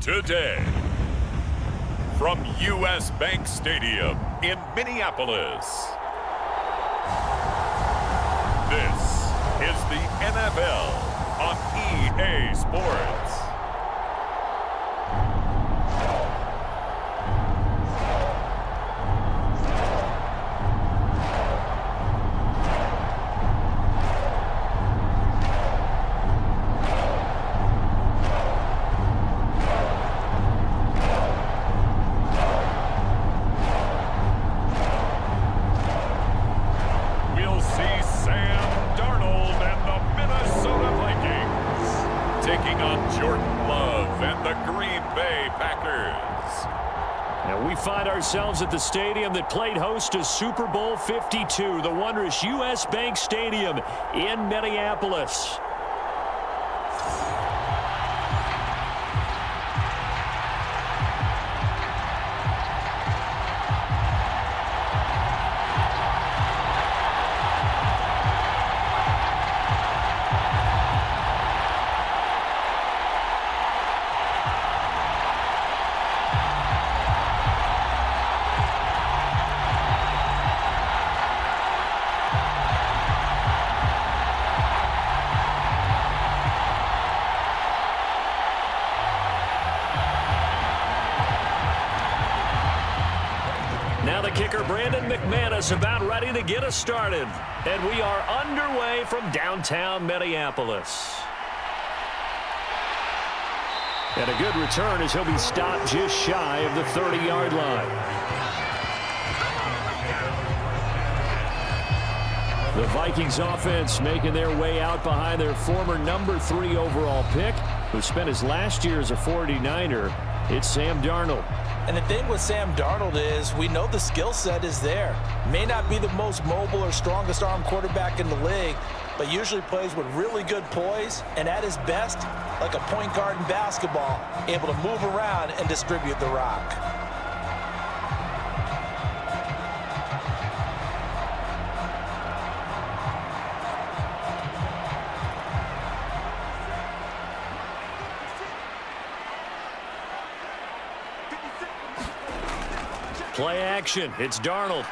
today. From U.S. Bank Stadium in Minneapolis, this is the NFL on EA Sports. Ourselves at the stadium that played host to Super Bowl 52, the wondrous U.S. Bank Stadium in Minneapolis. About ready to get us started, and we are underway from downtown Minneapolis. And a good return as he'll be stopped just shy of the 30-yard line. The Vikings offense making their way out behind their former number 3 overall pick, who spent his last year as a 49er. It's Sam Darnold. And the thing with Sam Darnold is we know the skill set is there. May not be the most mobile or strongest arm quarterback in the league, but usually plays with really good poise and at his best, like a point guard in basketball, able to move around and distribute the rock. Play action. It's Darnold.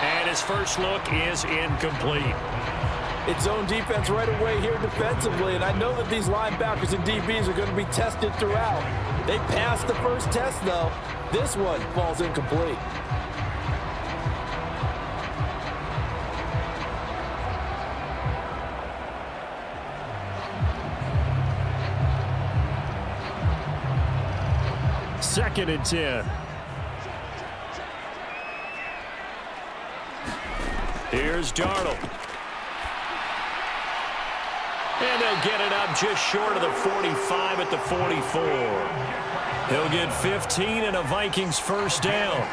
And his first look is incomplete. It's zone defense right away here defensively, and I know that these linebackers and DBs are going to be tested throughout. They passed the first test, though. This one falls incomplete. Second and 10. Here's Darnold. And they'll get it up just short of the 45 at the 44. He'll get 15 and a Vikings first down.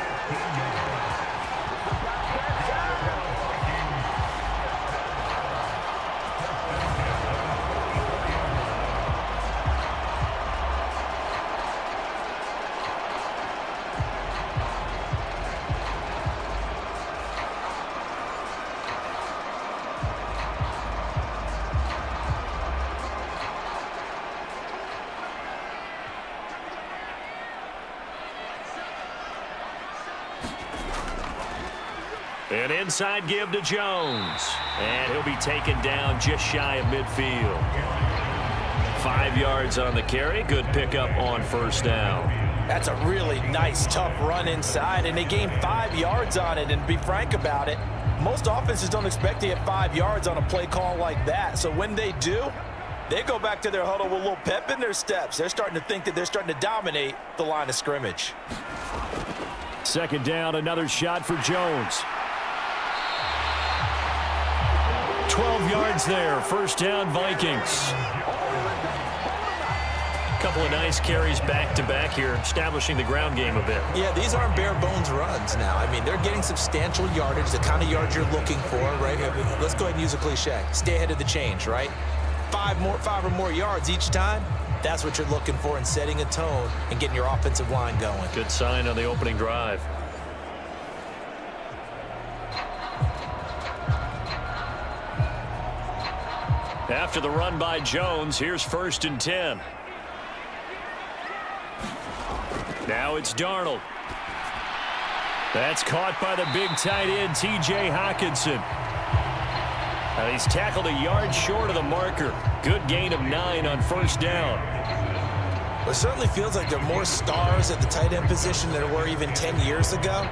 An inside give to Jones. And he'll be taken down just shy of midfield. 5 yards on the carry. Good pickup on first down. That's a really nice, tough run inside, and they gained 5 yards on it. And to be frank about it, most offenses don't expect to get 5 yards on a play call like that. So when they do, they go back to their huddle with a little pep in their steps. They're starting to think that they're starting to dominate the line of scrimmage. Second down, another shot for Jones. 12 yards there. First down, Vikings. Couple of nice carries back-to-back here, establishing the ground game a bit. Yeah, these aren't bare-bones runs now. I mean, they're getting substantial yardage, the kind of yards you're looking for, right? Let's go ahead and use a cliche. Stay ahead of the change, right? 5 or more yards each time. That's what you're looking for in setting a tone and getting your offensive line going. Good sign on the opening drive. After the run by Jones, here's 1st and 10. Now it's Darnold. That's caught by the big tight end, T.J. Hockenson. He's tackled a yard short of the marker. Good gain of 9 on first down. Well, it certainly feels like there are more stars at the tight end position than there were even 10 years ago.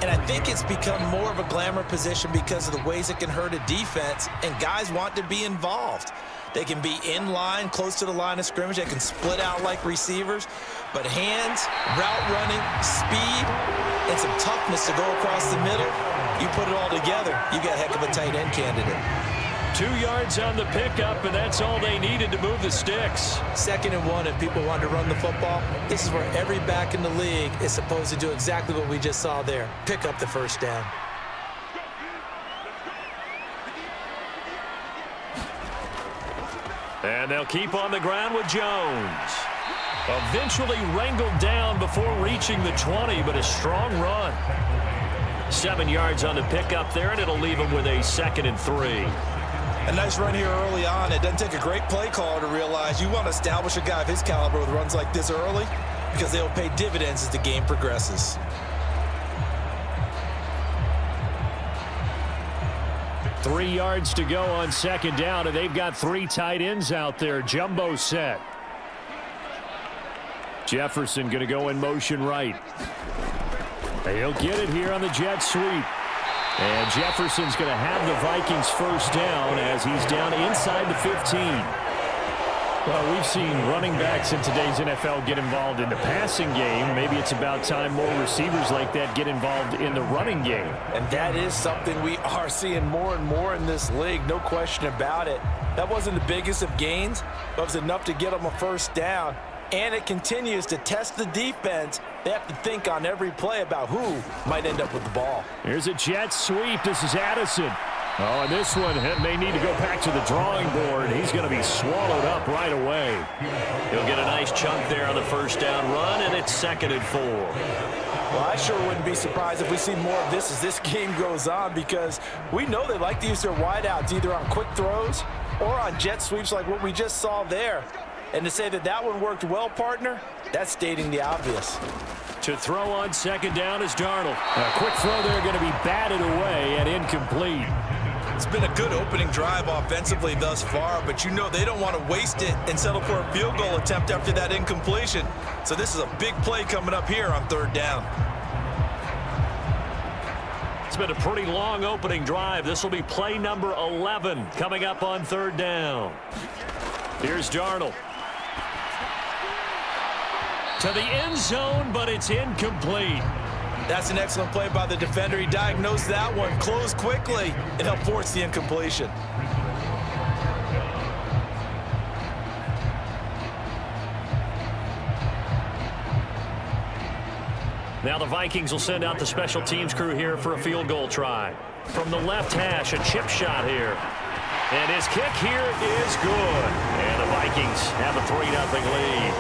And I think it's become more of a glamour position because of the ways it can hurt a defense, and guys want to be involved. They can be in line, close to the line of scrimmage. They can split out like receivers. But hands, route running, speed, and some toughness to go across the middle, you put it all together, you got a heck of a tight end candidate. 2 yards on the pickup, and that's all they needed to move the sticks. 2nd and 1, if people want to run the football, this is where every back in the league is supposed to do exactly what we just saw there. Pick up the first down. And they'll keep on the ground with Jones. Eventually wrangled down before reaching the 20, but a strong run. 7 yards on the pickup there, and it'll leave him with a 2nd and 3. A nice run here early on. It doesn't take a great play caller to realize you want to establish a guy of his caliber with runs like this early because they'll pay dividends as the game progresses. Three yards to go on 2nd down, and they've got 3 tight ends out there. Jumbo set. Jefferson going to go in motion right. He'll get it here on the jet sweep. And Jefferson's going to have the Vikings first down as he's down inside the 15. Well, we've seen running backs in today's NFL get involved in the passing game. Maybe it's about time more receivers like that get involved in the running game. And that is something we are seeing more and more in this league, no question about it. That wasn't the biggest of gains, but it was enough to get them a first down. And it continues to test the defense. They have to think on every play about who might end up with the ball. Here's a jet sweep. This is Addison. Oh, and this one may need to go back to the drawing board. He's going to be swallowed up right away. He'll get a nice chunk there on the first down run, and it's 2nd and 4. Well, I sure wouldn't be surprised if we see more of this as this game goes on because we know they like to use their wideouts either on quick throws or on jet sweeps like what we just saw there. And to say that that one worked well, partner, that's stating the obvious. To throw on 2nd down is Darnold. A quick throw there going to be batted away and incomplete. It's been a good opening drive offensively thus far, but you know they don't want to waste it and settle for a field goal attempt after that incompletion. So this is a big play coming up here on 3rd down. It's been a pretty long opening drive. This will be play number 11 coming up on 3rd down. Here's Darnold. To the end zone, but it's incomplete. That's an excellent play by the defender. He diagnosed that one, closed quickly, and helped force the incompletion. Now the Vikings will send out the special teams crew here for a field goal try. From the left hash, a chip shot here. And his kick here is good. And the Vikings have a 3-0 lead.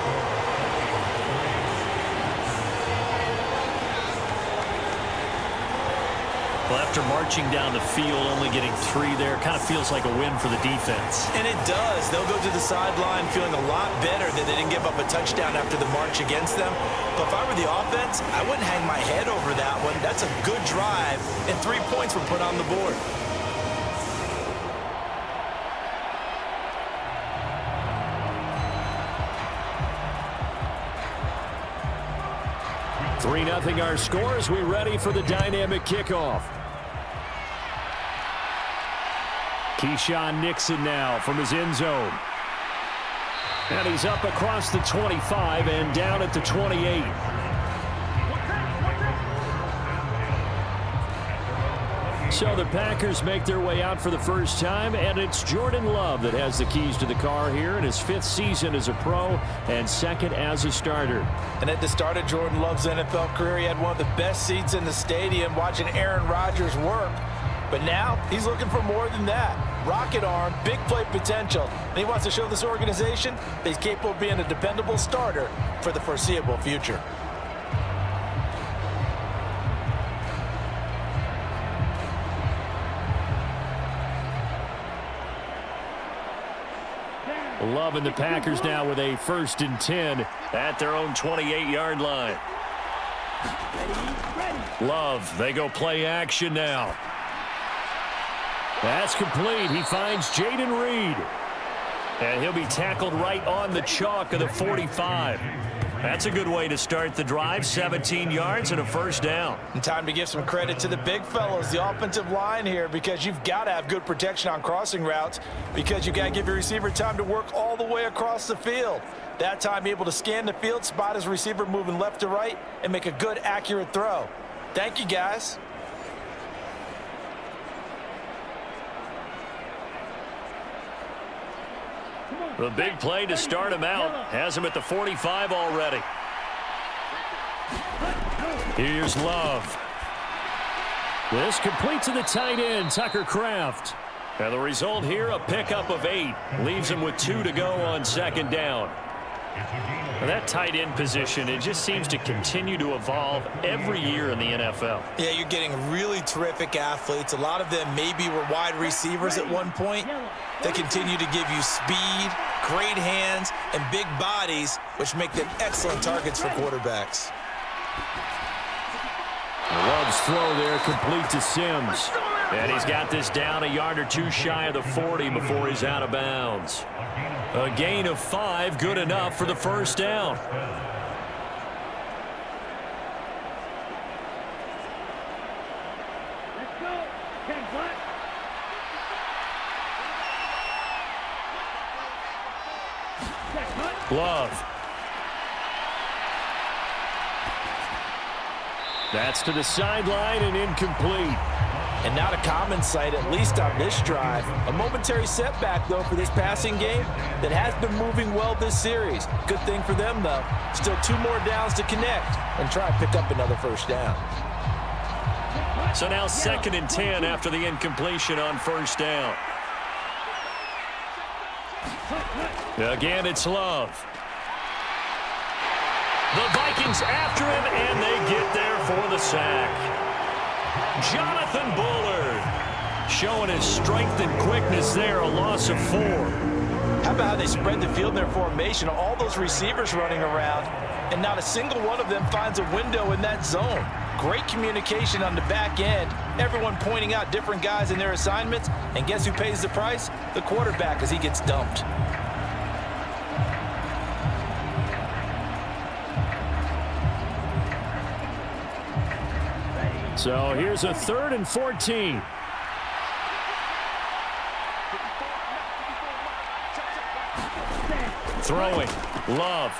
Well, after marching down the field, only getting 3 there, kind of feels like a win for the defense. And it does. They'll go to the sideline feeling a lot better that they didn't give up a touchdown after the march against them. But if I were the offense, I wouldn't hang my head over that one. That's a good drive, and 3 points were put on the board. (3-0) our score as we ready for the dynamic kickoff. Keyshawn Nixon now from his end zone. And he's up across the 25 and down at the 28. So the Packers make their way out for the first time, and it's Jordan Love that has the keys to the car here in his 5th season as a pro and 2nd as a starter. And at the start of Jordan Love's NFL career, he had one of the best seats in the stadium watching Aaron Rodgers work. But now he's looking for more than that. Rocket arm, big play potential. And he wants to show this organization that he's capable of being a dependable starter for the foreseeable future. Love and the Packers now with a 1st and 10 at their own 28-yard line. Love, they go play action now. That's complete. He finds Jaden Reed. And he'll be tackled right on the chalk of the 45. That's a good way to start the drive. 17 yards and a 1st down. And time to give some credit to the big fellows, the offensive line here, because you've got to have good protection on crossing routes, because you've got to give your receiver time to work all the way across the field. That time able to scan the field, spot his receiver moving left to right, and make a good, accurate throw. Thank you, guys. The big play to start him out. Has him at the 45 already. Here's Love. This complete to the tight end, Tucker Kraft. And the result here, a pickup of 8. Leaves him with 2 to go on 2nd down. Well, that tight end position, it just seems to continue to evolve every year in the NFL. Yeah, you're getting really terrific athletes. A lot of them maybe were wide receivers at one point. They continue to give you speed, great hands, and big bodies, which make them excellent targets for quarterbacks. Love's throw there complete to Sims. And he's got this down a yard or 2 shy of the 40 before he's out of bounds. A gain of 5, good enough for the 1st down. Love. That's to the sideline and incomplete. And not a common sight, at least on this drive. A momentary setback, though, for this passing game that has been moving well this series. Good thing for them, though. Still 2 more downs to connect and try and pick up another 1st down. So now 2nd and 10 after the incompletion on 1st down. Again, it's Love. The Vikings after him, and they get there for the sack. Jonathan Bullard showing his strength and quickness there, a loss of 4. How about how they spread the field in their formation? All those receivers running around, and not a single one of them finds a window in that zone. Great communication on the back end. Everyone pointing out different guys in their assignments, and guess who pays the price? The quarterback, as he gets dumped. So here's a 3rd and 14. Throwing. Love.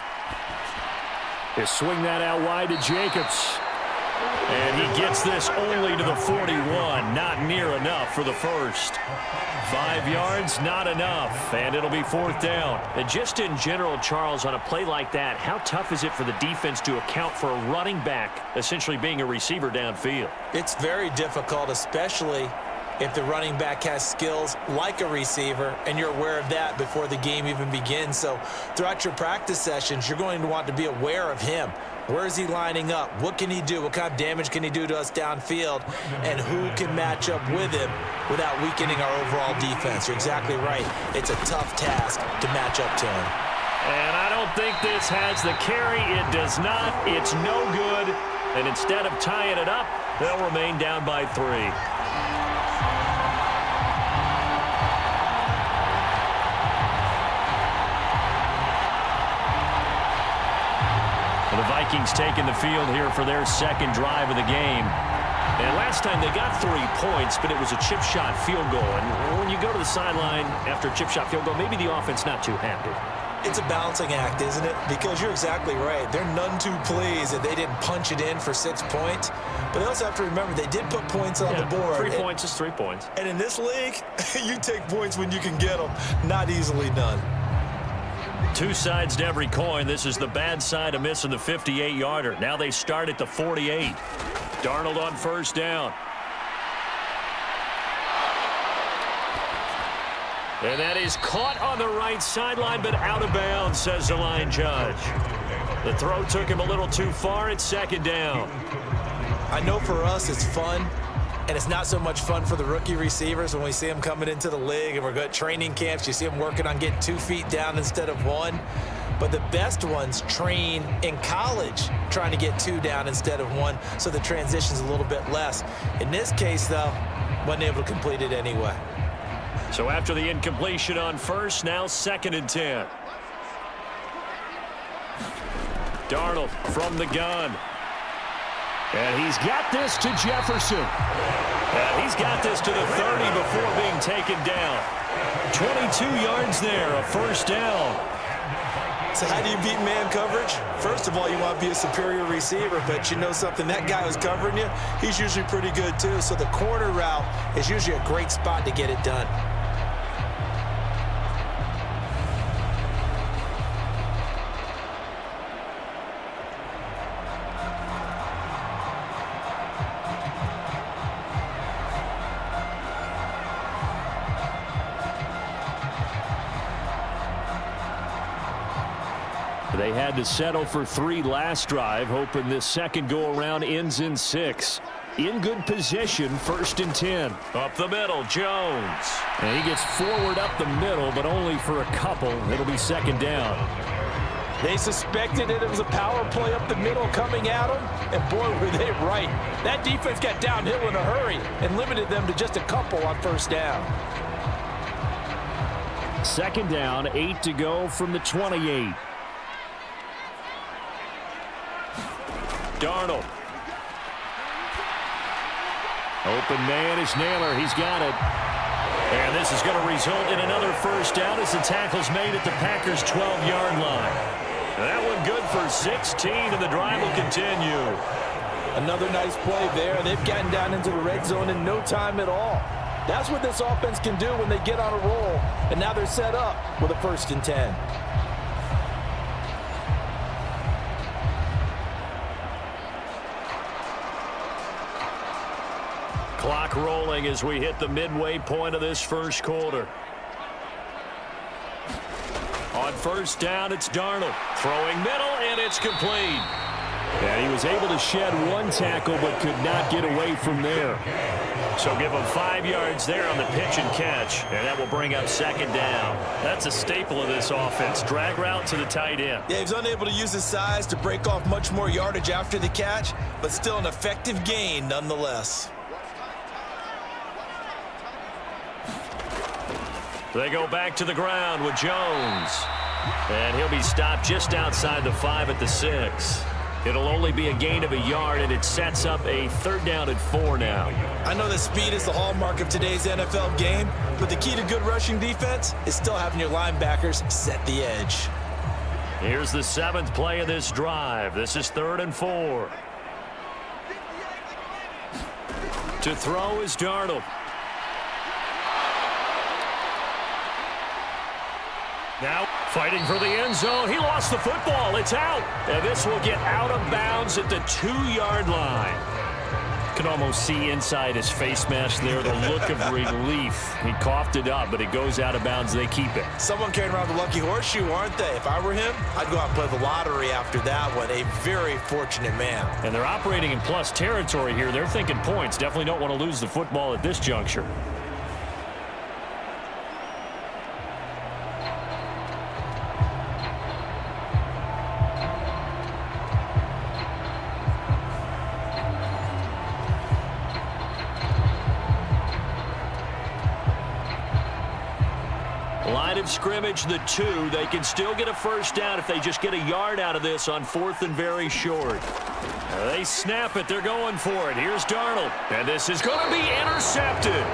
They swing that out wide to Jacobs. And he gets this only to the 41. Not near enough for the 1st. 5 yards, not enough. And it'll be 4th down. And just in general, Charles, on a play like that, how tough is it for the defense to account for a running back essentially being a receiver downfield? It's very difficult, especially if the running back has skills like a receiver, and you're aware of that before the game even begins. So throughout your practice sessions, you're going to want to be aware of him. Where is he lining up? What can he do? What kind of damage can he do to us downfield? And who can match up with him without weakening our overall defense? You're exactly right. It's a tough task to match up to him. And I don't think this has the carry. It does not. It's no good. And instead of tying it up, they'll remain down by 3. The Vikings taking the field here for their 2nd drive of the game. And last time they got 3 points, but it was a chip shot field goal. And when you go to the sideline after a chip shot field goal, maybe the offense not too happy. It's a balancing act, isn't it? Because you're exactly right. They're none too pleased that they didn't punch it in for 6 points. But they also have to remember they did put points on the board. 3 points is 3 points. And in this league, you take points when you can get them. Not easily done. 2 sides to every coin. This is the bad side of missing the 58-yarder. Now they start at the 48. Darnold on 1st down. And that is caught on the right sideline, but out of bounds, says the line judge. The throw took him a little too far. It's 2nd down. I know for us it's fun And it's not so much fun for the rookie receivers when we see them coming into the league and we're good training camps. You see them working on getting 2 feet down instead of 1. But the best ones train in college trying to get 2 down instead of 1, so the transition's a little bit less. In this case, though, wasn't able to complete it anyway. So after the incompletion on first, now 2nd and 10. Darnold from the gun. And he's got this to Jefferson. And he's got this to the 30 before being taken down. 22 yards there, a first down. So how do you beat man coverage? First of all, you want to be a superior receiver, but you know something, that guy who's covering you, he's usually pretty good too. So the corner route is usually a great spot to get it done. They had to settle for 3 last drive, hoping this second go-around ends in 6. In good position, 1st and 10. Up the middle, Jones. And he gets forward up the middle, but only for a couple. It'll be 2nd down. They suspected it was a power play up the middle coming at them, and boy, were they right. That defense got downhill in a hurry and limited them to just a couple on 1st down. 2nd down, 8 to go from the 28. Darnold. Open man is Naylor. He's got it. And this is going to result in another first down as the tackle's made at the Packers' 12-yard line. That one good for 16, and the drive will continue. Another nice play there. They've gotten down into the red zone in no time at all. That's what this offense can do when they get on a roll. And now they're set up with a 1st and 10. Clock rolling as we hit the midway point of this first quarter. On 1st down, it's Darnold. Throwing middle, and it's complete. And he was able to shed 1 tackle, but could not get away from there. So give him 5 yards there on the pitch and catch, and that will bring up 2nd down. That's a staple of this offense. Drag route to the tight end. Yeah, he was unable to use his size to break off much more yardage after the catch, but still an effective gain nonetheless. They go back to the ground with Jones. And he'll be stopped just outside the 5 at the 6. It'll only be a gain of a yard, and it sets up a 3rd down and 4 now. I know that speed is the hallmark of today's NFL game, but the key to good rushing defense is still having your linebackers set the edge. Here's the 7th play of this drive. This is 3rd and 4. To throw is Darnold. Now fighting for the end zone. He lost the football. It's out. And this will get out of bounds at the 2-yard line. Can almost see inside his face mask there the look of relief. He coughed it up, but it goes out of bounds. They keep it. Someone carrying around the lucky horseshoe, aren't they? If I were him, I'd go out and play the lottery after that one. A very fortunate man. And they're operating in plus territory here. They're thinking points. Definitely don't want to lose the football at this juncture. Line of scrimmage, the 2. They can still get a first down if they just get a yard out of this on 4th and very short. They snap it. They're going for it. Here's Darnold. And this is going to be intercepted.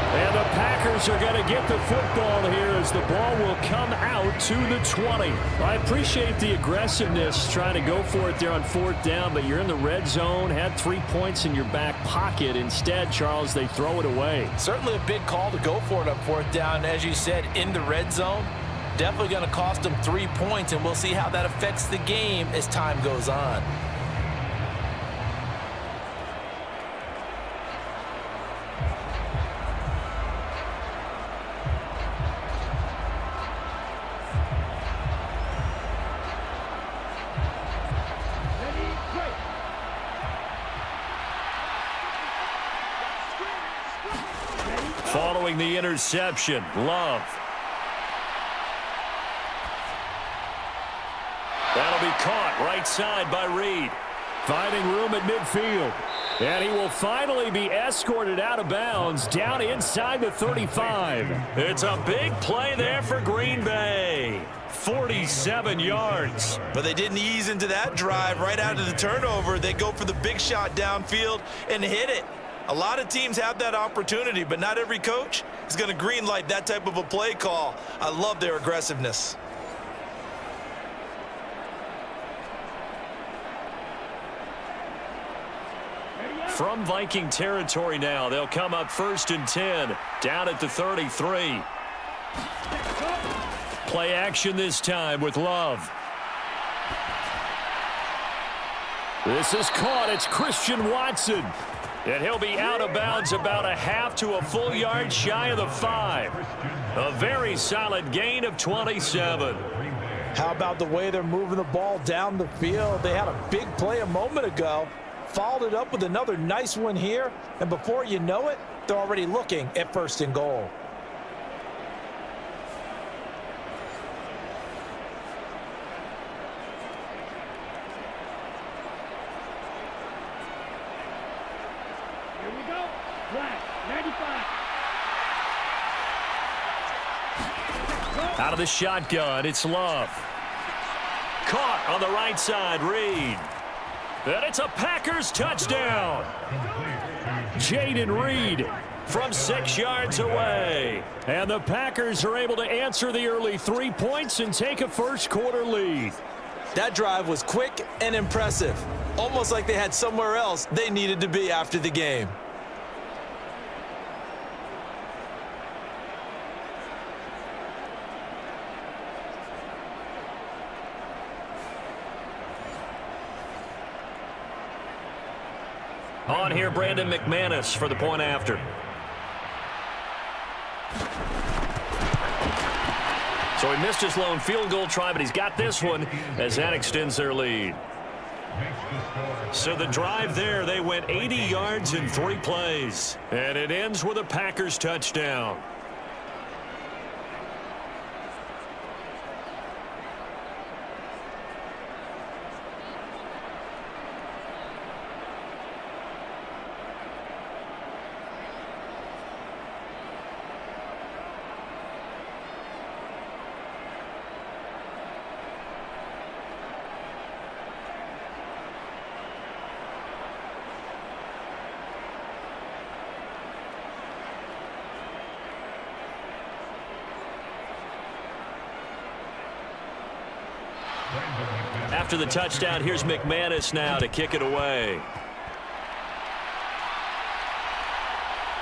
And the Packers are going to get the football here as the ball will come out to the 20. I appreciate the aggressiveness trying to go for it there on 4th down, but you're in the red zone, had 3 points in your back pocket. Instead, Charles, they throw it away. Certainly a big call to go for it on 4th down. As you said, in the red zone, definitely going to cost them 3 points, and we'll see how that affects the game as time goes on. throwing the interception. Love. That'll be caught right side by Reed. Finding room at midfield. And he will finally be escorted out of bounds down inside the 35. It's a big play there for Green Bay. 47 yards. But they didn't ease into that drive right out of the turnover. They go for the big shot downfield and hit it. A lot of teams have that opportunity, but not every coach is going to green light that type of a play call. I love their aggressiveness. From Viking territory now, they'll come up 1st and 10, down at the 33. Play action this time with Love. This is caught. It's Christian Watson. And he'll be out of bounds about a half to a full yard shy of the 5. A very solid gain of 27. How about the way they're moving the ball down the field? They had a big play a moment ago. Followed it up with another nice one here, and before you know it, they're already looking at 1st and goal. Here we go. Flag, 95. Out of the shotgun, it's Love. Caught on the right side, Reed. And it's a Packers touchdown. Jaden Reed from 6 yards away. And the Packers are able to answer the early 3 points and take a first quarter lead. That drive was quick and impressive. Almost like they had somewhere else they needed to be after the game. On here, Brandon McManus for the point after. So he missed his lone field goal try, but he's got this one as that extends their lead. So the drive there, they went 80 yards in 3 plays. And it ends with a Packers touchdown. After the touchdown, here's McManus now to kick it away.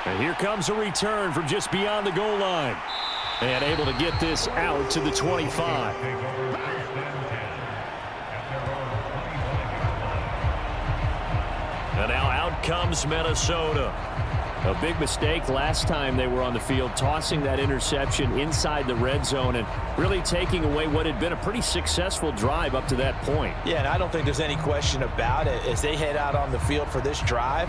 And here comes a return from just beyond the goal line. And able to get this out to the 25. And now out comes Minnesota. A big mistake last time they were on the field, tossing that interception inside the red zone and really taking away what had been a pretty successful drive up to that point. Yeah, and I don't think there's any question about it. As they head out on the field for this drive,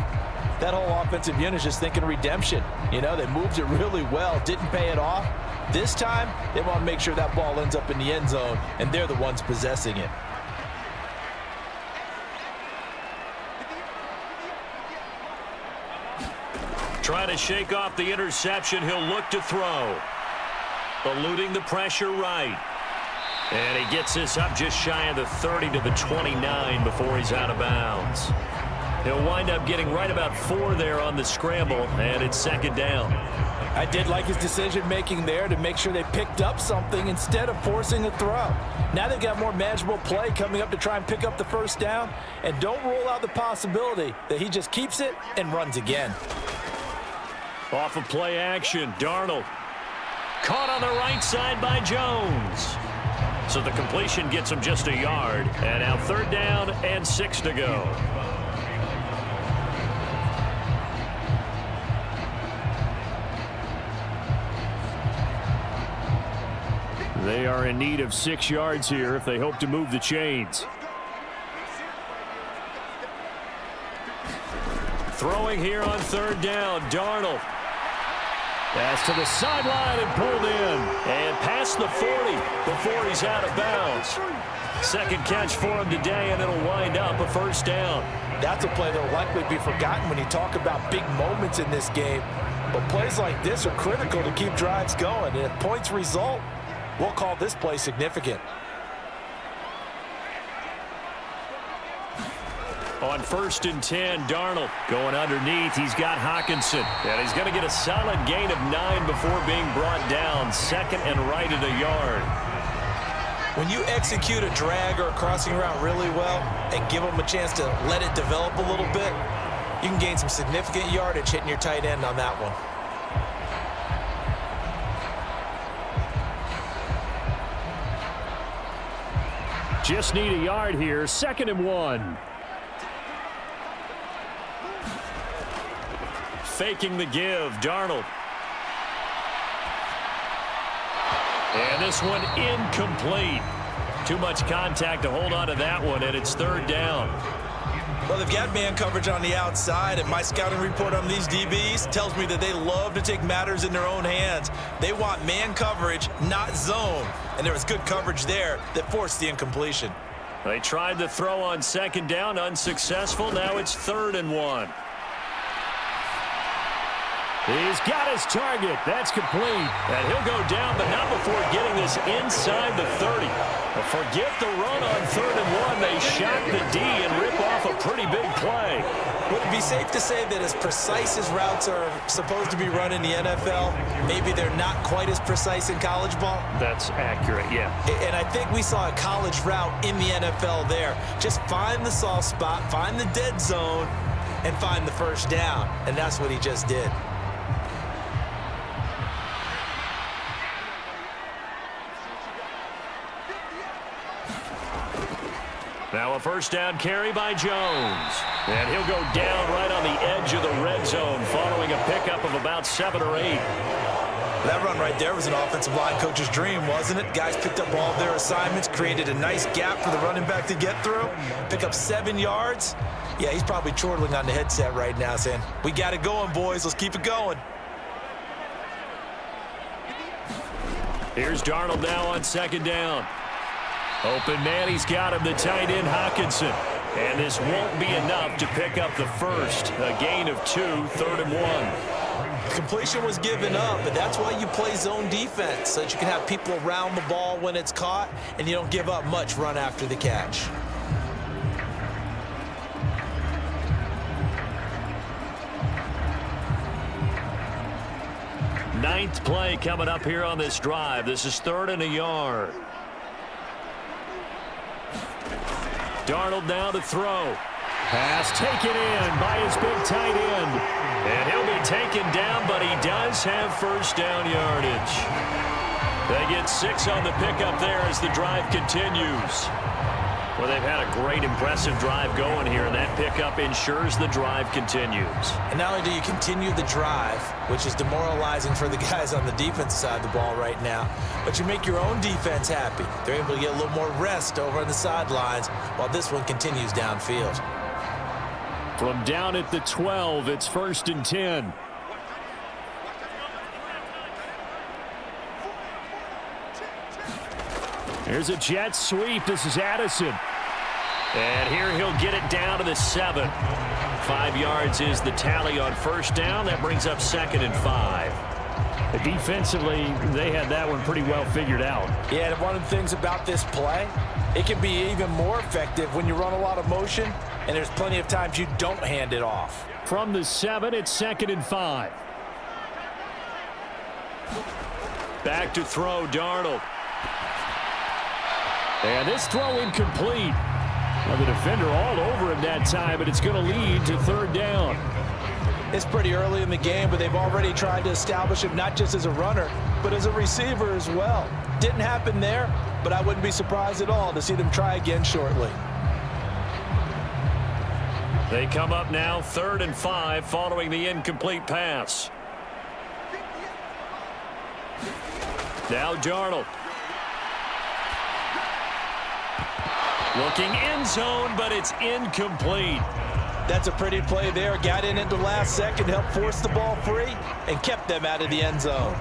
that whole offensive unit is just thinking redemption. You know, they moved it really well, didn't pay it off. This time, they want to make sure that ball ends up in the end zone, and they're the ones possessing it. Trying to shake off the interception. He'll look to throw. Eluding the pressure right. And he gets this up just shy of the 30 to the 29 before he's out of bounds. He'll wind up getting right about 4 there on the scramble, and it's 2nd down. I did like his decision-making there to make sure they picked up something instead of forcing a throw. Now they've got more manageable play coming up to try and pick up the 1st down, and don't rule out the possibility that he just keeps it and runs again. Off of play action, Darnold. Caught on the right side by Jones. So the completion gets him just a yard. And now 3rd down and 6 to go. They are in need of 6 yards here if they hope to move the chains. Throwing here on 3rd down, Darnold. Pass to the sideline and pulled in. And past the 40 before he's out of bounds. Second catch for him today, and it'll wind up a first down. That's a play that will likely be forgotten when you talk about big moments in this game. But plays like this are critical to keep drives going. And if points result, we'll call this play significant. On 1st and 10, Darnold going underneath. He's got Hockenson. And he's going to get a solid gain of 9 before being brought down. Second and right at a yard. When you execute a drag or a crossing route really well and give them a chance to let it develop a little bit, you can gain some significant yardage hitting your tight end on that one. Just need a yard here. 2nd and 1. Faking the give, Darnold. And this one incomplete. Too much contact to hold on to that one, and it's 3rd down. Well, they've got man coverage on the outside, and my scouting report on these DBs tells me that they love to take matters in their own hands. They want man coverage, not zone. And there was good coverage there that forced the incompletion. They tried the throw on 2nd down, unsuccessful. Now it's 3rd and 1. He's got his target. That's complete. And he'll go down, but not before getting this inside the 30. But forget the run on 3rd and 1. They shock the D and rip off a pretty big play. Would it be safe to say that as precise as routes are supposed to be run in the NFL, maybe they're not quite as precise in college ball? That's accurate, yeah. And I think we saw a college route in the NFL there. Just find the soft spot, find the dead zone, and find the first down. And that's what he just did. Now a first down carry by Jones. And he'll go down right on the edge of the red zone following a pickup of about 7 or 8. That run right there was an offensive line coach's dream, wasn't it? Guys picked up all of their assignments, created a nice gap for the running back to get through, pick up 7 yards. Yeah, he's probably chortling on the headset right now saying, we got it going, boys. Let's keep it going. Here's Darnold now on 2nd down. Open man, he's got him, the tight end Hockenson. And this won't be enough to pick up the first. A gain of 2, 3rd and 1. Completion was given up, but that's why you play zone defense, so that you can have people around the ball when it's caught, and you don't give up much run after the catch. Ninth play coming up here on this drive. This is 3rd and a yard. Darnold now to throw. Pass taken in by his big tight end. And he'll be taken down, but he does have first down yardage. They get 6 on the pickup there as the drive continues. Well, they've had a great, impressive drive going here, and that pickup ensures the drive continues. And not only do you continue the drive, which is demoralizing for the guys on the defensive side of the ball right now, but you make your own defense happy. They're able to get a little more rest over on the sidelines while this one continues downfield. From down at the 12, it's 1st and 10. Here's a jet sweep. This is Addison. And here he'll get it down to the 7. 5 yards is the tally on first down. That brings up 2nd and 5. Defensively, they had that one pretty well figured out. Yeah, and one of the things about this play, it can be even more effective when you run a lot of motion, and there's plenty of times you don't hand it off. From the 7, it's 2nd and 5. Back to throw, Darnold. And this throw incomplete. Well, the defender all over him that time, but it's going to lead to 3rd down. It's pretty early in the game, but they've already tried to establish him not just as a runner, but as a receiver as well. Didn't happen there, but I wouldn't be surprised at all to see them try again shortly. They come up now 3rd and 5 following the incomplete pass. Now Darnold. Looking end zone, but it's incomplete. That's a pretty play there. Got in at the last second, helped force the ball free, and kept them out of the end zone.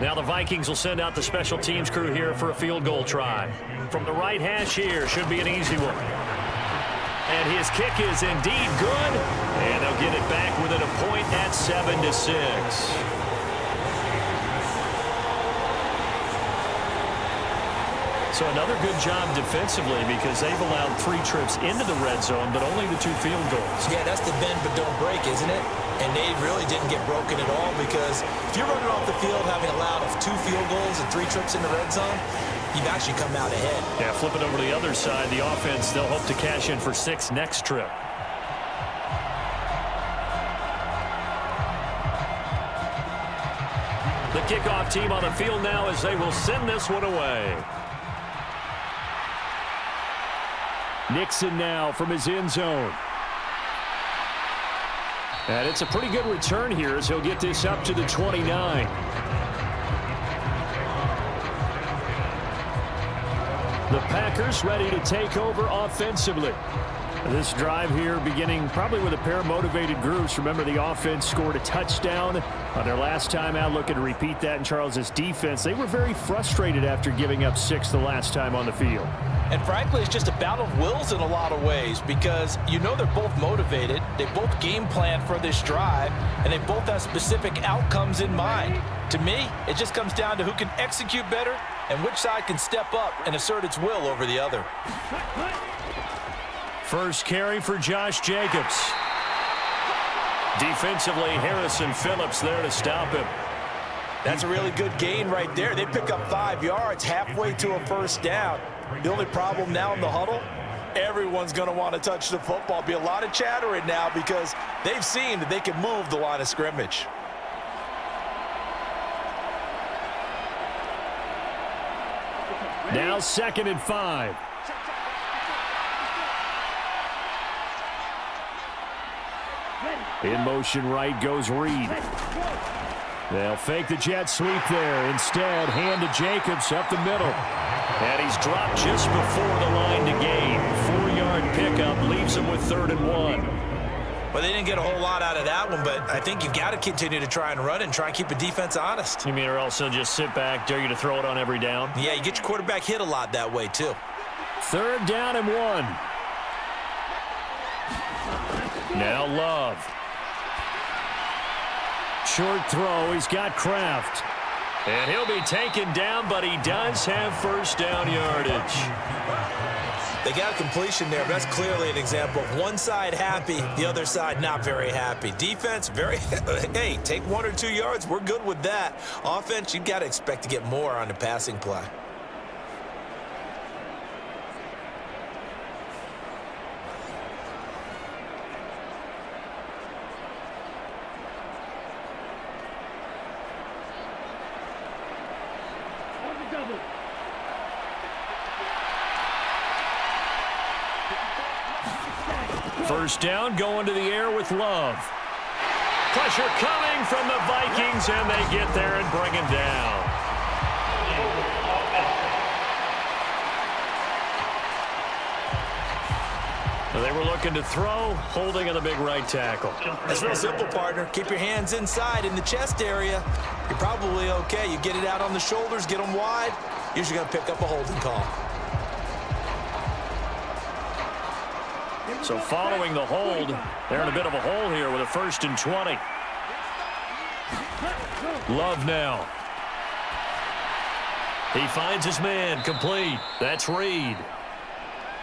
Now the Vikings will send out the special teams crew here for a field goal try. From the right hash here, should be an easy one. And his kick is indeed good. And they'll get it back within a point at 7-6. So another good job defensively because they've allowed 3 trips into the red zone, but only the 2 field goals. Yeah, that's the bend but don't break, isn't it? And they really didn't get broken at all because if you're running off the field having allowed 2 field goals and 3 trips in the red zone, you've actually come out ahead. Yeah, flip it over to the other side. The offense, they'll hope to cash in for 6 next trip. The kickoff team on the field now as they will send this one away. Nixon now from his end zone. And it's a pretty good return here as he'll get this up to the 29. The Packers ready to take over offensively. This drive here beginning probably with a pair of motivated groups. Remember, the offense scored a touchdown on their last time out. Looking to repeat that in Charles's defense. They were very frustrated after giving up 6 the last time on the field. And frankly, it's just a battle of wills in a lot of ways because you know they're both motivated. They both game plan for this drive, and they both have specific outcomes in mind. To me, it just comes down to who can execute better and which side can step up and assert its will over the other. First carry for Josh Jacobs. Defensively, Harrison Phillips there to stop him. That's a really good gain right there. They pick up 5 yards halfway to a first down. The only problem now in the huddle, everyone's going to want to touch the football. Be a lot of chattering now because they've seen that they can move the line of scrimmage. Now 2nd and 5. In motion right goes Reed. They'll fake the jet sweep there. Instead, hand to Jacobs up the middle. And he's dropped just before the line to gain. 4-yard pickup leaves him with 3rd and 1. Well, they didn't get a whole lot out of that one, but I think you've got to continue to try and run and try and keep the defense honest. You mean or also just sit back, dare you to throw it on every down? Yeah, you get your quarterback hit a lot that way, too. 3rd down and 1. Now Love. Short throw. He's got Kraft. And he'll be taken down, but he does have first down yardage. They got a completion there, but that's clearly an example of one side happy, the other side not very happy. Defense, very, hey, take 1 or 2 yards. We're good with that. Offense, you've got to expect to get more on the passing play. First down, going to the air with Love. Pressure coming from the Vikings, and they get there and bring him down. They were looking to throw, holding on the big right tackle. It's real simple, partner. Keep your hands inside in the chest area. You're probably okay. You get it out on the shoulders, get them wide. Usually going to pick up a holding call. So following the hold, they're in a bit of a hole here with a 1st and 20. Love now. He finds his man, complete. That's Reed.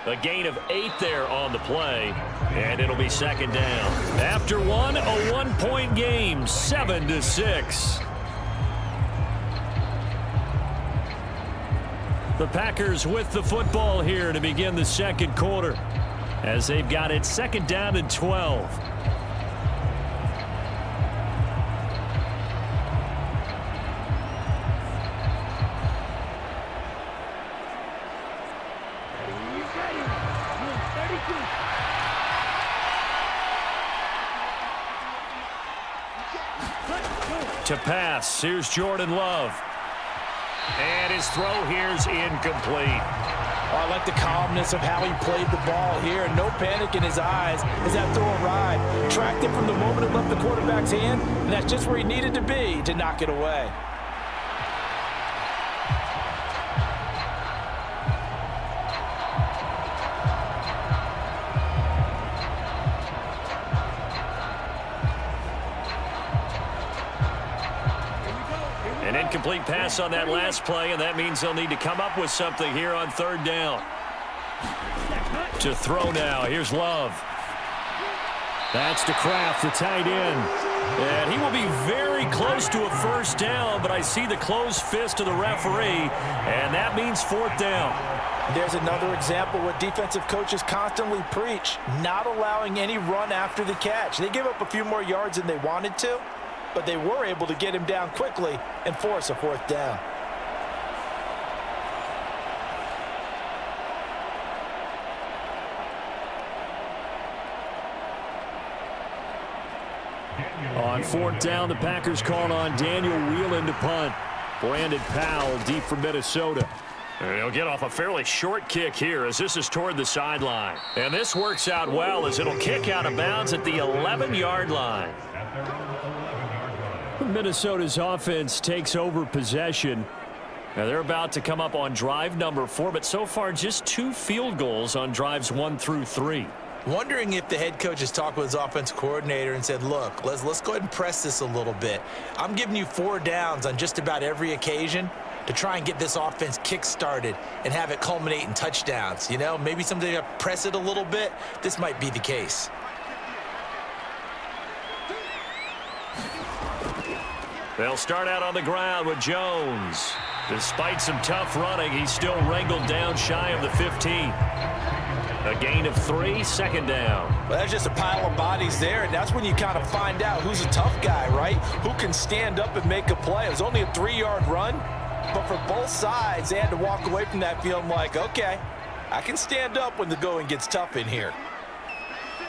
A gain of 8 there on the play, and it'll be 2nd down. After one, a 1-point game, 7-6. The Packers with the football here to begin the 2nd quarter, as they've got it 2nd down and 12. To pass. Here's Jordan Love. And his throw here's incomplete. I like the calmness of how he played the ball here. No panic in his eyes as that throw arrived. Tracked it from the moment it left the quarterback's hand, and that's just where he needed to be to knock it away. An incomplete pass on that last play, and that means they'll need to come up with something here on third down. To throw now. Here's Love. That's to Kraft, the tight end. And he will be very close to a first down, but I see the closed fist of the referee, and that means fourth down. There's another example what defensive coaches constantly preach, not allowing any run after the catch. They give up a few more yards than they wanted to, but they were able to get him down quickly and force a fourth down. On fourth down, the Packers called on Daniel Whelan to punt. Brandon Powell deep for Minnesota. And he'll get off a fairly short kick here as this is toward the sideline. And this works out well as it'll kick out of bounds at the 11-yard line. Minnesota's offense takes over possession. Now they're about to come up on drive number 4, but so far just 2 field goals on drives 1 through 3. Wondering if the head coach has talked with his offensive coordinator and said, look, let's go ahead and press this a little bit. I'm giving you 4 downs on just about every occasion to try and get this offense kick-started and have it culminate in touchdowns. You know, maybe someday to press it a little bit. This might be the case. They'll start out on the ground with Jones. Despite some tough running, he's still wrangled down shy of the 15. A gain of 3, second down. Well, that's just a pile of bodies there, and that's when you kind of find out who's a tough guy, right? Who can stand up and make a play. It was only a 3-yard run, but for both sides, they had to walk away from that feeling like, okay, I can stand up when the going gets tough in here.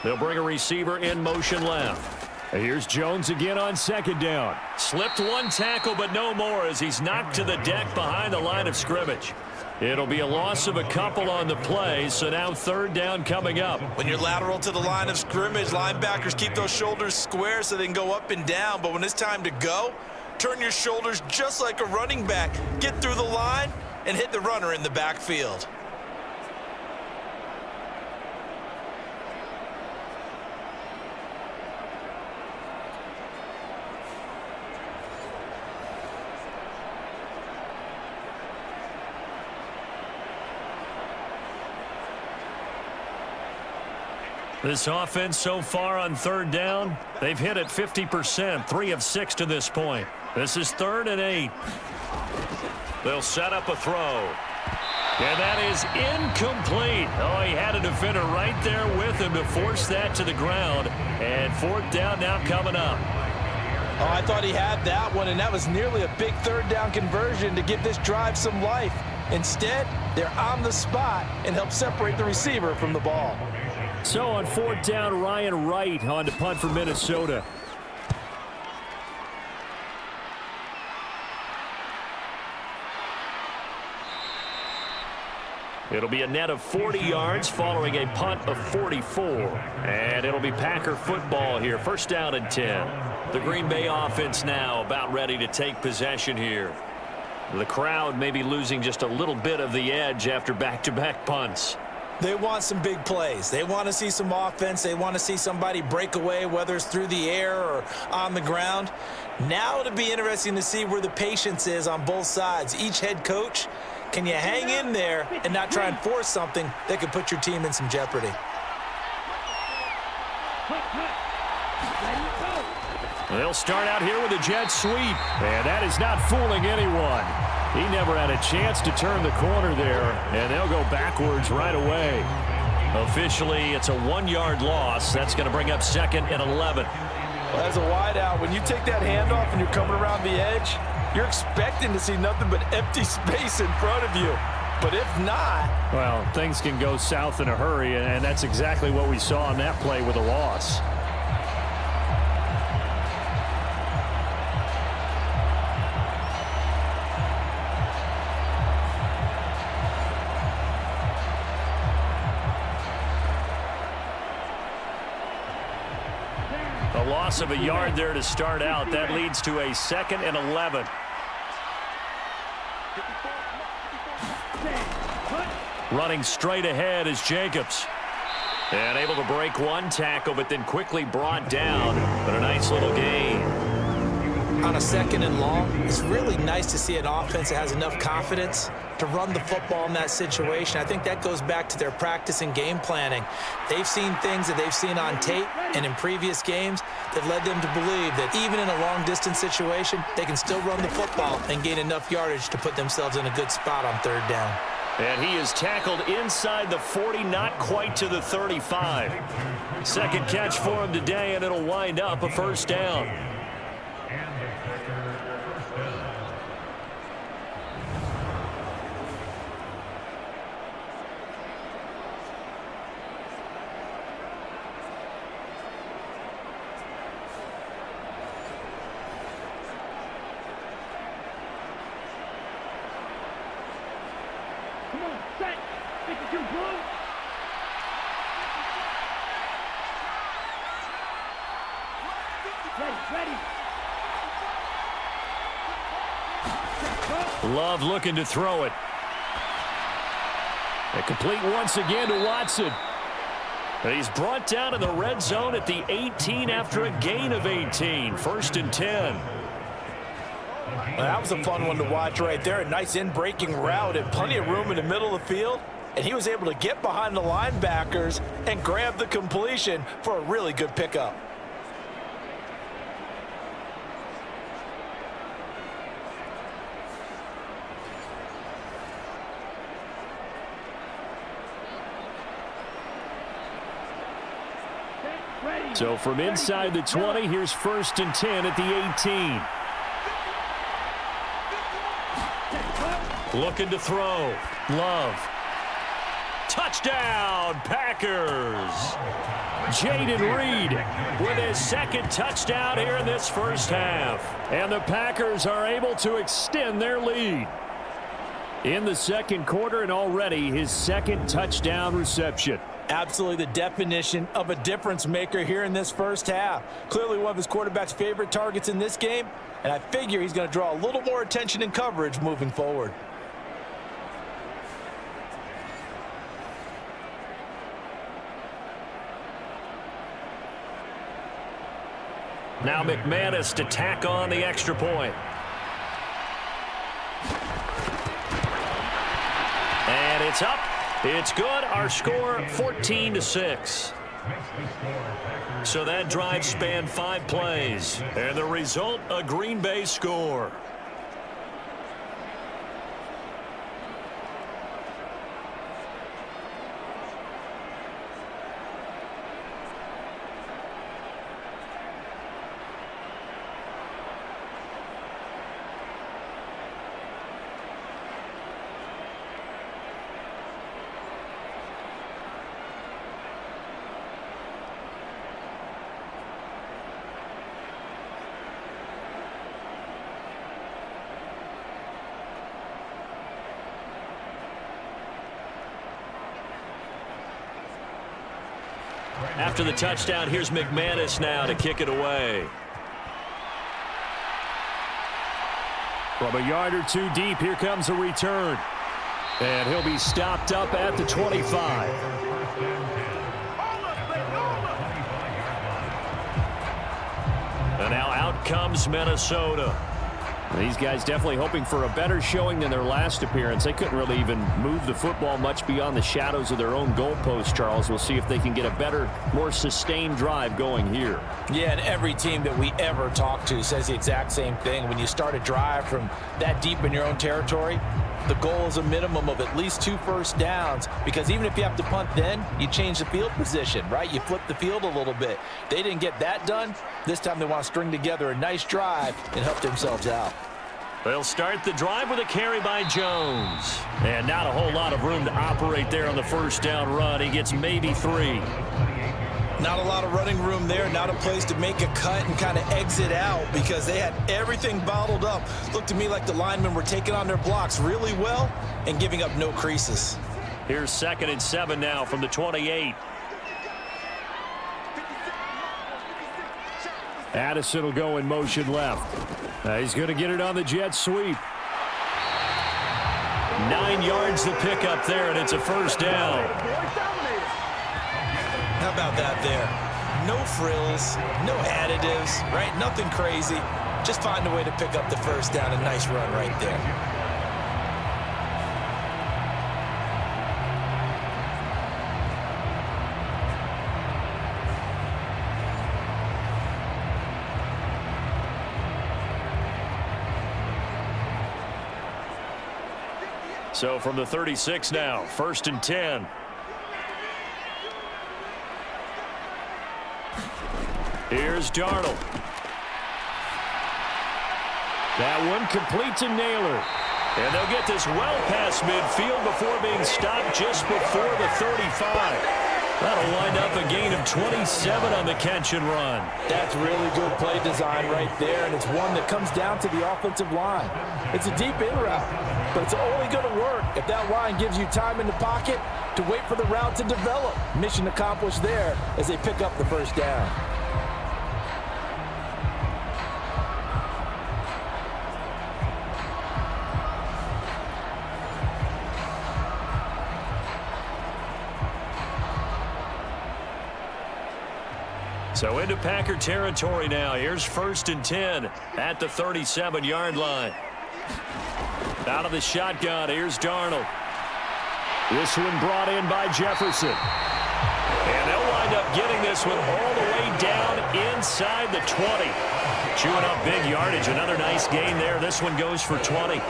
They'll bring a receiver in motion left. Here's Jones again on second down. Slipped 1 tackle, but no more as he's knocked to the deck behind the line of scrimmage. It'll be a loss of a couple on the play, so now third down coming up. When you're lateral to the line of scrimmage, linebackers keep those shoulders square so they can go up and down. But when it's time to go, turn your shoulders just like a running back. Get through the line and hit the runner in the backfield. This offense so far on third down, they've hit it 50%, 3 of 6 to this point. This is 3rd and 8. They'll set up a throw. And that is incomplete. Oh, he had a defender right there with him to force that to the ground. And fourth down now coming up. Oh, I thought he had that one, and that was nearly a big third down conversion to give this drive some life. Instead, they're on the spot and help separate the receiver from the ball. So on fourth down, Ryan Wright on to punt for Minnesota. It'll be a net of 40 yards following a punt of 44. And it'll be Packer football here. First down and 10. The Green Bay offense now about ready to take possession here. The crowd may be losing just a little bit of the edge after back-to-back punts. They want some big plays. They want to see some offense. They want to see somebody break away, whether it's through the air or on the ground. Now it'll be interesting to see where the patience is on both sides. Each head coach, can you hang in there and not try and force something that could put your team in some jeopardy? They'll start out here with a jet sweep, and that is not fooling anyone. He never had a chance to turn the corner there, and they'll go backwards right away. Officially, it's a 1-yard loss. That's going to bring up 2nd and 11. Well, as a wideout, when you take that handoff and you're coming around the edge, you're expecting to see nothing but empty space in front of you. But if not... Well, things can go south in a hurry, and that's exactly what we saw on that play with a loss. loss of a yard there to start out. That leads to a 2nd and 11. Running straight ahead is Jacobs. And able to break one tackle, but then quickly brought down. But a nice little gain. On a 2nd and long, it's really nice to see an offense that has enough confidence to run the football in that situation. I think that goes back to their practice and game planning. They've seen things that they've seen on tape and in previous games that led them to believe that even in a long-distance situation, they can still run the football and gain enough yardage to put themselves in a good spot on 3rd down. And he is tackled inside the 40, not quite to the 35. Second catch for him today, and it'll wind up a 1st down. Come on, set. 52 blue. Ready. Love looking to throw it. And complete once again to Watson. And he's brought down in the red zone at the 18 after a gain of 18. 1st and 10. Well, that was a fun one to watch right there. A nice in-breaking route and plenty of room in the middle of the field. And he was able to get behind the linebackers and grab the completion for a really good pickup. So from inside the 20, here's 1st and 10 at the 18. Looking to throw. Love. Touchdown, Packers. Jaden Reed with his 2nd touchdown here in this 1st half. And the Packers are able to extend their lead in the 2nd quarter, and already his 2nd touchdown reception. Absolutely the definition of a difference maker here in this 1st half. Clearly one of his quarterback's favorite targets in this game, and I figure he's going to draw a little more attention and coverage moving forward. Now McManus to tack on the extra point. And it's up. It's good. Our score 14-6. So that drive spanned 5 plays. And the result, a Green Bay score. After the touchdown, here's McManus now to kick it away. From a yard or 2 deep, here comes a return. And he'll be stopped up at the 25. And now out comes Minnesota. These guys definitely hoping for a better showing than their last appearance. They couldn't really even move the football much beyond the shadows of their own goalpost, Charles. We'll see if they can get a better, more sustained drive going here. Yeah, and every team that we ever talk to says the exact same thing. When you start a drive from that deep in your own territory, the goal is a minimum of at least 2 first downs, because even if you have to punt then, you change the field position, right? You flip the field a little bit. They didn't get that done. This time they want to string together a nice drive and help themselves out. They'll start the drive with a carry by Jones. And not a whole lot of room to operate there on the first down run. He gets maybe 3. Not a lot of running room there, not a place to make a cut and kind of exit out, because they had everything bottled up. Looked to me like the linemen were taking on their blocks really well and giving up no creases. Here's 2nd and 7 now from the 28. Addison will go in motion left. He's going to get it on the jet sweep. 9 yards to pick up there, and it's a first down. How about that there? No frills, no additives, right? Nothing crazy. Just find a way to pick up the first down. A nice run right there. So from the 36 now, 1st and 10. Here's Darnold. That one complete to Naylor. And they'll get this well past midfield before being stopped just before the 35. That'll wind up a gain of 27 on the catch and run. That's really good play design right there, and it's one that comes down to the offensive line. It's a deep in route, but it's only going to work if that line gives you time in the pocket to wait for the route to develop. Mission accomplished there as they pick up the first down. So into Packer territory now. Here's 1st and 10 at the 37-yard line. Out of the shotgun, here's Darnold. This one brought in by Jefferson. And they'll wind up getting this one all the way down inside the 20. Chewing up big yardage. Another nice gain there. This one goes for 20.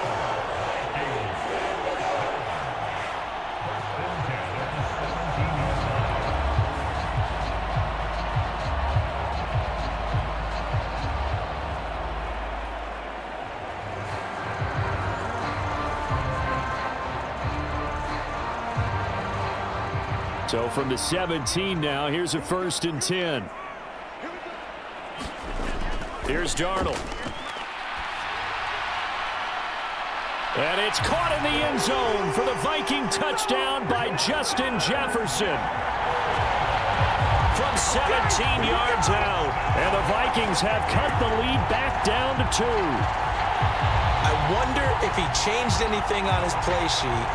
So from the 17 now, here's a 1st and 10. Here's Darnold. And it's caught in the end zone for the Viking touchdown by Justin Jefferson. From 17 yards out. And the Vikings have cut the lead back down to 2. I wonder if he changed anything on his play sheet,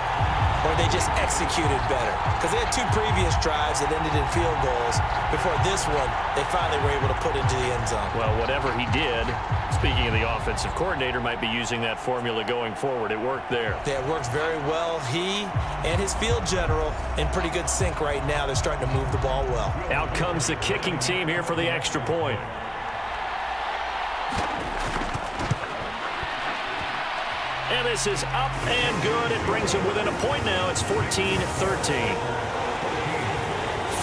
or they just executed better. Because they had 2 previous drives that ended in field goals. Before this one, they finally were able to put into the end zone. Well, whatever he did, speaking of the offensive coordinator, might be using that formula going forward. It worked there. Yeah, it works very well. He and his field general in pretty good sync right now. They're starting to move the ball well. Out comes the kicking team here for the extra point. And this is up and good. It brings them within a point now. It's 14-13.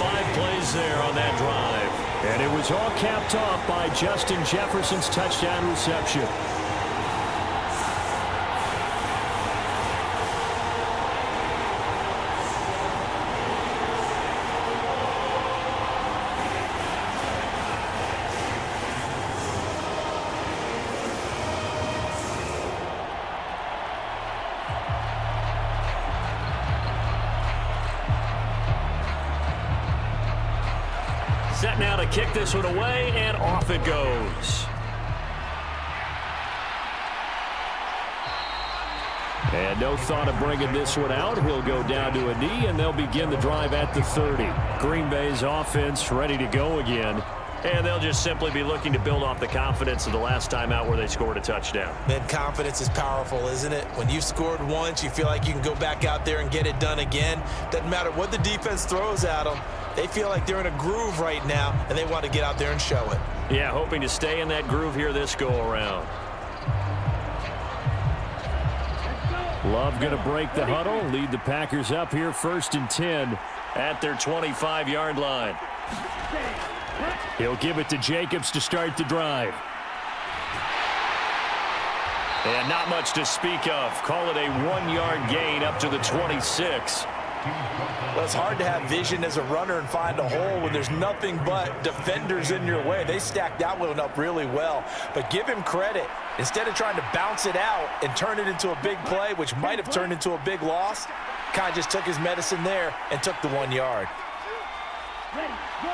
5 plays there on that drive. And it was all capped off by Justin Jefferson's touchdown reception. Set now to kick this one away, and off it goes. And no thought of bringing this one out. He'll go down to a knee, and they'll begin the drive at the 30. Green Bay's offense ready to go again. And they'll just simply be looking to build off the confidence of the last time out where they scored a touchdown. Man, confidence is powerful, isn't it? When you've scored once, you feel like you can go back out there and get it done again. Doesn't matter what the defense throws at them. They feel like they're in a groove right now, and they want to get out there and show it. Yeah, hoping to stay in that groove here this go-around. Love going to break the huddle, lead the Packers up here 1st and 10 at their 25-yard line. He'll give it to Jacobs to start the drive. And not much to speak of. Call it a 1-yard gain up to the 26. Well, it's hard to have vision as a runner and find a hole when there's nothing but defenders in your way. They stacked that one up really well. But give him credit. Instead of trying to bounce it out and turn it into a big play, which might have turned into a big loss, kind of just took his medicine there and took the 1 yard. Ready, go.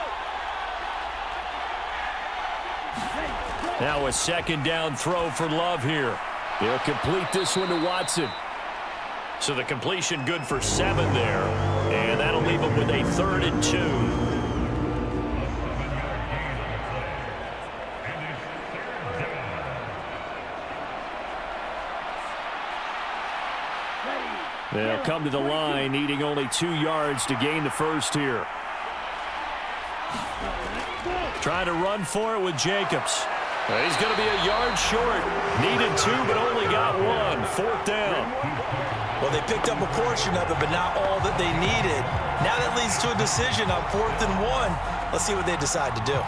Ready. Now a second down throw for Love here. He'll complete this one to Watson. So the completion good for 7 there. And that'll leave him with a 3rd and 2. They'll come to the line, needing only 2 yards to gain the first here. Trying to run for it with Jacobs. He's going to be a yard short. Needed 2, but only got 1. 4th down. Well, they picked up a portion of it, but not all that they needed. Now that leads to a decision on 4th and 1. Let's see what they decide to do.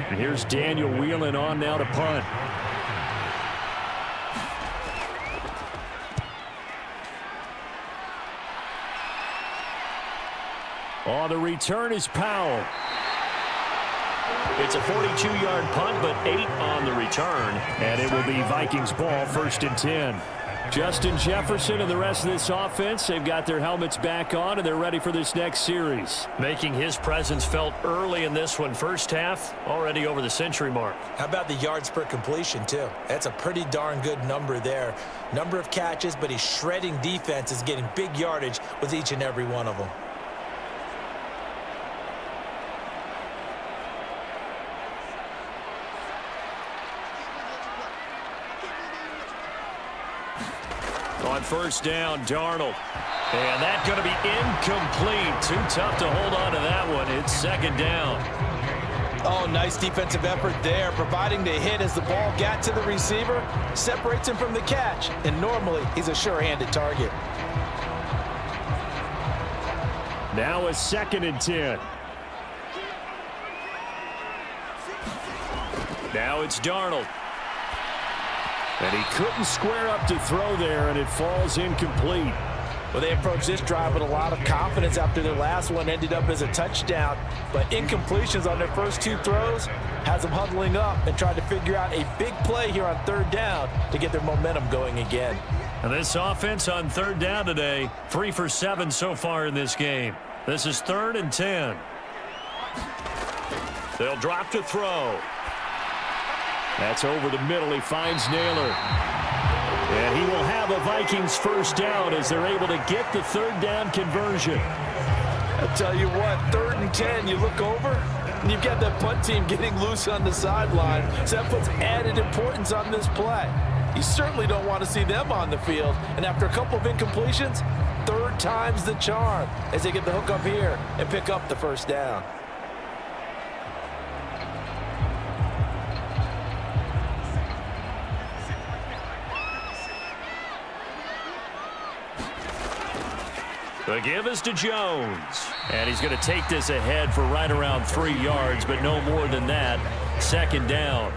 And here's Daniel Whelan on now to punt. Oh, the return is Powell. It's a 42-yard punt, but 8 on the return. And it will be Vikings ball, 1st and 10. Justin Jefferson and the rest of this offense, they've got their helmets back on, and they're ready for this next series. Making his presence felt early in this one. First half, already over the century mark. How about the yards per completion, too? That's a pretty darn good number there. Number of catches, but he's shredding defenses, getting big yardage with each and every one of them. On 1st down, Darnold. And that's going to be incomplete. Too tough to hold on to that one. It's 2nd down. Oh, nice defensive effort there, providing the hit as the ball got to the receiver, separates him from the catch, and normally he's a sure-handed target. Now a 2nd and 10. Now it's Darnold. And he couldn't square up to throw there, and it falls incomplete. Well, they approached this drive with a lot of confidence after their last one ended up as a touchdown. But incompletions on their first 2 throws has them huddling up and trying to figure out a big play here on 3rd down to get their momentum going again. And this offense on 3rd down today, 3 for 7 so far in this game. This is 3rd and 10. They'll drop to throw. That's over the middle. He finds Naylor. And he will have a Vikings 1st down as they're able to get the 3rd down conversion. I'll tell you what, 3rd and 10, you look over, and you've got that punt team getting loose on the sideline. So that puts added importance on this play. You certainly don't want to see them on the field. And after a couple of incompletions, 3rd time's the charm as they get the hook up here and pick up the 1st down. The give is to Jones. And he's going to take this ahead for right around 3 yards, but no more than that. 2nd down.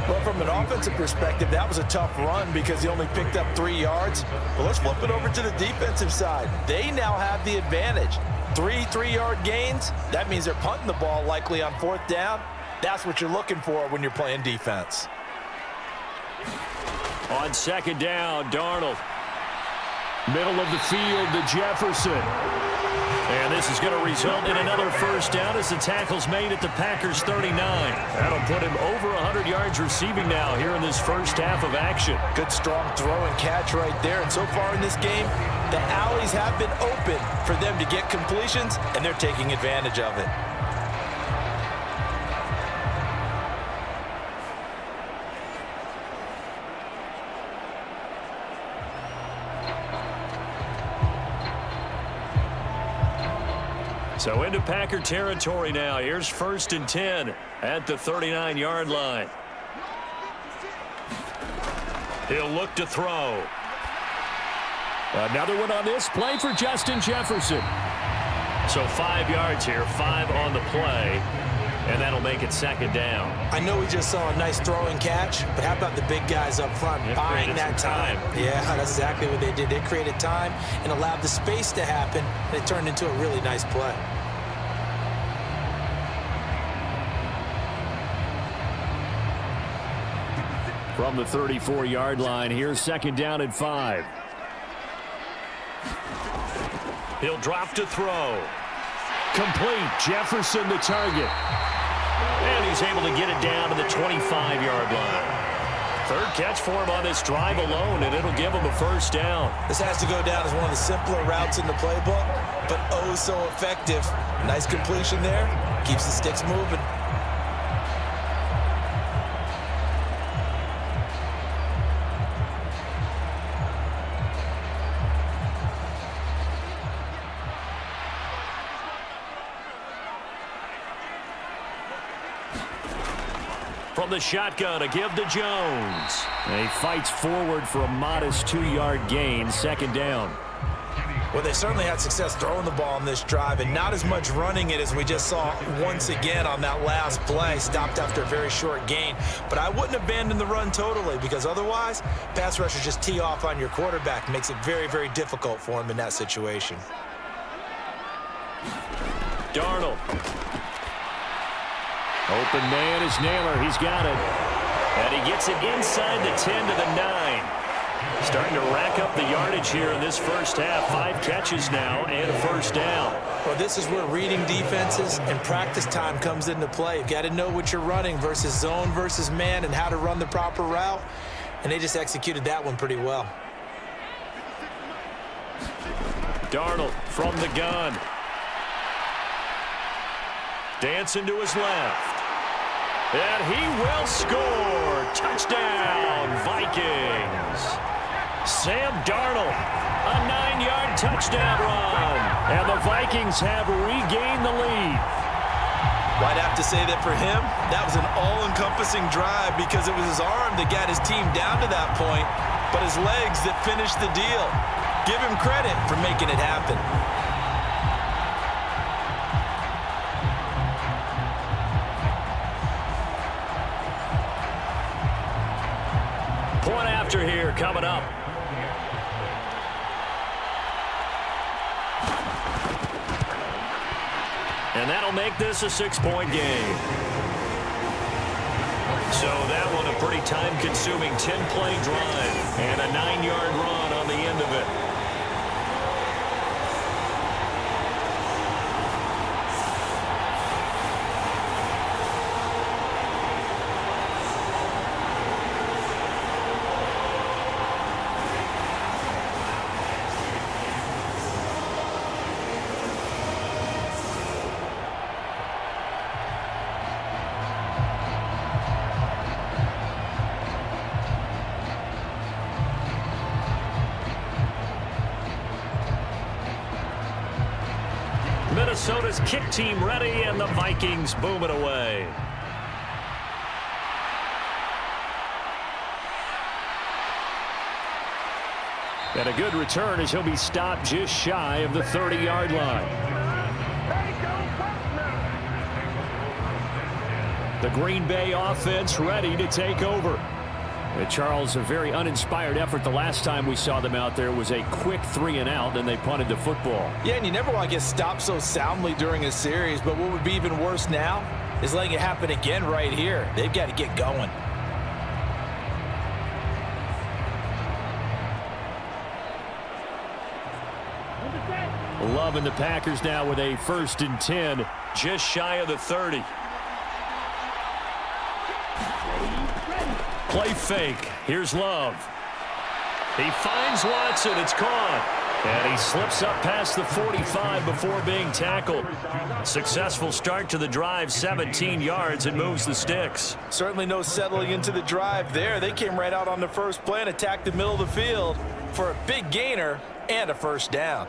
Well, from an offensive perspective, that was a tough run because he only picked up 3 yards. But let's flip it over to the defensive side. They now have the advantage. 3 3-yard gains. That means they're punting the ball likely on 4th down. That's what you're looking for when you're playing defense. On 2nd down, Darnold. Middle of the field to Jefferson. And this is going to result in another 1st down as the tackle's made at the Packers 39. That'll put him over 100 yards receiving now here in this first half of action. Good strong throw and catch right there. And so far in this game, the alleys have been open for them to get completions, and they're taking advantage of it. So into Packer territory now. Here's 1st and 10 at the 39-yard line. He'll look to throw. Another one on this play for Justin Jefferson. So 5 yards here, 5 on the play, and that'll make it 2nd down. I know we just saw a nice throw and catch, but how about the big guys up front buying that time? Yeah, that's exactly what they did. They created time and allowed the space to happen, and it turned into a really nice play. From the 34-yard line, here's second down and 5. He'll drop to throw. Complete. Jefferson the target. And he's able to get it down to the 25-yard line. Third catch for him on this drive alone, and it'll give him a first down. This has to go down as one of the simpler routes in the playbook, but oh so effective. Nice completion there. Keeps the sticks moving. From the shotgun, a give to Jones. And he fights forward for a modest 2-yard gain, second down. Well, they certainly had success throwing the ball on this drive and not as much running it as we just saw once again on that last play. Stopped after a very short gain. But I wouldn't abandon the run totally because otherwise, pass rushers just tee off on your quarterback. Makes it very, very difficult for him in that situation. Darnold. Open man is Naylor. He's got it. And he gets it inside the 10 to the 9. Starting to rack up the yardage here in this first half. 5 catches now and a first down. Well, this is where reading defenses and practice time comes into play. You've got to know what you're running versus zone versus man and how to run the proper route. And they just executed that one pretty well. Darnold from the gun. Dancing to his left. And he will score. Touchdown, Vikings. Sam Darnold, a 9-yard touchdown run. And the Vikings have regained the lead. Well, I'd have to say that for him, that was an all-encompassing drive because it was his arm that got his team down to that point, but his legs that finished the deal. Give him credit for making it happen. Point after here coming up. And that'll make this a 6-point game. So that one a pretty time-consuming 10-play drive and a 9-yard run on the end of it. Minnesota's kick team ready, and the Vikings boom it away. And a good return as he'll be stopped just shy of the 30-yard line. The Green Bay offense ready to take over. And Charles, a very uninspired effort the last time we saw them out there was a quick 3-and-out, and they punted the football. Yeah, and you never want to get stopped so soundly during a series, but what would be even worse now is letting it happen again right here. They've got to get going. Loving the Packers now with a 1st and 10. Just shy of the 30. Play fake. Here's Love. He finds Watson. It's caught. And he slips up past the 45 before being tackled. Successful start to the drive, 17 yards, and moves the sticks. Certainly no settling into the drive there. They came right out on the first play and attacked the middle of the field for a big gainer and a first down.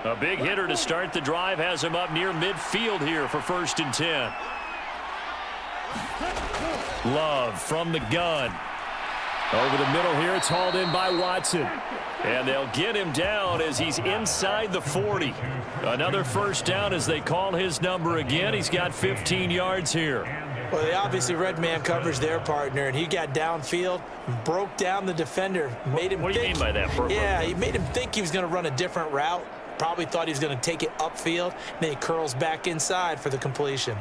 A big hitter to start the drive has him up near midfield here for 1st and 10. Love from the gun. Over the middle here, it's hauled in by Watson. And they'll get him down as he's inside the 40. Another first down as they call his number again. He's got 15 yards here. Well, they obviously read man coverage their partner, and he got downfield, broke down the defender, made him What do you mean by that? Yeah, he made him think he was going to run a different route. Probably thought he was going to take it upfield. Then he curls back inside for the completion.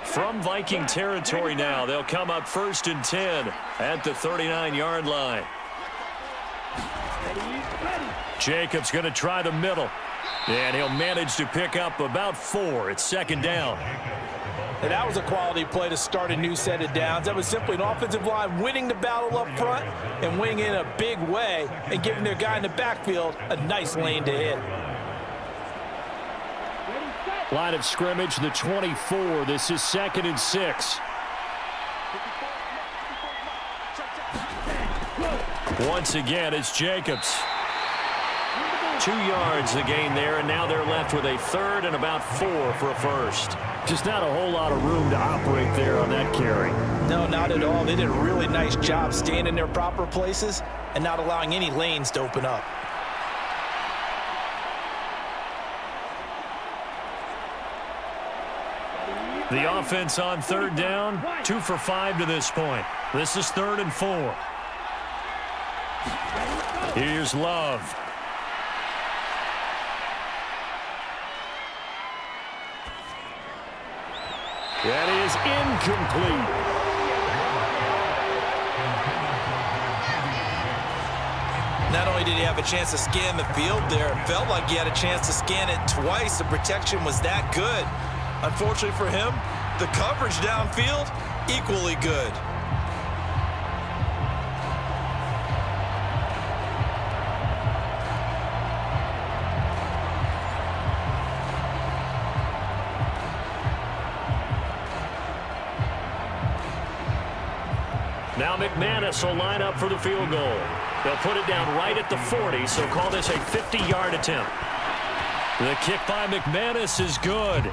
From Viking territory now, they'll come up 1st and 10 at the 39-yard line. Jacobs going to try the middle, and he'll manage to pick up about 4. It's 2nd down. And that was a quality play to start a new set of downs. That was simply an offensive line winning the battle up front and winning in a big way and giving their guy in the backfield a nice lane to hit. Line of scrimmage, the 24. This is 2nd and 6. Once again, it's Jacobs. 2 yards the gain there, and now they're left with a 3rd and about 4 for a first. Just not a whole lot of room to operate there on that carry. No, not at all. They did a really nice job staying in their proper places and not allowing any lanes to open up. The offense on 3rd down, 2 for 5 to this point. This is 3rd and 4. Here's Love. That is incomplete. Not only did he have a chance to scan the field there, it felt like he had a chance to scan it twice. The protection was that good. Unfortunately for him, the coverage downfield, equally good. Now McManus will line up for the field goal. They'll put it down right at the 40, so call this a 50-yard attempt. The kick by McManus is good.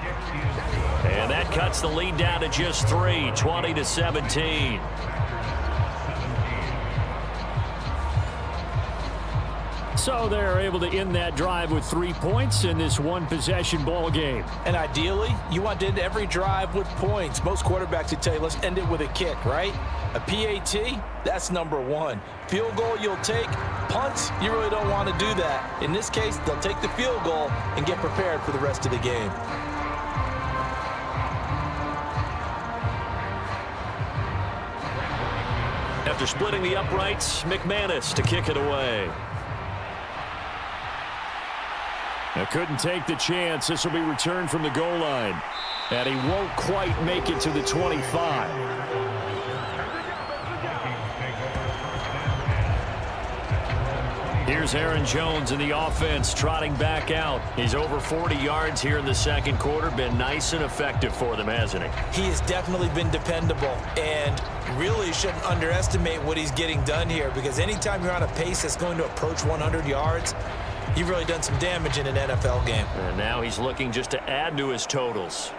And that cuts the lead down to just 3, 20-17. So they're able to end that drive with 3 points in this one-possession ball game. And ideally, you want to end every drive with points. Most quarterbacks would tell you, let's end it with a kick, right? A PAT, that's number 1. Field goal, you'll take. Punts, you really don't want to do that. In this case, they'll take the field goal and get prepared for the rest of the game. After splitting the uprights, McManus to kick it away. Now couldn't take the chance. This will be returned from the goal line. And he won't quite make it to the 25. Here's Aaron Jones in the offense trotting back out. He's over 40 yards here in the 2nd quarter. Been nice and effective for them, hasn't he? He has definitely been dependable and really shouldn't underestimate what he's getting done here, because anytime you're on a pace that's going to approach 100 yards, you've really done some damage in an NFL game. And now he's looking just to add to his totals.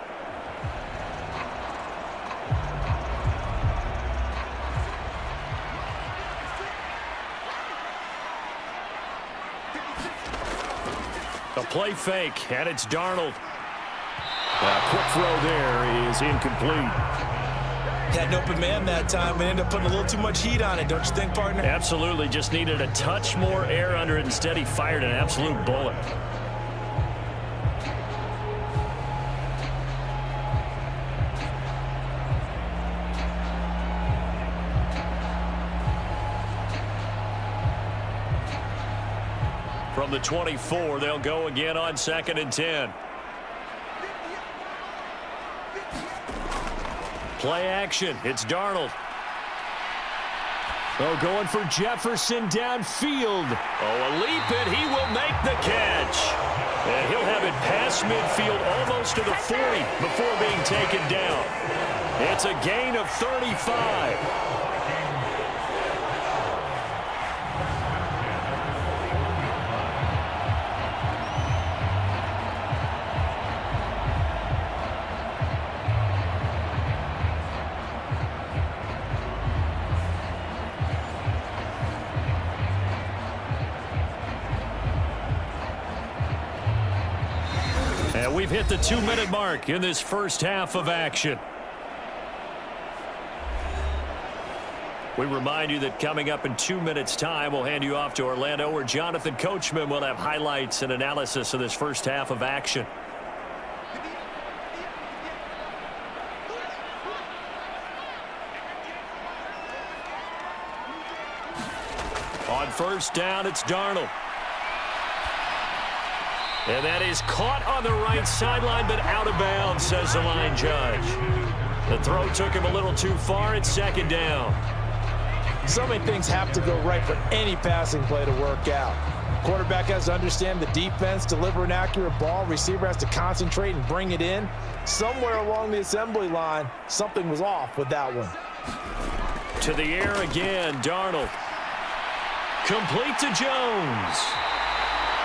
A play fake, and it's Darnold. A quick throw there is incomplete. Had an open man that time and ended up putting a little too much heat on it, don't you think, partner? Absolutely, just needed a touch more air under it. Instead, he fired an absolute bullet. From the 24, they'll go again on 2nd and 10. Play action. It's Darnold. Oh, going for Jefferson downfield. Oh, a leap, and he will make the catch. And he'll have it past midfield almost to the 40 before being taken down. It's a gain of 35. And we've hit the 2-minute mark in this first half of action. We remind you that coming up in 2 minutes' time, we'll hand you off to Orlando, where Jonathan Coachman will have highlights and analysis of this first half of action. On first down, it's Darnold. And that is caught on the right sideline, but out of bounds, says the line judge. The throw took him a little too far. It's second down. So many things have to go right for any passing play to work out. Quarterback has to understand the defense, deliver an accurate ball. Receiver has to concentrate and bring it in. Somewhere along the assembly line, something was off with that one. To the air again, Darnold. Complete to Jones.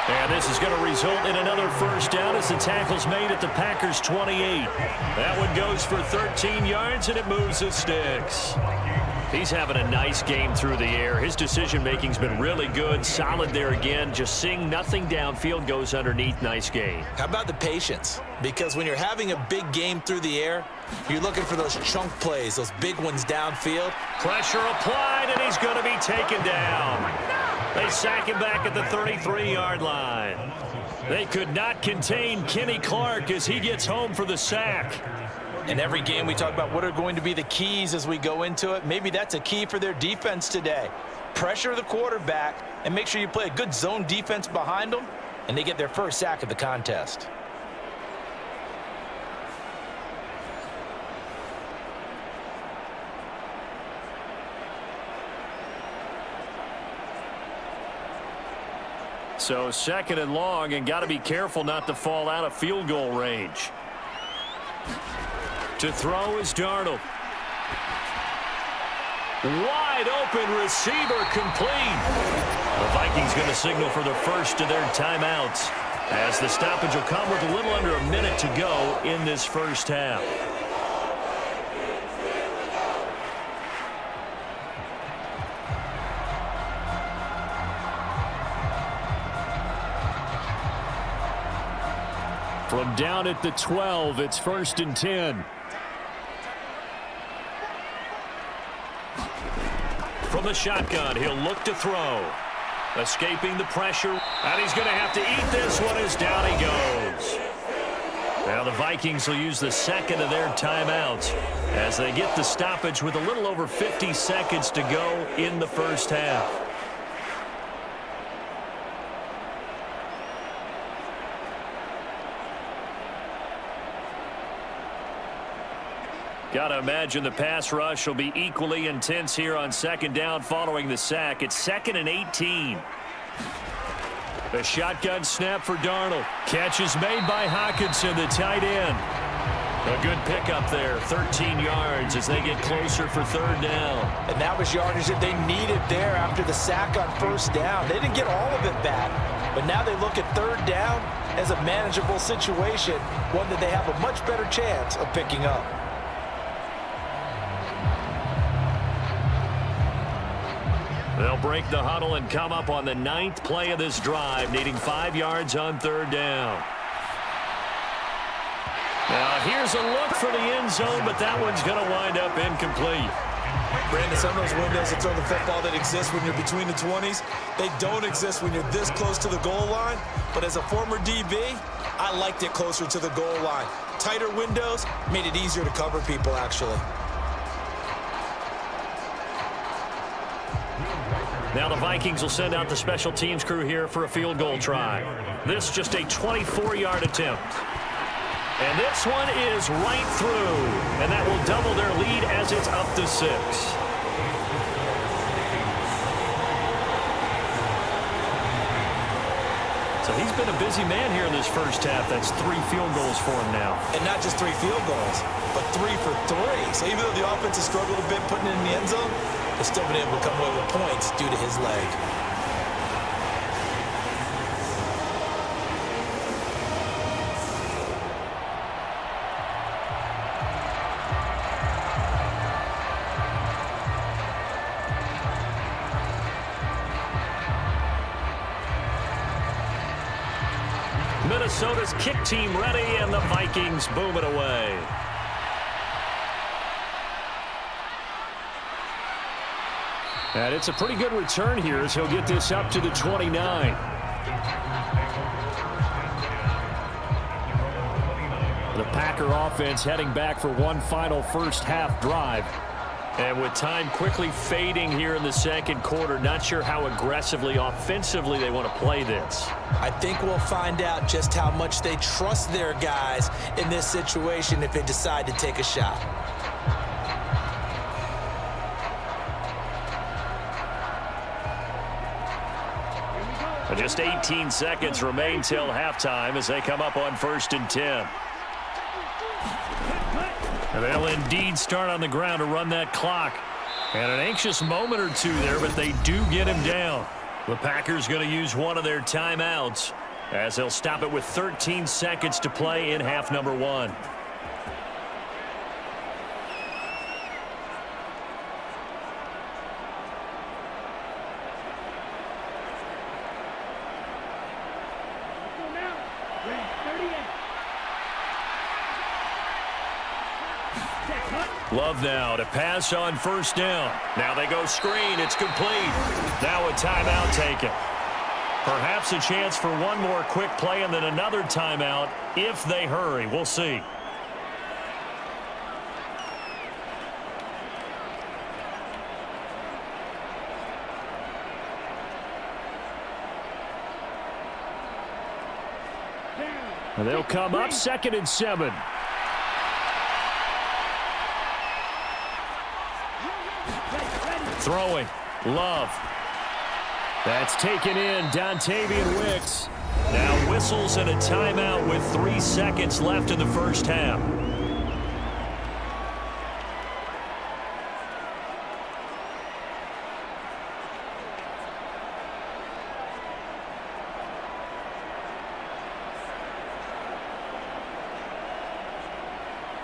And this is going to result in another first down as the tackle's made at the Packers' 28. That one goes for 13 yards, and it moves the sticks. He's having a nice game through the air. His decision-making's been really good. Solid there again. Just seeing nothing downfield, goes underneath. Nice game. How about the patience? Because when you're having a big game through the air, you're looking for those chunk plays, those big ones downfield. Pressure applied, and he's going to be taken down. They sack him back at the 33-yard line. They could not contain Kenny Clark as he gets home for the sack. In every game, we talk about what are going to be the keys as we go into it. Maybe that's a key for their defense today. Pressure the quarterback and make sure you play a good zone defense behind them, and they get their first sack of the contest. So second and long, and got to be careful not to fall out of field goal range. To throw is Darnold. Wide open receiver, complete. The Vikings going to signal for the first of their timeouts, as the stoppage will come with a little under a minute to go in this first half. From down at the 12, it's 1st and 10. From the shotgun, he'll look to throw. Escaping the pressure, and he's going to have to eat this one as down he goes. Now the Vikings will use the second of their timeouts as they get the stoppage with a little over 50 seconds to go in the first half. Got to imagine the pass rush will be equally intense here on second down following the sack. It's 2nd and 18. The shotgun snap for Darnold. Catch is made by Hockenson, the tight end. A good pickup there, 13 yards as they get closer for third down. And that was yardage that they needed there after the sack on first down. They didn't get all of it back, but now they look at third down as a manageable situation, one that they have a much better chance of picking up. They'll break the huddle and come up on the 9th play of this drive, needing 5 yards on third down. Now here's a look for the end zone, but that one's going to wind up incomplete. Brandon, some of those windows to throw the football that exist when you're between the 20s, they don't exist when you're this close to the goal line. But as a former DB, I liked it closer to the goal line. Tighter windows made it easier to cover people, actually. Now the Vikings will send out the special teams crew here for a field goal try. This just a 24-yard attempt. And this one is right through. And that will double their lead as it's up to 6. So he's been a busy man here in this first half. That's 3 field goals for him now. And not just 3 field goals, but 3 for 3. So even though the offense has struggled a bit putting it in the end zone, they've still been able to come away with points due to his leg. Minnesota's kick team ready, and the Vikings boom it away. And it's a pretty good return here as he'll get this up to the 29. The Packer offense heading back for one final first half drive. And with time quickly fading here in the second quarter, not sure how aggressively, offensively they want to play this. I think we'll find out just how much they trust their guys in this situation if they decide to take a shot. Just 18 seconds remain till halftime as they come up on 1st and 10. And they'll indeed start on the ground to run that clock. And an anxious moment or two there, but they do get him down. The Packers going to use one of their timeouts as they'll stop it with 13 seconds to play in half number 1. Love now to pass on 1st down. Now they go screen. It's complete. Now a timeout taken. Perhaps a chance for one more quick play and then another timeout if they hurry. We'll see. And they'll come up 2nd and 7. Throwing. Love. That's taken in. Dontavian Wicks. Now whistles and a timeout with 3 seconds left in the first half.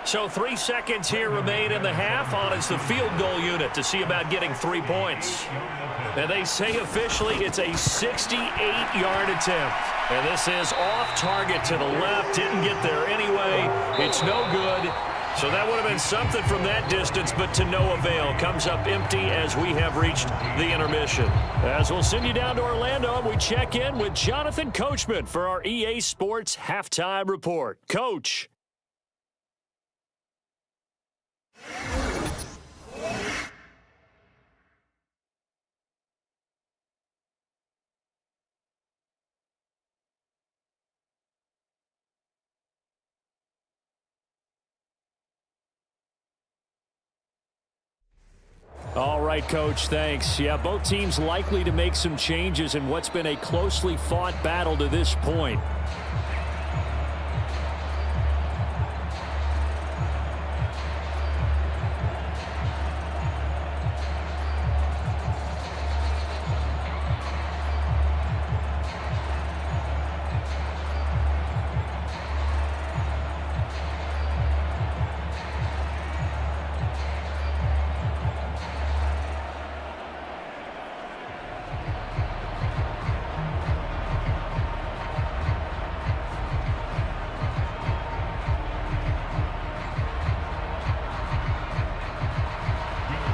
So 3 seconds here remain in the half. On is the field goal unit to see about getting 3 points. And they say officially it's a 68-yard attempt. And this is off target to the left. Didn't get there anyway. It's no good. So that would have been something from that distance, but to no avail. Comes up empty as we have reached the intermission. As we'll send you down to Orlando, we check in with Jonathan Coachman for our EA Sports Halftime Report. Coach. All right, Coach, thanks. Yeah, both teams likely to make some changes in what's been a closely fought battle to this point.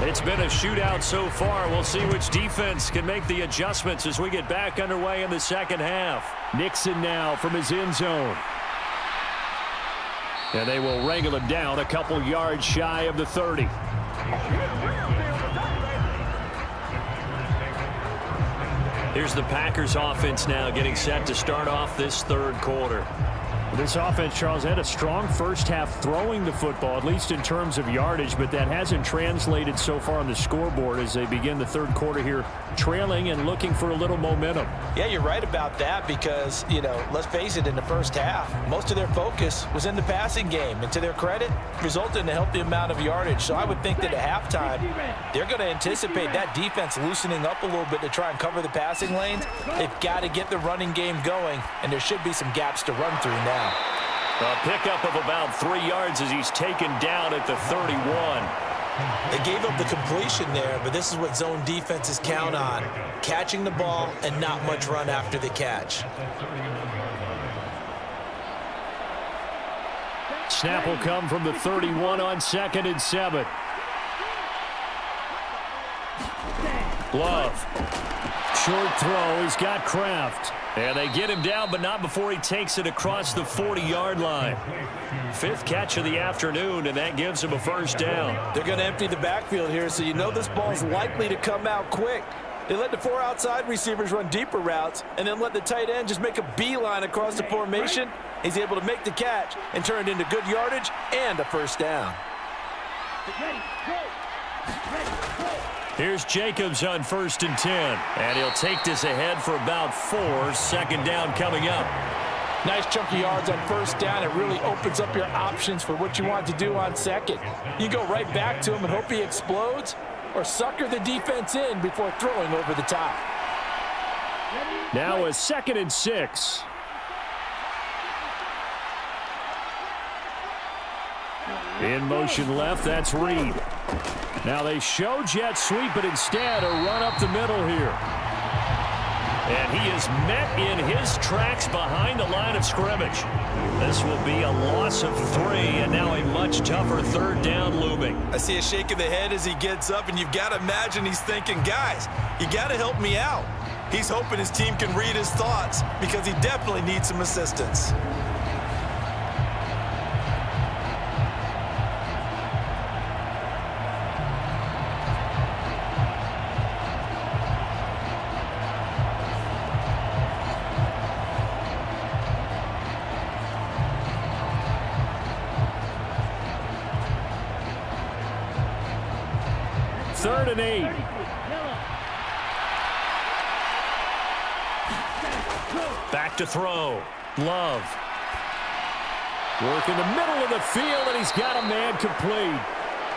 It's been a shootout so far. We'll see which defense can make the adjustments as we get back underway in the second half. Nixon now from his end zone. And they will wrangle him down a couple yards shy of the 30. Here's the Packers offense now getting set to start off this third quarter. This offense, Charles, had a strong first half throwing the football, at least in terms of yardage, but that hasn't translated so far on the scoreboard as they begin the third quarter here, trailing and looking for a little momentum. Yeah, you're right about that because, you know, let's face it, in the first half, most of their focus was in the passing game, and to their credit, resulted in a healthy amount of yardage. So I would think that at halftime, they're going to anticipate that defense loosening up a little bit to try and cover the passing lanes. They've got to get the running game going, and there should be some gaps to run through now. A pickup of about 3 yards as he's taken down at the 31. They gave up the completion there, but this is what zone defenses count on. Catching the ball and not much run after the catch. Snap will come from the 31 on 2nd and 7. Love. Short throw. He's got Kraft. And they get him down, but not before he takes it across the 40-yard line. 5th catch of the afternoon, and that gives him a first down. They're going to empty the backfield here, so you know this ball's likely to come out quick. They let the 4 outside receivers run deeper routes and then let the tight end just make a beeline across the formation. He's able to make the catch and turn it into good yardage and a first down. Here's Jacobs on 1st and 10. And he'll take this ahead for about 4. 2nd down coming up. Nice chunky yards on 1st down. It really opens up your options for what you want to do on 2nd. You go right back to him and hope he explodes, or sucker the defense in before throwing over the top. Now a 2nd and 6. In motion left, that's Reed. Now they show jet sweep, but instead a run up the middle here. And he is met in his tracks behind the line of scrimmage. This will be a loss of 3, and now a much tougher 3rd down looming. I see a shake of the head as he gets up, and you've got to imagine he's thinking, guys, you got to help me out. He's hoping his team can read his thoughts because he definitely needs some assistance. Third and 8. Back to throw. Love. Work in the middle of the field, and he's got a man complete.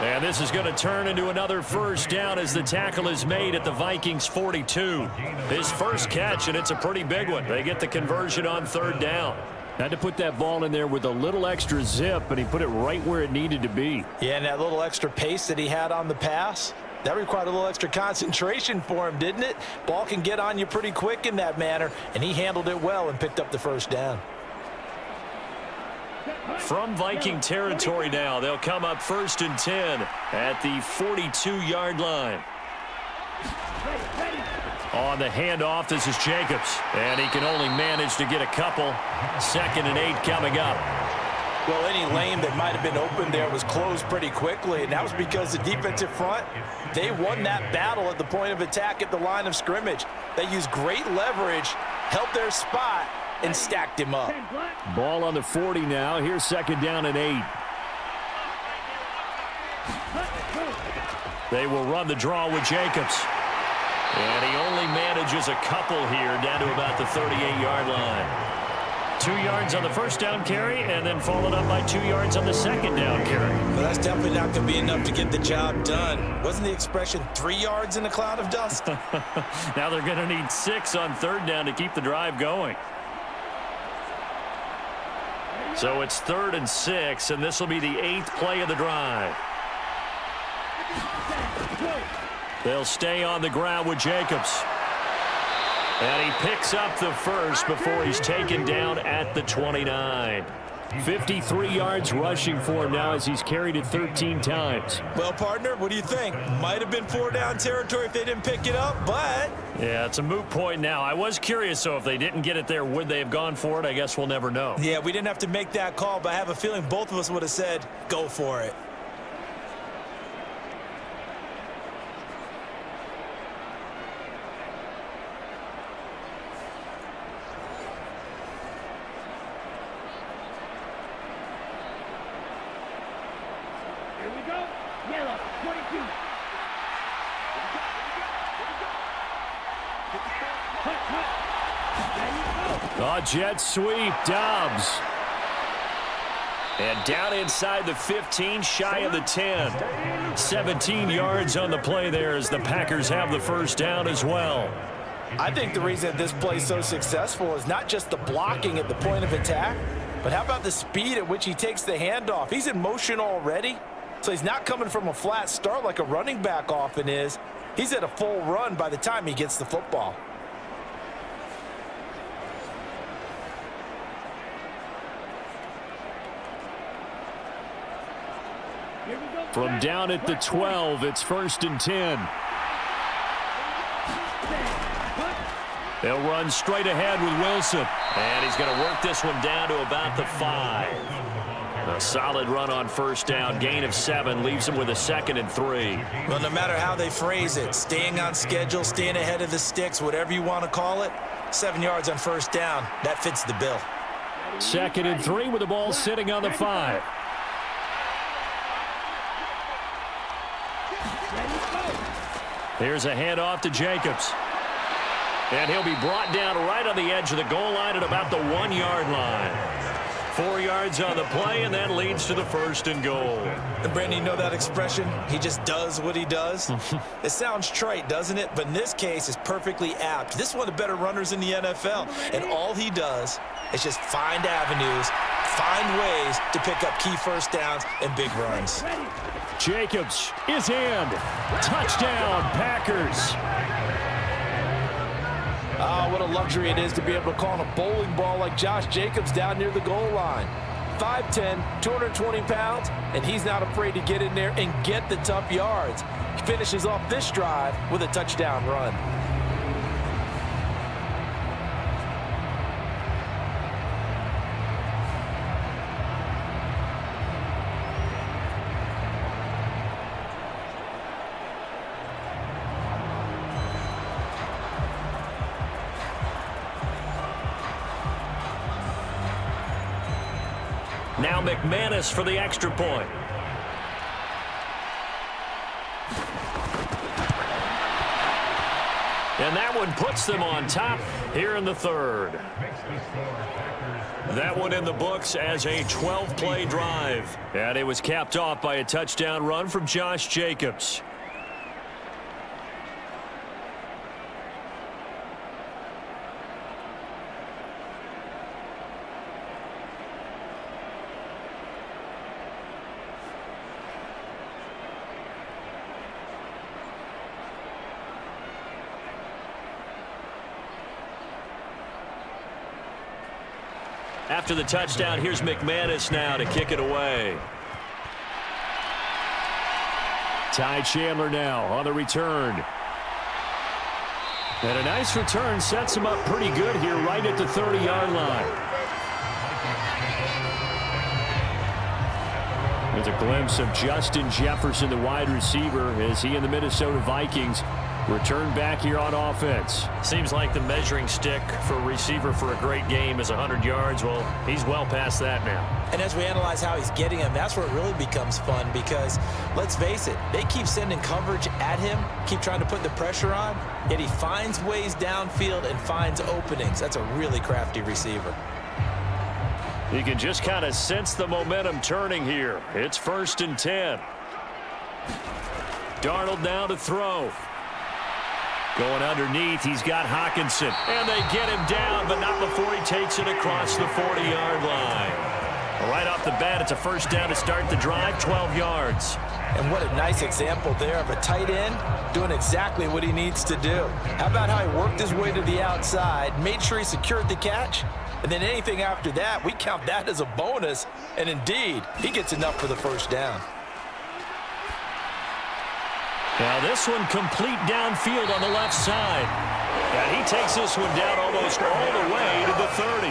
And this is going to turn into another first down as the tackle is made at the Vikings 42. His first catch, and it's a pretty big one. They get the conversion on 3rd down. Had to put that ball in there with a little extra zip, and he put it right where it needed to be. Yeah, and that little extra pace that he had on the pass, that required a little extra concentration for him, didn't it? Ball can get on you pretty quick in that manner, and he handled it well and picked up the first down. From Viking territory now, they'll come up 1st and 10 at the 42-yard line. On the handoff, this is Jacobs, and he can only manage to get a couple. 2nd and 8 coming up. Well, any lane that might have been open there was closed pretty quickly, and that was because the defensive front, they won that battle at the point of attack at the line of scrimmage. They used great leverage, held their spot, and stacked him up. Ball on the 40 now. Here's 2nd down and 8. They will run the draw with Jacobs. And he only manages a couple here down to about the 38-yard line. 2 yards on the first down carry, and then followed up by 2 yards on the 2nd down carry. Well, that's definitely not going to be enough to get the job done. Wasn't the expression 3 yards in a cloud of dust? Now they're going to need 6 on 3rd down to keep the drive going. So it's 3rd and 6, and this will be the 8th play of the drive. They'll stay on the ground with Jacobs. And he picks up the first before he's taken down at the 29. 53 yards rushing for him now as he's carried it 13 times. Well, partner, what do you think? Might have been 4-down territory if they didn't pick it up, but... Yeah, it's a moot point now. I was curious, so if they didn't get it there, would they have gone for it? I guess we'll never know. Yeah, we didn't have to make that call, but I have a feeling both of us would have said, go for it. Jet sweep, Dobbs. And down inside the 15, shy of the 10. 17 yards on the play there as the Packers have the first down as well. I think the reason this play is so successful is not just the blocking at the point of attack, but how about the speed at which he takes the handoff? He's in motion already, so he's not coming from a flat start like a running back often is. He's at a full run by the time he gets the football. Here we go. From down at the 12, it's 1st and 10. They'll run straight ahead with Wilson. And he's going to work this one down to about the 5. A solid run on 1st down. Gain of 7 leaves him with a 2nd and 3. Well, no matter how they phrase it, staying on schedule, staying ahead of the sticks, whatever you want to call it, 7 yards on 1st down, that fits the bill. 2nd and 3 with the ball sitting on the 5. Here's a handoff to Jacobs. And he'll be brought down right on the edge of the goal line at about the 1-yard line. 4 yards on the play, and that leads to the 1st and goal. And Brandon, you know that expression? He just does what he does. It sounds trite, doesn't it? But in this case, it's perfectly apt. This is one of the better runners in the NFL. And all he does is just find avenues, find ways to pick up key 1st downs and big runs. Jacobs is in. Touchdown, Packers. Ah, what a luxury it is to be able to call on a bowling ball like Josh Jacobs down near the goal line. 5'10", 220 pounds, and he's not afraid to get in there and get the tough yards. He finishes off this drive with a touchdown run. Now McManus for the extra point. And that one puts them on top here in the 3rd. That one in the books as a 12-play drive. And it was capped off by a touchdown run from Josh Jacobs. After the touchdown, here's McManus now to kick it away. Ty Chandler now on the return. And a nice return sets him up pretty good here right at the 30-yard line. There's a glimpse of Justin Jefferson, the wide receiver, as he and the Minnesota Vikings return back here on offense. Seems like the measuring stick for a receiver for a great game is 100 yards. Well, he's well past that now. And as we analyze how he's getting them, that's where it really becomes fun because, let's face it, they keep sending coverage at him, keep trying to put the pressure on, yet he finds ways downfield and finds openings. That's a really crafty receiver. You can just kind of sense the momentum turning here. It's 1st and 10. Darnold now to throw. Going underneath, he's got Hawkinson. And they get him down, but not before he takes it across the 40-yard line. Right off the bat, it's a 1st down to start the drive, 12 yards. And what a nice example there of a tight end doing exactly what he needs to do. How about how he worked his way to the outside, made sure he secured the catch, and then anything after that, we count that as a bonus. And indeed, he gets enough for the 1st down. Now this one complete downfield on the left side. And he takes this one down almost all the way to the 30.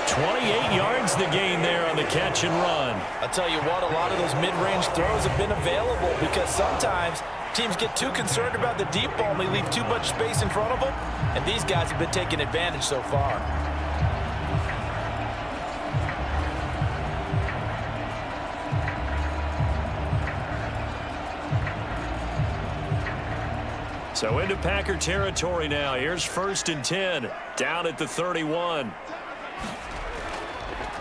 28 yards the gain there on the catch and run. I'll tell you what, a lot of those mid-range throws have been available because sometimes teams get too concerned about the deep ball and they leave too much space in front of them. And these guys have been taking advantage so far. So into Packer territory now. Here's 1st and 10. Down at the 31.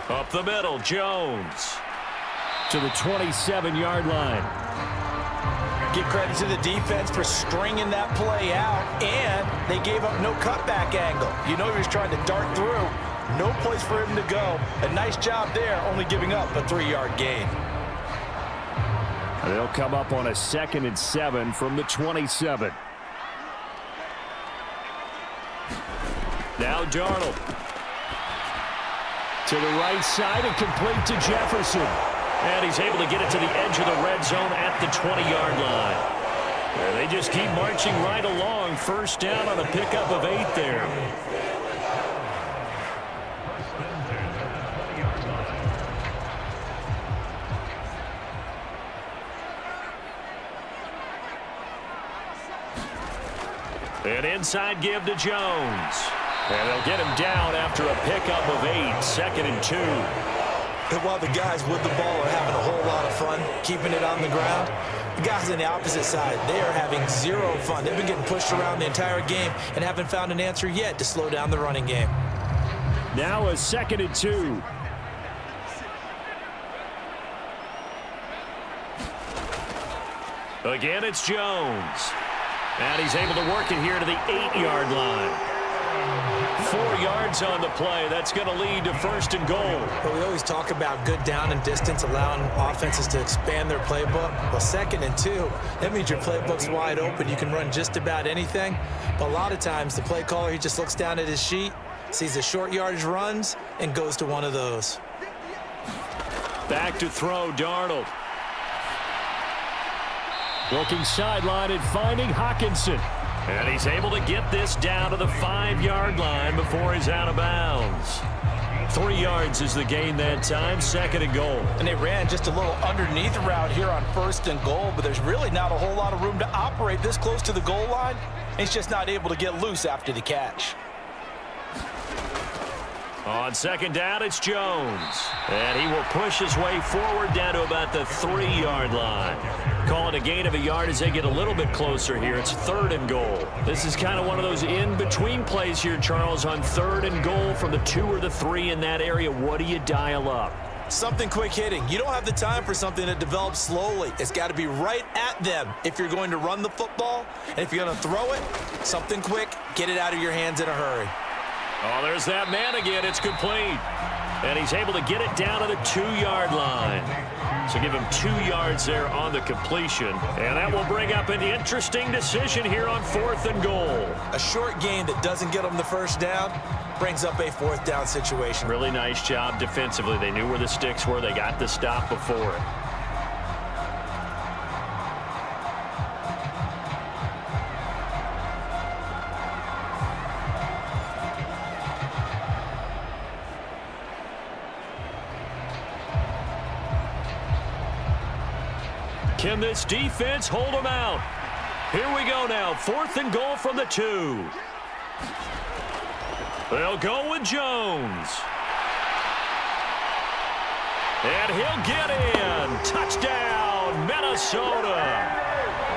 Up the middle, Jones. To the 27-yard line. Give credit to the defense for stringing that play out, and they gave up no cutback angle. You know he was trying to dart through. No place for him to go. A nice job there, only giving up a 3-yard gain. They'll come up on a 2nd and 7 from the 27. Now Darnold. To the right side and complete to Jefferson. And he's able to get it to the edge of the red zone at the 20-yard line. And they just keep marching right along. First down on a pickup of 8 there. An inside give to Jones. And they'll get him down after a pickup of 8, 2nd and 2. And while the guys with the ball are having a whole lot of fun keeping it on the ground, the guys on the opposite side, they are having zero fun. They've been getting pushed around the entire game and haven't found an answer yet to slow down the running game. Now a 2nd and 2. Again, it's Jones. And he's able to work it here to the 8-yard line. 4 yards on the play. That's going to lead to 1st and goal. But we always talk about good down and distance, allowing offenses to expand their playbook. Well, 2nd and 2, that means your playbook's wide open. You can run just about anything. But a lot of times, the play caller, he just looks down at his sheet, sees the short yardage runs, and goes to one of those. Back to throw, Darnold. Looking sideline and finding Hawkinson. And he's able to get this down to the 5-yard line before he's out of bounds. 3 yards is the gain that time, 2nd and goal. And they ran just a little underneath route here on 1st and goal, but there's really not a whole lot of room to operate this close to the goal line. He's just not able to get loose after the catch. On 2nd down, it's Jones. And he will push his way forward down to about the 3-yard line. Calling a gain of a yard as they get a little bit closer here. It's 3rd and goal. This is kind of one of those in-between plays here, Charles, on 3rd and goal from the 2 or the 3 in that area. What do you dial up? Something quick hitting. You don't have the time for something that develops slowly. It's got to be right at them if you're going to run the football. And if you're going to throw it, something quick, get it out of your hands in a hurry. Oh, there's that man again. It's complete. And he's able to get it down to the 2-yard line. So give him 2 yards there on the completion. And that will bring up an interesting decision here on 4th and goal. A short gain that doesn't get them the first down brings up a 4th down situation. Really nice job defensively. They knew where the sticks were. They got the stop before it. Can this defense hold them out? Here we go now. 4th and goal from the 2. They'll go with Jones. And he'll get in. Touchdown, Minnesota.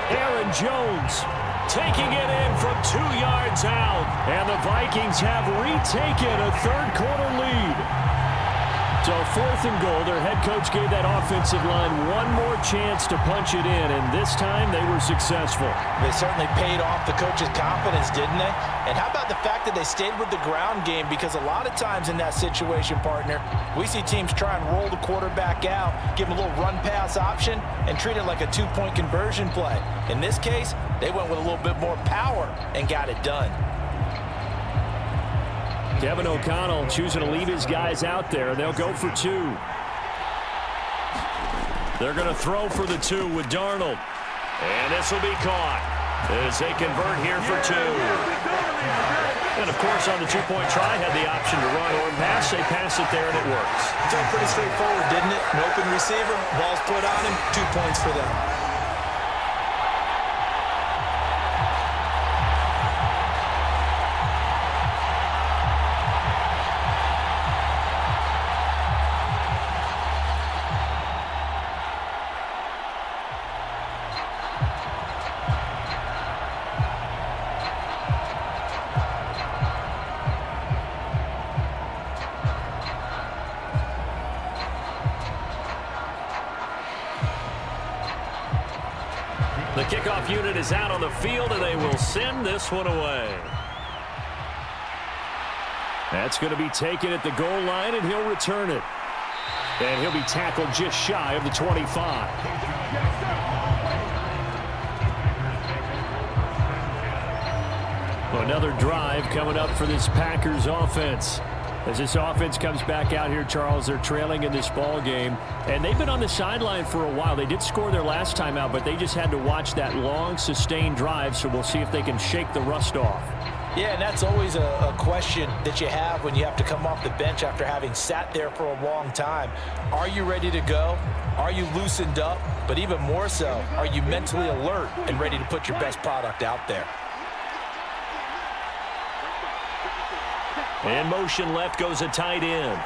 Aaron Jones taking it in from 2 yards out. And the Vikings have retaken a 3rd quarter lead. So 4th and goal, their head coach gave that offensive line one more chance to punch it in, and this time they were successful. They certainly paid off the coach's confidence, didn't they? And how about the fact that they stayed with the ground game? Because a lot of times in that situation, partner, we see teams try and roll the quarterback out, give him a little run-pass option, and treat it like a 2-point conversion play. In this case, they went with a little bit more power and got it done. Kevin O'Connell choosing to leave his guys out there. They'll go for 2. They're going to throw for the 2 with Darnold. And this will be caught as they convert here for 2. And, of course, on the 2-point try, had the option to run or pass. They pass it there, and it works. Felt pretty straightforward, didn't it? An open receiver, ball's put on him, 2 points for them. The kickoff unit is out on the field, and they will send this one away. That's going to be taken at the goal line, and he'll return it. And he'll be tackled just shy of the 25. Another drive coming up for this Packers offense. As this offense comes back out here, Charles, they're trailing in this ball game, and they've been on the sideline for a while. They did score their last time out, but they just had to watch that long, sustained drive, so we'll see if they can shake the rust off. Yeah, and that's always a question that you have when you have to come off the bench after having sat there for a long time. Are you ready to go? Are you loosened up? But even more so, are you mentally alert and ready to put your best product out there? And motion left goes a tight end.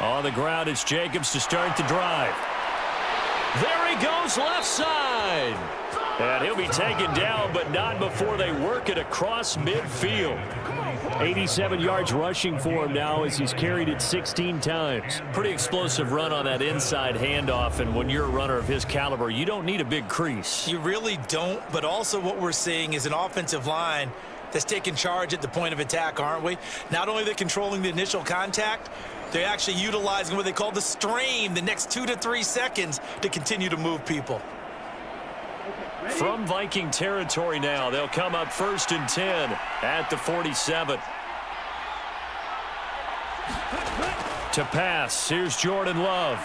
On the ground, it's Jacobs to start the drive. There he goes, left side. And he'll be taken down, but not before they work it across midfield. 87 yards rushing for him now as he's carried it 16 times. Pretty explosive run on that inside handoff, and when you're a runner of his caliber, you don't need a big crease. You really don't, but also what we're seeing is an offensive line that's taking charge at the point of attack, aren't we? Not only are they controlling the initial contact, they're actually utilizing what they call the strain the next 2 to 3 seconds to continue to move people. From Viking territory now, they'll come up 1st and 10 at the 47. To pass, here's Jordan Love.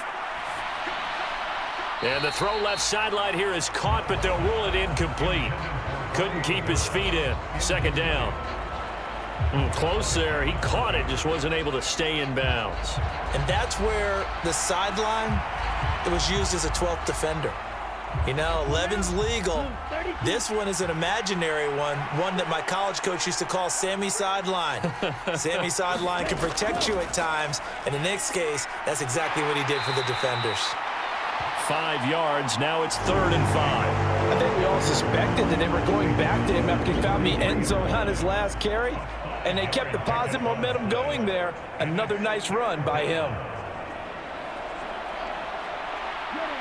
And the throw left sideline here is caught, but they'll rule it incomplete. Couldn't keep his feet in. 2nd down. Close there. He caught it, just wasn't able to stay in bounds. And that's where the sideline, it was used as a 12th defender. You know, 11's legal. This one is an imaginary one that my college coach used to call Sammy Sideline. Sammy Sideline can protect you at times, and in this case, that's exactly what he did for the defenders. 5 yards, now it's 3rd and 5. I think we all suspected that they were going back to him after he found the end zone on his last carry, and they kept the positive momentum going there. Another nice run by him.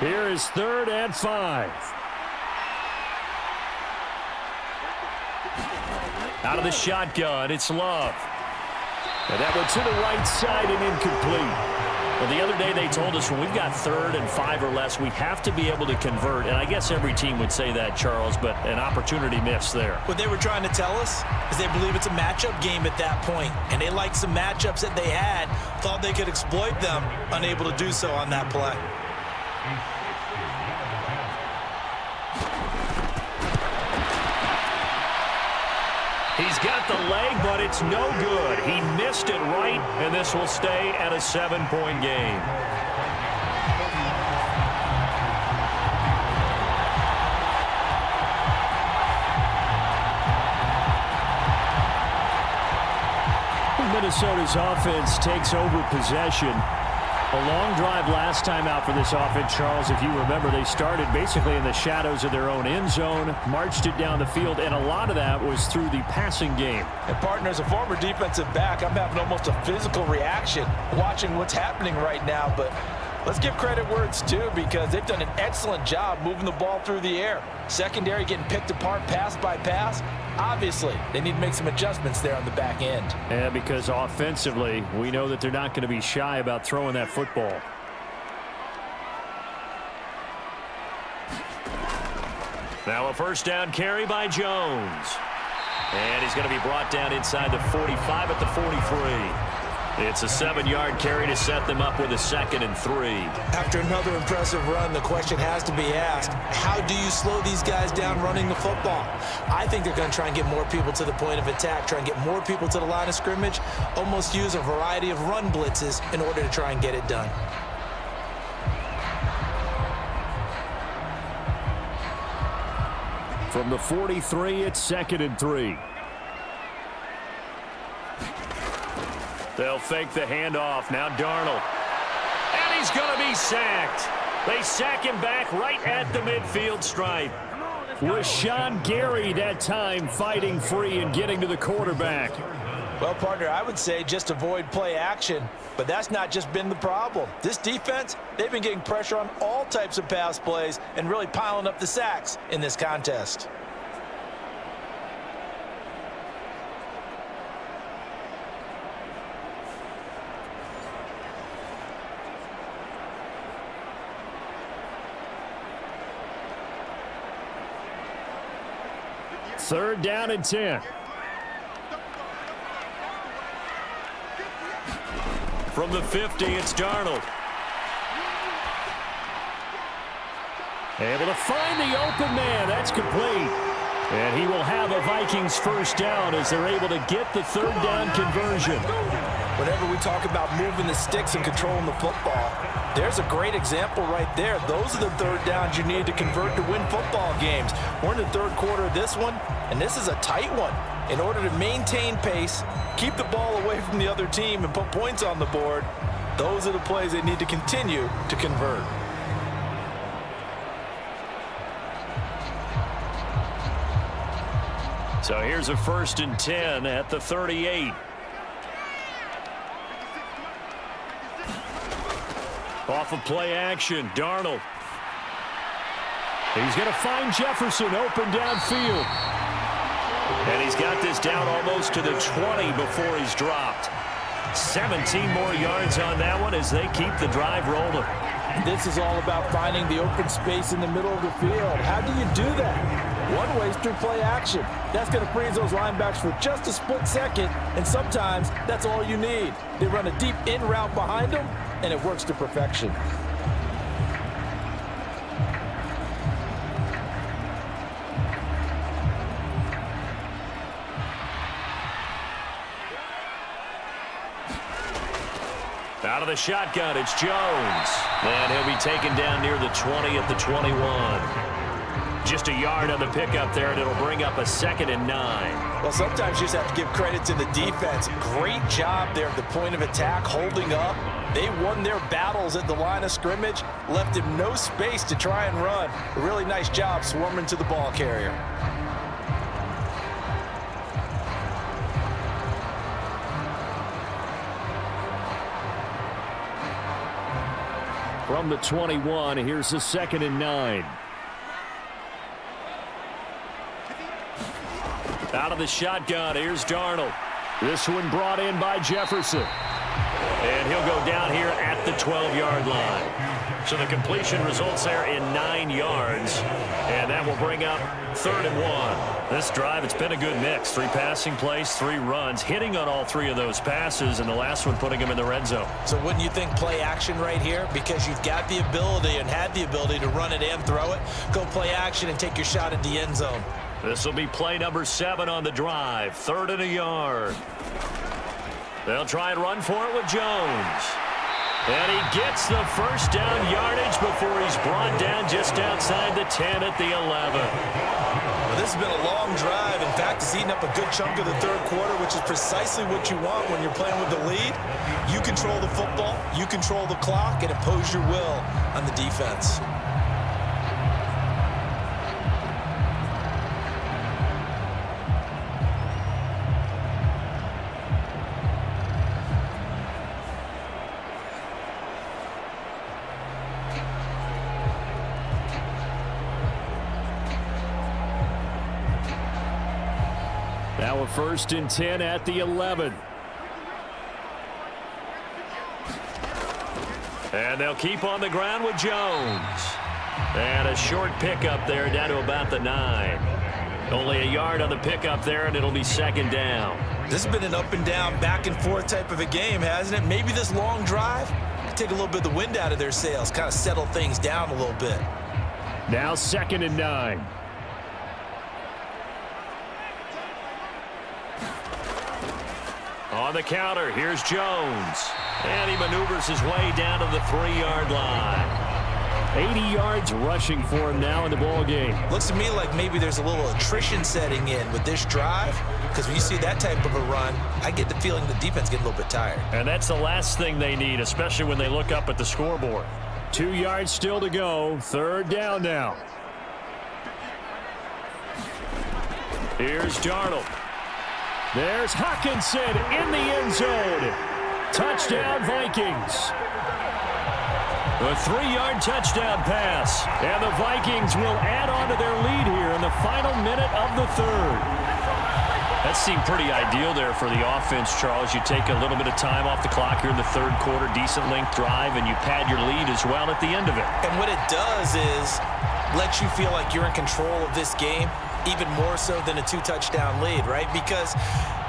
Here is 3rd and 5. Out of the shotgun, it's Love. And that one to the right side and incomplete. Well, the other day they told us when we've got 3rd and 5 or less, we have to be able to convert. And I guess every team would say that, Charles, but an opportunity missed there. What they were trying to tell us is they believe it's a matchup game at that point. And they liked some matchups that they had, thought they could exploit them, unable to do so on that play. He's got the leg, but it's no good. He missed it right, and this will stay at a 7-point game. Minnesota's offense takes over possession. A long drive last time out for this offense, Charles. If you remember, they started basically in the shadows of their own end zone, marched it down the field, and a lot of that was through the passing game. And partner, as a former defensive back, I'm having almost a physical reaction watching what's happening right now. But let's give credit where it's due, because they've done an excellent job moving the ball through the air. Secondary getting picked apart pass by pass. Obviously, they need to make some adjustments there on the back end. And because offensively, we know that they're not going to be shy about throwing that football. Now a 1st down carry by Jones. And he's going to be brought down inside the 45 at the 43. It's a 7-yard carry to set them up with a 2nd and 3. After another impressive run, the question has to be asked, how do you slow these guys down running the football? I think they're going to try and get more people to the point of attack, try and get more people to the line of scrimmage, almost use a variety of run blitzes in order to try and get it done. From the 43, it's 2nd and 3. They'll fake the handoff. Now Darnold. And he's going to be sacked. They sack him back right at the midfield stripe. Rashawn Gary that time fighting free and getting to the quarterback. Well, partner, I would say just avoid play action, but that's not just been the problem. This defense, they've been getting pressure on all types of pass plays and really piling up the sacks in this contest. Third down and 10. From the 50, it's Darnold. Able to find the open man. That's complete. And he will have a Vikings first down as they're able to get the third down conversion. Whenever we talk about moving the sticks and controlling the football, there's a great example right there. Those are the third downs you need to convert to win football games. We're in the third quarter of this one, and this is a tight one. In order to maintain pace, keep the ball away from the other team, and put points on the board, those are the plays they need to continue to convert. So here's a 1st and 10 at the 38. Off of play action, Darnold. He's going to find Jefferson open downfield. And he's got this down almost to the 20 before he's dropped. 17 more yards on that one as they keep the drive rolling. This is all about finding the open space in the middle of the field. How do you do that? One way is through play action. That's going to freeze those linebackers for just a split second, and sometimes that's all you need. They run a deep in route behind them, and it works to perfection. Out of the shotgun, it's Jones. And he'll be taken down near the 20 at the 21. Just a yard on the pickup there, and it'll bring up a 2nd and 9. Well, sometimes you just have to give credit to the defense. Great job there at the point of attack, holding up. They won their battles at the line of scrimmage, left him no space to try and run. A really nice job swarming to the ball carrier. From the 21, here's the 2nd and 9. Out of the shotgun, here's Darnold. This one brought in by Jefferson. And he'll go down here at the 12-yard line. So the completion results there in 9 yards. And that will bring up 3rd and 1. This drive, it's been a good mix. 3 passing plays, 3 runs, hitting on all 3 of those passes, and the last one putting him in the red zone. So wouldn't you think play action right here? Because you've got the ability and had the ability to run it and throw it. Go play action and take your shot at the end zone. This will be play number 7 on the drive. 3rd and a yard. They'll try and run for it with Jones. And he gets the first down yardage before he's brought down just outside the 10 at the 11. Well, this has been a long drive. In fact, it's eaten up a good chunk of the third quarter, which is precisely what you want when you're playing with the lead. You control the football, you control the clock, and impose your will on the defense. Now a 1st and 10 at the 11. And they'll keep on the ground with Jones. And a short pickup there down to about the 9. Only a yard on the pickup there, and it'll be 2nd down. This has been an up and down, back and forth type of a game, hasn't it? Maybe this long drive could take a little bit of the wind out of their sails, kind of settle things down a little bit. Now 2nd and 9. On the counter, here's Jones. And he maneuvers his way down to the 3-yard line. 80 yards rushing for him now in the ball game. Looks to me like maybe there's a little attrition setting in with this drive, because when you see that type of a run, I get the feeling the defense getting a little bit tired. And that's the last thing they need, especially when they look up at the scoreboard. 2 yards still to go. 3rd down now. Here's Darnold. There's Hockenson in the end zone. Touchdown, Vikings. A 3-yard touchdown pass. And the Vikings will add on to their lead here in the final minute of the 3rd. That seemed pretty ideal there for the offense, Charles. You take a little bit of time off the clock here in the 3rd quarter, decent length drive, and you pad your lead as well at the end of it. And what it does is let you feel like you're in control of this game. even more so than a 2-touchdown lead, right? Because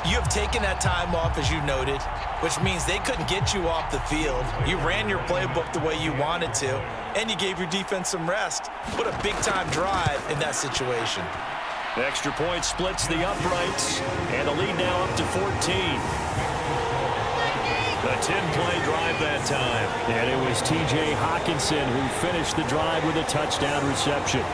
you have taken that time off, as you noted, which means they couldn't get you off the field. You ran your playbook the way you wanted to, and you gave your defense some rest. What a big-time drive in that situation. Extra point splits the uprights, and the lead now up to 14. A 10-play drive that time. And it was T.J. Hawkinson who finished the drive with a touchdown reception.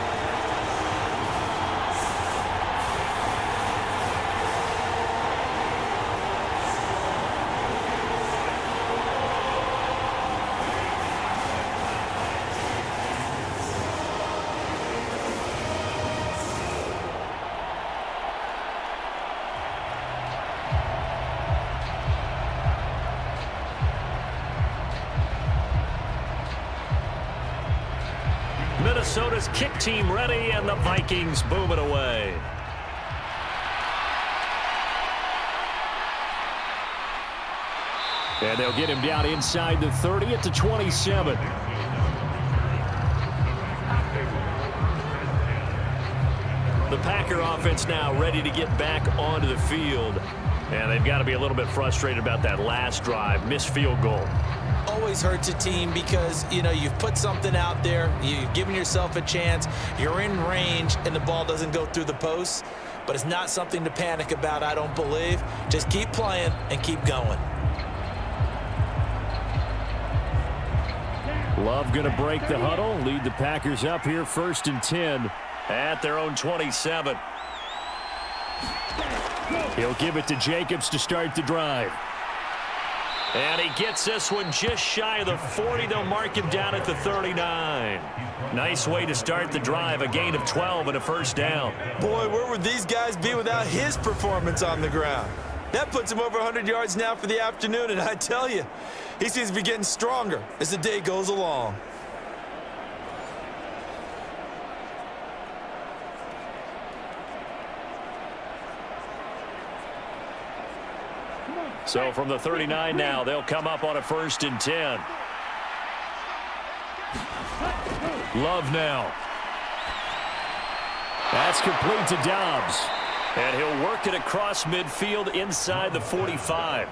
Minnesota's kick team ready, and the Vikings boom it away. And they'll get him down inside the 30 at the 27. The Packer offense now ready to get back onto the field. And they've got to be a little bit frustrated about that last drive, missed field goal. Always hurts a team because, you know, you've put something out there, you've given yourself a chance, you're in range, and the ball doesn't go through the posts. But it's not something to panic about, I don't believe. Just keep playing and keep going. Love going to break the huddle, lead the Packers up here 1st and 10 at their own 27. He'll give it to Jacobs to start the drive. And he gets this one just shy of the 40. They'll mark him down at the 39. Nice way to start the drive, a gain of 12 and a first down. Boy, where would these guys be without his performance on the ground? That puts him over 100 yards now for the afternoon, and I tell you, he seems to be getting stronger as the day goes along. So from the 39 now, they'll come up on a 1st and 10. Love now. That's complete to Dobbs. And he'll work it across midfield inside the 45.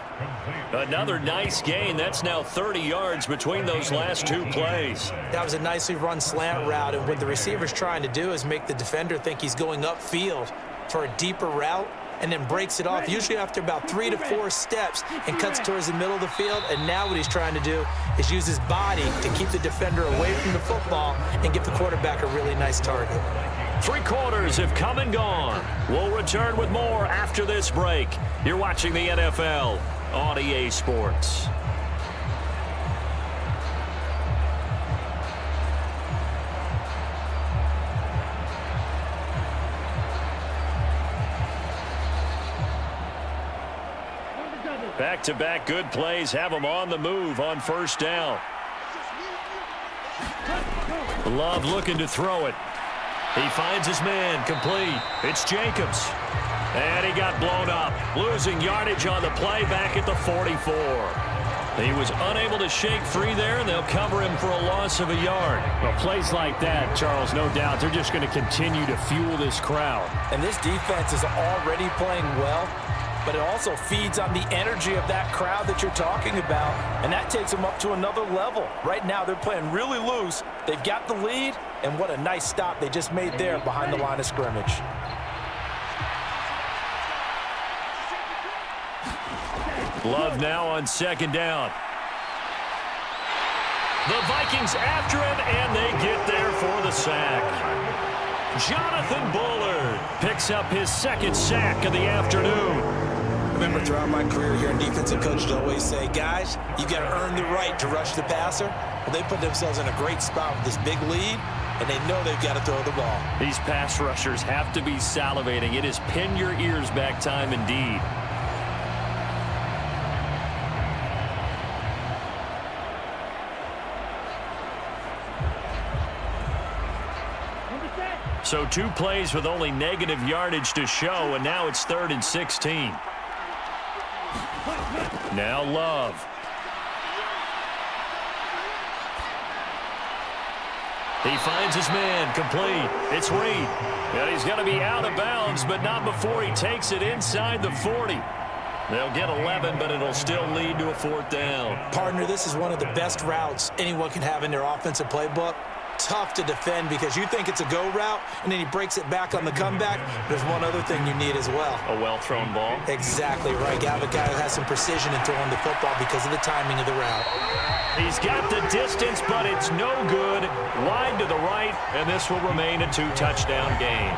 Another nice gain. That's now 30 yards between those last two plays. That was a nicely run slant route, and what the receiver's trying to do is make the defender think he's going upfield for a deeper route, and then breaks it off, usually after about 3 to 4 steps, and cuts towards the middle of the field. And now what he's trying to do is use his body to keep the defender away from the football and give the quarterback a really nice target. 3 quarters have come and gone. We'll return with more after this break. You're watching the NFL on EA Sports. Back-to-back good plays have them on the move on first down. Love looking to throw it. He finds his man complete. It's Jacobs. And he got blown up. Losing yardage on the play back at the 44. He was unable to shake free there, and they'll cover him for a loss of a yard. Well, plays like that, Charles, no doubt, they're just going to continue to fuel this crowd. And this defense is already playing well, but it also feeds on the energy of that crowd that you're talking about, and that takes them up to another level. Right now, they're playing really loose. They've got the lead, and what a nice stop they just made there behind the line of scrimmage. Love now on 2nd down. The Vikings after him, and they get there for the sack. Jonathan Bullard picks up his 2nd sack of the afternoon. I remember throughout my career here in defensive coaches always say, guys, you got to earn the right to rush the passer. Well, they put themselves in a great spot with this big lead, and they know they've got to throw the ball. These pass rushers have to be salivating. It is pin your ears back time indeed. So 2 plays with only negative yardage to show, and now it's 3rd and 16. Now Love. He finds his man, complete. It's Reed. And he's going to be out of bounds, but not before he takes it inside the 40. They'll get 11, but it'll still lead to a 4th down. Partner, this is one of the best routes anyone can have in their offensive playbook. Tough to defend because you think it's a go route, and then he breaks it back on the comeback. There's one other thing you need as well. A well-thrown ball. Exactly right. You have a guy who has some precision in throwing the football because of the timing of the route. He's got the distance, but it's no good. Wide to the right, and this will remain a 2-touchdown game.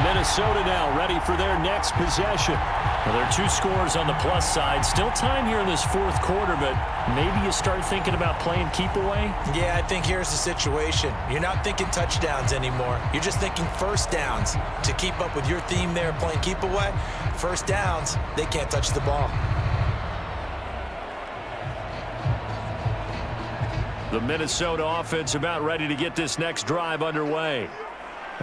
Minnesota now ready for their next possession. Well, there are 2 scores on the plus side. Still time here in this 4th quarter, but maybe you start thinking about playing keep away? Yeah, I think here's the situation. You're not thinking touchdowns anymore. You're just thinking first downs. To keep up with your theme there, playing keep away, first downs, they can't touch the ball. The Minnesota offense about ready to get this next drive underway.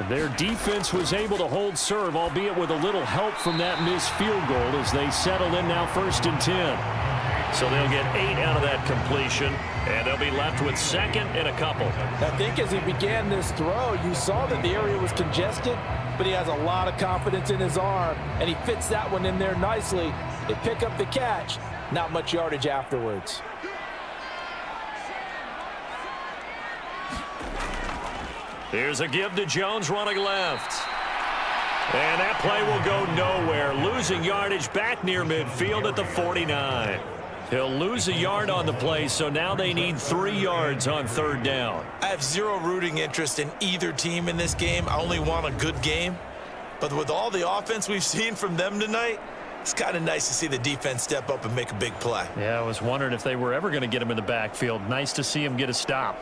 Their defense was able to hold serve, albeit with a little help from that missed field goal as they settle in now 1st and 10. So they'll get 8 out of that completion, and they'll be left with 2nd and a couple. I think as he began this throw, you saw that the area was congested, but he has a lot of confidence in his arm, and he fits that one in there nicely. They pick up the catch, not much yardage afterwards. Here's a give to Jones running left. And that play will go nowhere. Losing yardage back near midfield at the 49. He'll lose a yard on the play, so now they need 3 yards on 3rd down. I have zero rooting interest in either team in this game. I only want a good game. But with all the offense we've seen from them tonight, it's kind of nice to see the defense step up and make a big play. Yeah, I was wondering if they were ever going to get him in the backfield. Nice to see him get a stop.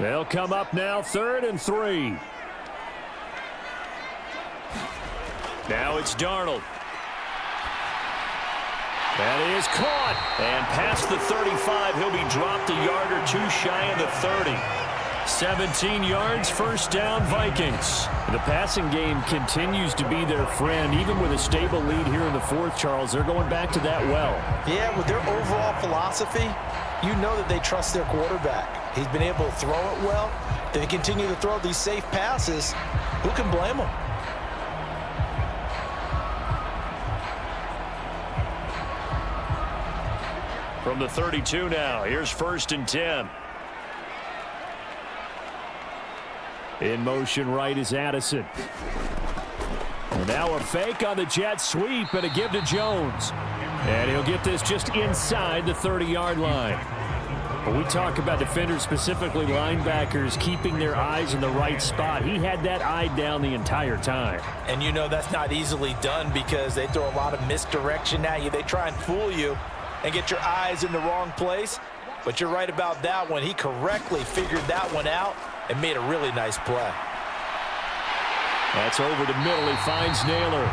They'll come up now 3rd and 3. Now it's Darnold. That is caught. And past the 35, he'll be dropped a yard or 2 shy of the 30. 17 yards, 1st down, Vikings. The passing game continues to be their friend. Even with a stable lead here in the 4th, Charles, they're going back to that well. Yeah, with their overall philosophy, you know that they trust their quarterback. He's been able to throw it well. They continue to throw these safe passes. Who can blame them? From the 32 now, here's 1st and 10. In motion right is Addison. And now a fake on the jet sweep and a give to Jones. And he'll get this just inside the 30-yard line. When we talk about defenders, specifically linebackers, keeping their eyes in the right spot, he had that eye down the entire time. And you know that's not easily done because they throw a lot of misdirection at you. They try and fool you and get your eyes in the wrong place. But you're right about that one. He correctly figured that one out and made a really nice play. That's over the middle. He finds Naylor.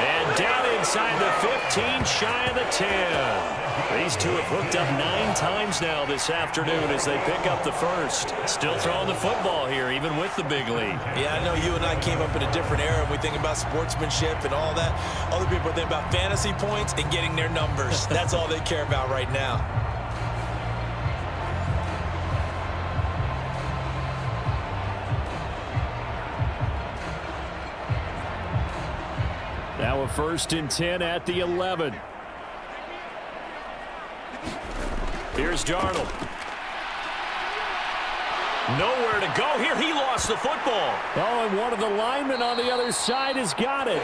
And down inside the 15, shy of the 10. These two have hooked up 9 times now this afternoon as they pick up the 1st. Still throwing the football here, even with the big lead. Yeah, I know you and I came up in a different era, and we think about sportsmanship and all that. Other people think about fantasy points and getting their numbers. That's all they care about right now. Now a 1st and 10 at the 11. Here's Darnold. Nowhere to go here. He lost the football. Oh, and one of the linemen on the other side has got it.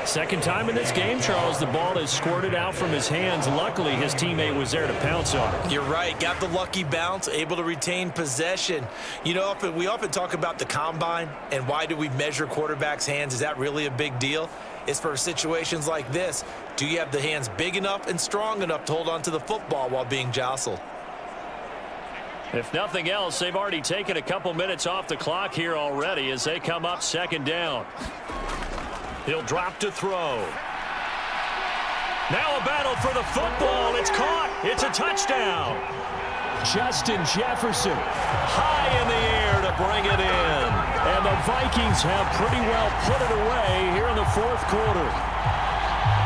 Second time in this game, Charles, the ball has squirted out from his hands. Luckily, his teammate was there to pounce on it. You're right. Got the lucky bounce, able to retain possession. You know, we often talk about the combine and why do we measure quarterbacks' hands. Is that really a big deal? It's for situations like this. Do you have the hands big enough and strong enough to hold on to the football while being jostled? If nothing else, they've already taken a couple minutes off the clock here already as they come up 2nd down. He'll drop to throw. Now a battle for the football. It's caught. It's a touchdown. Justin Jefferson. High in the air to bring it in. And the Vikings have pretty well put it away here in the fourth quarter.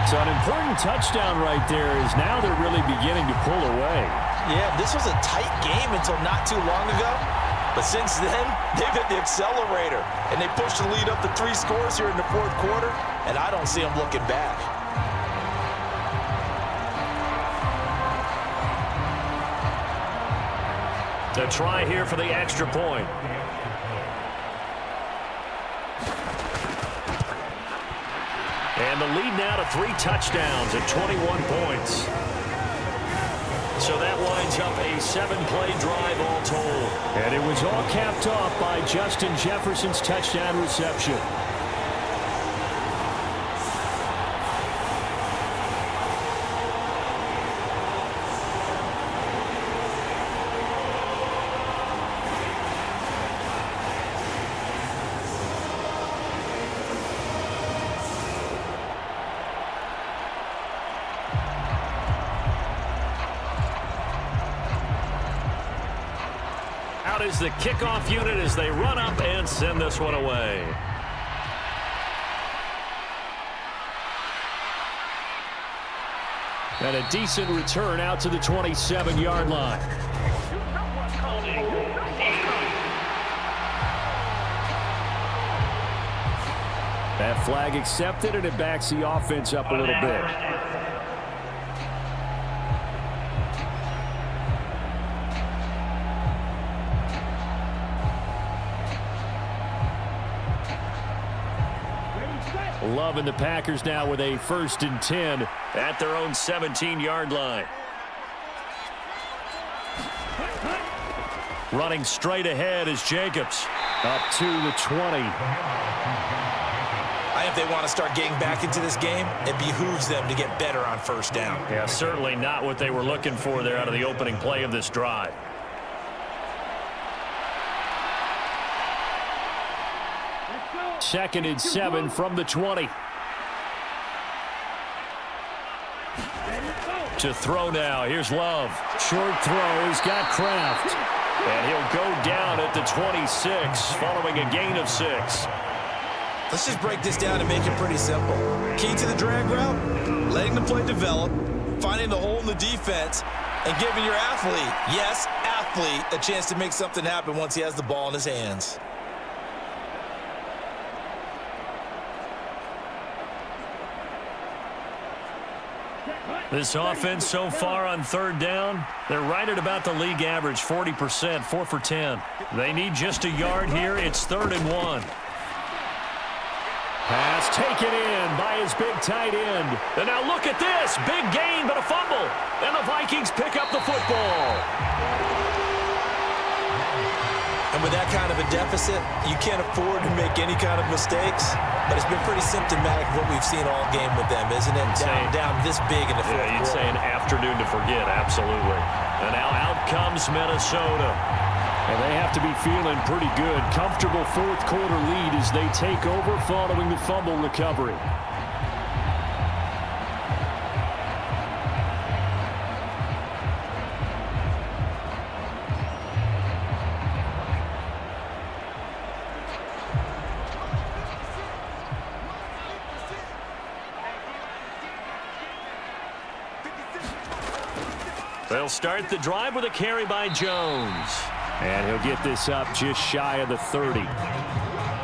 So an important touchdown right there is now they're really beginning to pull away. Yeah, this was a tight game until not too long ago. But since then, they've hit the accelerator. And they pushed the lead up to 3 scores here in the fourth quarter. And I don't see them looking back. To try here for the extra point. And the lead now to 3 touchdowns at 21 points. So that winds up a 7-play drive all told. And it was all capped off by Justin Jefferson's touchdown reception. Out is the kickoff unit as they run up and send this one away. And a decent return out to the 27-yard line. That flag accepted, and it backs the offense up a little bit. Loving the Packers now with a 1st and 10 at their own 17-yard line. Running straight ahead is Jacobs. Up to the 20. If they want to start getting back into this game, it behooves them to get better on 1st down. Yeah, certainly not what they were looking for there out of the opening play of this drive. Second and 7 from the 20. To throw now. Here's Love. Short throw. He's got Kraft. And he'll go down at the 26 following a gain of 6. Let's just break this down and make it pretty simple. Key to the drag route, letting the play develop, finding the hole in the defense, and giving your athlete, yes, athlete, a chance to make something happen once he has the ball in his hands. This offense so far on 3rd down, they're right at about the league average, 40%, 4 for 10. They need just a yard here. It's 3rd and 1. Pass taken in by his big tight end. And now look at this. Big gain, but a fumble. And the Vikings pick up the football. And with that kind of a deficit, you can't afford to make any kind of mistakes. But it's been pretty symptomatic of what we've seen all game with them, isn't it? Down this big in the fourth quarter. You'd say an afternoon to forget, absolutely. And now out comes Minnesota. And they have to be feeling pretty good. Comfortable fourth quarter lead as they take over following the fumble recovery. They'll start the drive with a carry by Jones. And he'll get this up just shy of the 30.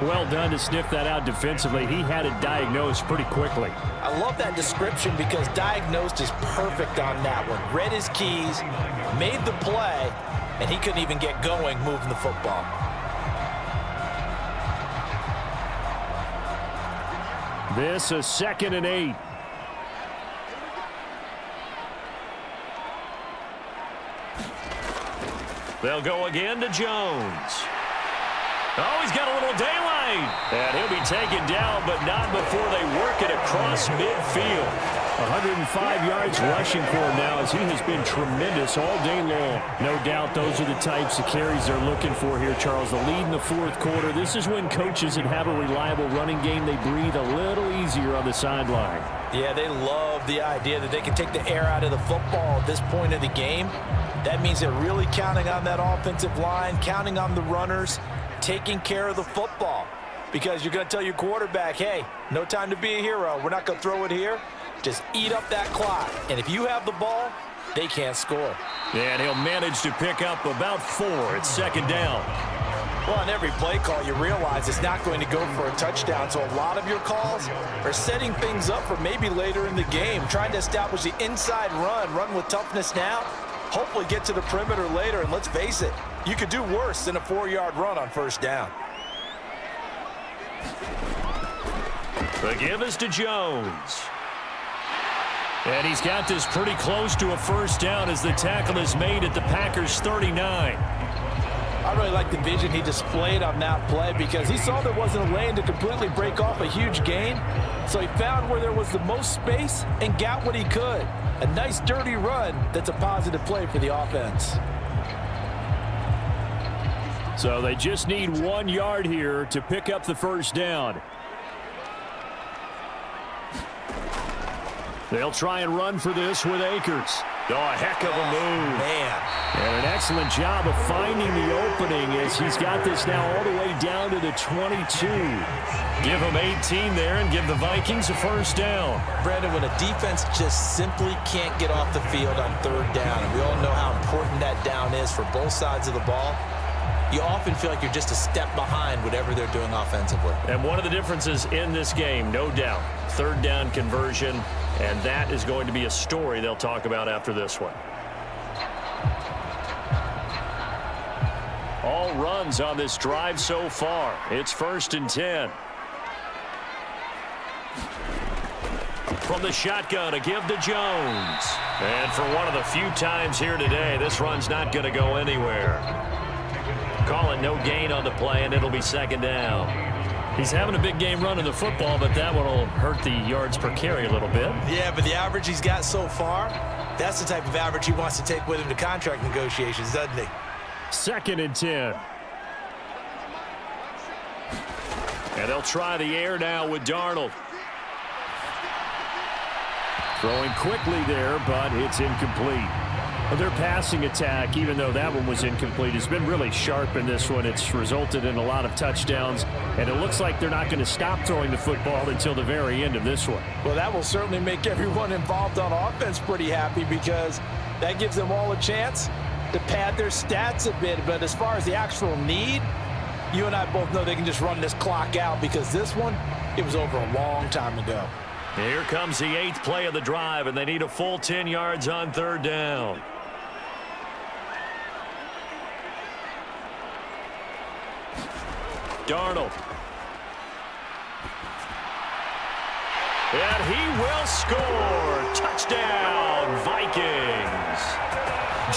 Well done to sniff that out defensively. He had it diagnosed pretty quickly. I love that description because diagnosed is perfect on that one. Read his keys, made the play, and he couldn't even get going moving the football. This a 2nd and 8. They'll go again to Jones. Oh, he's got a little daylight. And he'll be taken down, but not before they work it across midfield. 105 yards rushing for him now as he has been tremendous all day long. No doubt those are the types of carries they're looking for here, Charles. The lead in the fourth quarter. This is when coaches that have a reliable running game, they breathe a little easier on the sideline. Yeah, they love the idea that they can take the air out of the football at this point of the game. That means they're really counting on that offensive line, counting on the runners, taking care of the football. Because you're going to tell your quarterback, hey, no time to be a hero. We're not going to throw it here. Just eat up that clock. And if you have the ball, they can't score. And he'll manage to pick up about 4. It's second down. Well, on every play call, you realize it's not going to go for a touchdown. So a lot of your calls are setting things up for maybe later in the game, trying to establish the inside run with toughness now, hopefully get to the perimeter later. And let's face it, you could do worse than a 4-yard run on first down. The give is to Jones. And he's got this pretty close to a first down as the tackle is made at the Packers' 39. I really like the vision he displayed on that play because he saw there wasn't a lane to completely break off a huge gain. So he found where there was the most space and got what he could. A nice dirty run that's a positive play for the offense. So they just need 1 yard here to pick up the first down. They'll try and run for this with Akers. Oh, a heck of a move. Man. And an excellent job of finding the opening as he's got this now all the way down to the 22. Give him 18 there and give the Vikings a first down. Brandon, when a defense just simply can't get off the field on third down, and we all know how important that down is for both sides of the ball, you often feel like you're just a step behind whatever they're doing offensively. And one of the differences in this game, no doubt, third down conversion, and that is going to be a story they'll talk about after this one. All runs on this drive so far. It's 1st and 10. From the shotgun, a give to Jones. And for one of the few times here today, this run's not going to go anywhere. Call it no gain on the play, and it'll be second down. He's having a big game running the football, but that one will hurt the yards per carry a little bit. Yeah, but the average he's got so far, that's the type of average he wants to take with him to contract negotiations, doesn't he? 2nd and 10. And they'll try the air now with Darnold. Throwing quickly there, but it's incomplete. Their passing attack, even though that one was incomplete, has been really sharp in this one. It's resulted in a lot of touchdowns, and it looks like they're not going to stop throwing the football until the very end of this one. Well, that will certainly make everyone involved on offense pretty happy because that gives them all a chance to pad their stats a bit. But as far as the actual need, you and I both know they can just run this clock out because this one, it was over a long time ago. Here comes the 8th play of the drive, and they need a full 10 yards on third down. Darnold. And he will score. Touchdown, Vikings.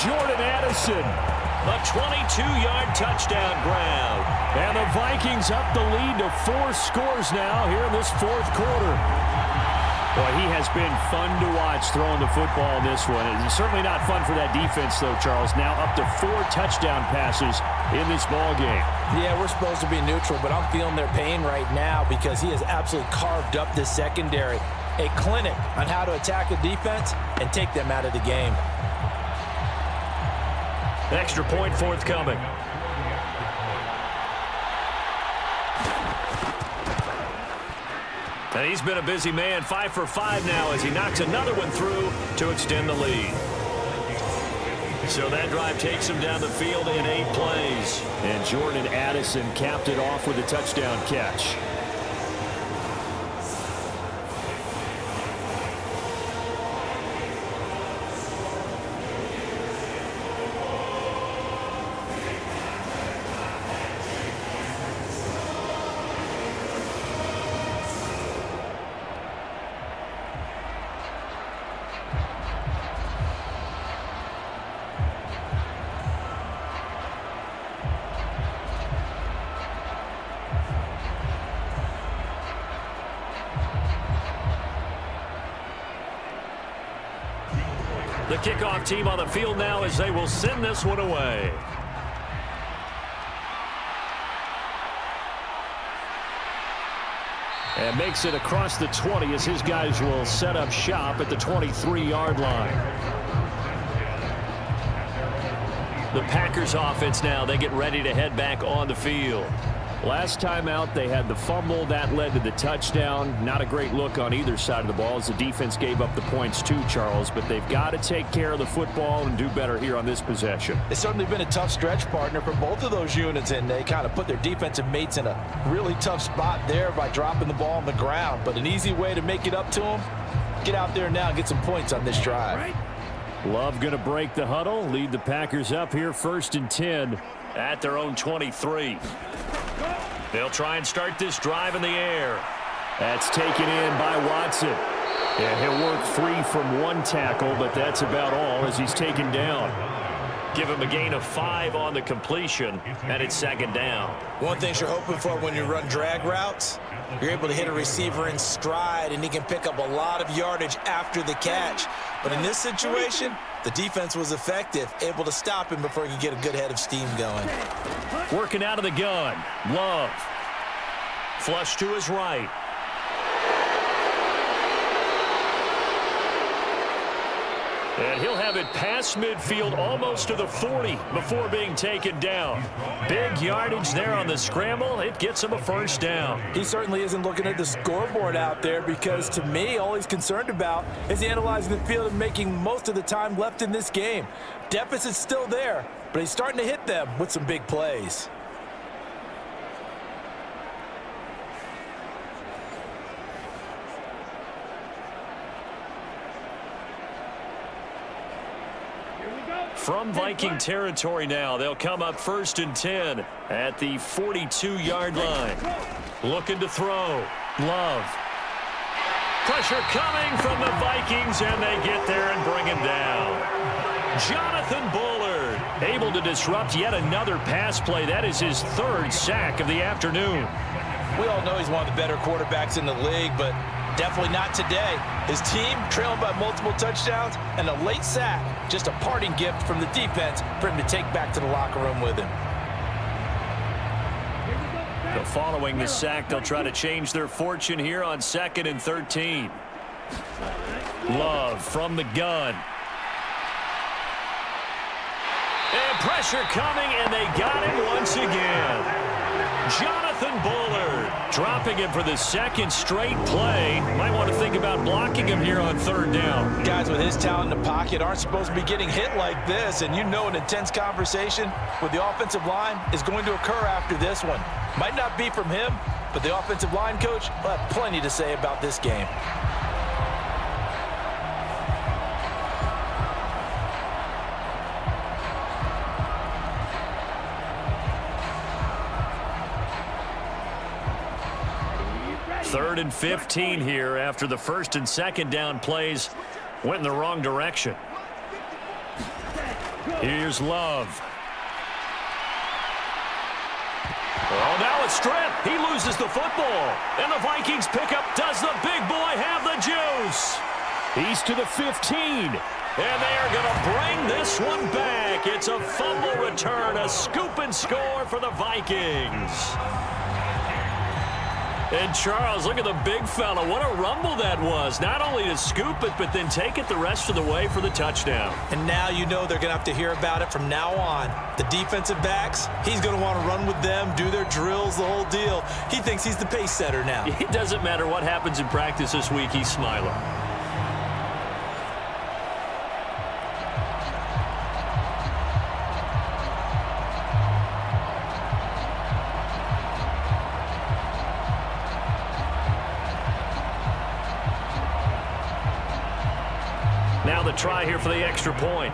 Jordan Addison. A 22-yard touchdown grab. And the Vikings up the lead to 4 scores now here in this fourth quarter. Boy, he has been fun to watch throwing the football in this one. It's certainly not fun for that defense, though, Charles. Now up to 4 touchdown passes in this ball game. Yeah, we're supposed to be neutral, but I'm feeling their pain right now because he has absolutely carved up this secondary. A clinic on how to attack a defense and take them out of the game. Extra point forthcoming. And he's been a busy man, 5 for 5 now as he knocks another one through to extend the lead. So that drive takes him down the field in 8 plays. And Jordan Addison capped it off with a touchdown catch. The kickoff team on the field now as they will send this one away. And makes it across the 20 as his guys will set up shop at the 23-yard line. The Packers offense now, they get ready to head back on the field. Last time out, they had the fumble. That led to the touchdown. Not a great look on either side of the ball as the defense gave up the points too, Charles. But they've got to take care of the football and do better here on this possession. It's certainly been a tough stretch, partner, for both of those units, and they kind of put their defensive mates in a really tough spot there by dropping the ball on the ground. But an easy way to make it up to them, get out there now and get some points on this drive. Love going to break the huddle, lead the Packers up here 1st and 10 at their own 23. They'll try and start this drive in the air. That's taken in by Watson. Yeah, he'll work 3 from 1 tackle, but that's about all as he's taken down. Give him a gain of 5 on the completion, and it's 2nd down. One thing you're hoping for when you run drag routes, you're able to hit a receiver in stride, and he can pick up a lot of yardage after the catch. But in this situation, the defense was effective, able to stop him before he could get a good head of steam going. Working out of the gun, Love. Flush to his right. And he'll have it past midfield almost to the 40 before being taken down. Big yardage there on the scramble. It gets him a 1st down. He certainly isn't looking at the scoreboard out there because, to me, all he's concerned about is analyzing the field and making most of the time left in this game. Deficit's still there, but he's starting to hit them with some big plays. From Viking territory now, they'll come up 1st and 10 at the 42-yard line. Looking to throw. Love. Pressure coming from the Vikings, and they get there and bring him down. Jonathan Bullard able to disrupt yet another pass play. That is his 3rd sack of the afternoon. We all know he's one of the better quarterbacks in the league, but definitely not today. His team trailing by multiple touchdowns and a late sack. Just a parting gift from the defense for him to take back to the locker room with him. So following the sack, they'll try to change their fortune here on 2nd and 13. Love from the gun. And pressure coming, and they got him once again. Jonathan Bullard dropping him for the 2nd straight play. Might want to think about blocking him here on 3rd down. Guys with his talent in the pocket aren't supposed to be getting hit like this, and you know an intense conversation with the offensive line is going to occur after this one. Might not be from him, but the offensive line coach will have plenty to say about this game. Third and 15 here after the 1st and 2nd down plays went in the wrong direction. Here's Love. Oh, now it's stripped. He loses the football. And the Vikings pick up. Does the big boy have the juice? He's to the 15. And they are going to bring this one back. It's a fumble return, a scoop and score for the Vikings. And Charles, look at the big fella. What a rumble that was. Not only to scoop it, but then take it the rest of the way for the touchdown. And now you know they're going to have to hear about it from now on. The defensive backs, he's going to want to run with them, do their drills, the whole deal. He thinks he's the pace setter now. It doesn't matter what happens in practice this week. He's smiling. Now the try here for the extra point.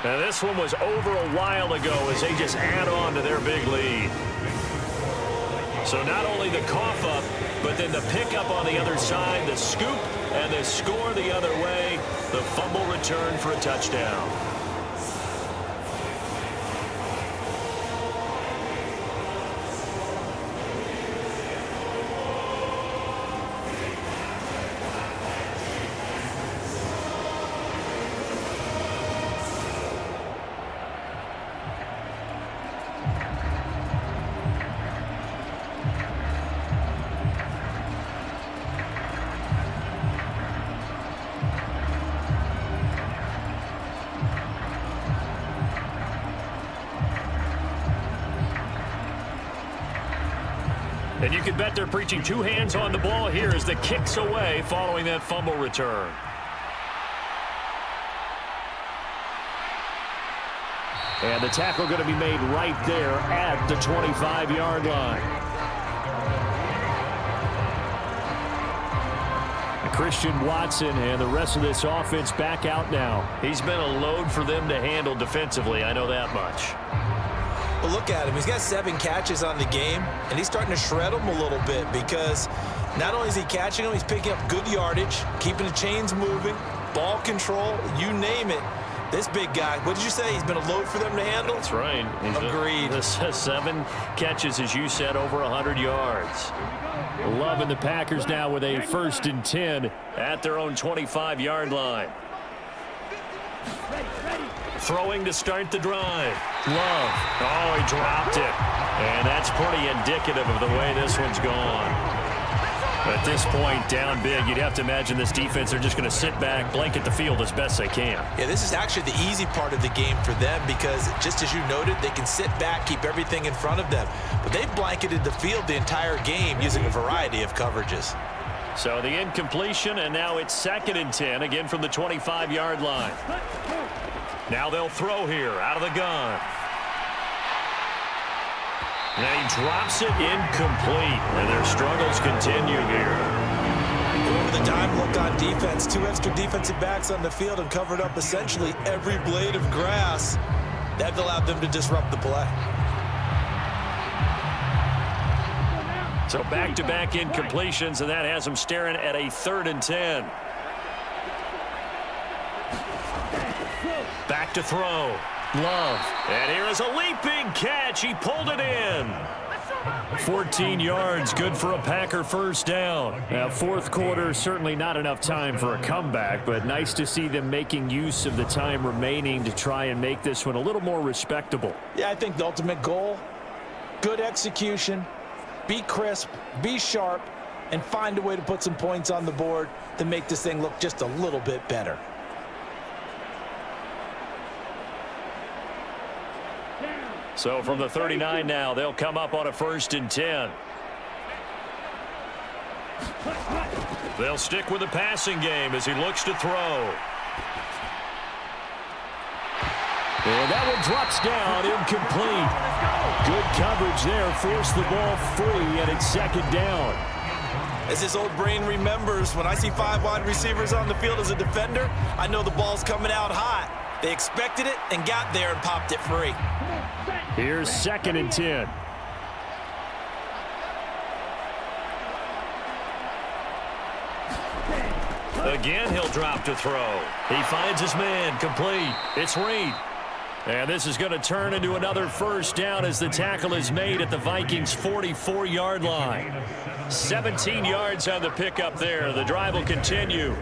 Now this one was over a while ago as they just add on to their big lead. So not only the cough up, but then the pickup on the other side, the scoop, and the score the other way, the fumble return for a touchdown. And you can bet they're preaching two hands on the ball here as the kick's away following that fumble return. And the tackle going to be made right there at the 25-yard line. Christian Watson and the rest of this offense back out now. He's been a load for them to handle defensively, I know that much. Well, look at him. He's got 7 catches on the game, and he's starting to shred them a little bit because not only is he catching them, he's picking up good yardage, keeping the chains moving, ball control, you name it. This big guy, what did you say? He's been a load for them to handle? That's right. Agreed. 7 catches, as you said, over 100 yards. Loving the Packers now with a 1st and 10 at their own 25-yard line. Throwing to start the drive. Love. Oh, he dropped it. And that's pretty indicative of the way this one's gone. At this point, down big, you'd have to imagine this defense, they're just going to sit back, blanket the field as best they can. Yeah, this is actually the easy part of the game for them because, just as you noted, they can sit back, keep everything in front of them. But they've blanketed the field the entire game using a variety of coverages. So the incompletion, and now it's 2nd and 10, again from the 25-yard line. Now they'll throw here out of the gun. And he drops it incomplete, and their struggles continue here. Over the dime look on defense, 2 extra defensive backs on the field and covered up essentially every blade of grass. That allowed them to disrupt the play. So back-to-back incompletions, and that has them staring at a 3rd and 10. Back to throw. Love. And here is a leaping catch. He pulled it in. 14 yards, good for a Packer 1st down. Now, 4th quarter, certainly not enough time for a comeback, but nice to see them making use of the time remaining to try and make this one a little more respectable. Yeah, I think the ultimate goal, good execution, be crisp, be sharp, and find a way to put some points on the board to make this thing look just a little bit better. So from the 39 now, they'll come up on a 1st and 10. They'll stick with the passing game as he looks to throw. And that one drops down, incomplete. Good coverage there, forced the ball free, and it's 2nd down. As his old brain remembers, when I see 5 wide receivers on the field as a defender, I know the ball's coming out hot. They expected it and got there and popped it free. Here's 2nd and 10. Again, he'll drop to throw. He finds his man, complete. It's Reed. And this is going to turn into another 1st down as the tackle is made at the Vikings' 44-yard line. 17 yards on the pickup there. The drive will continue.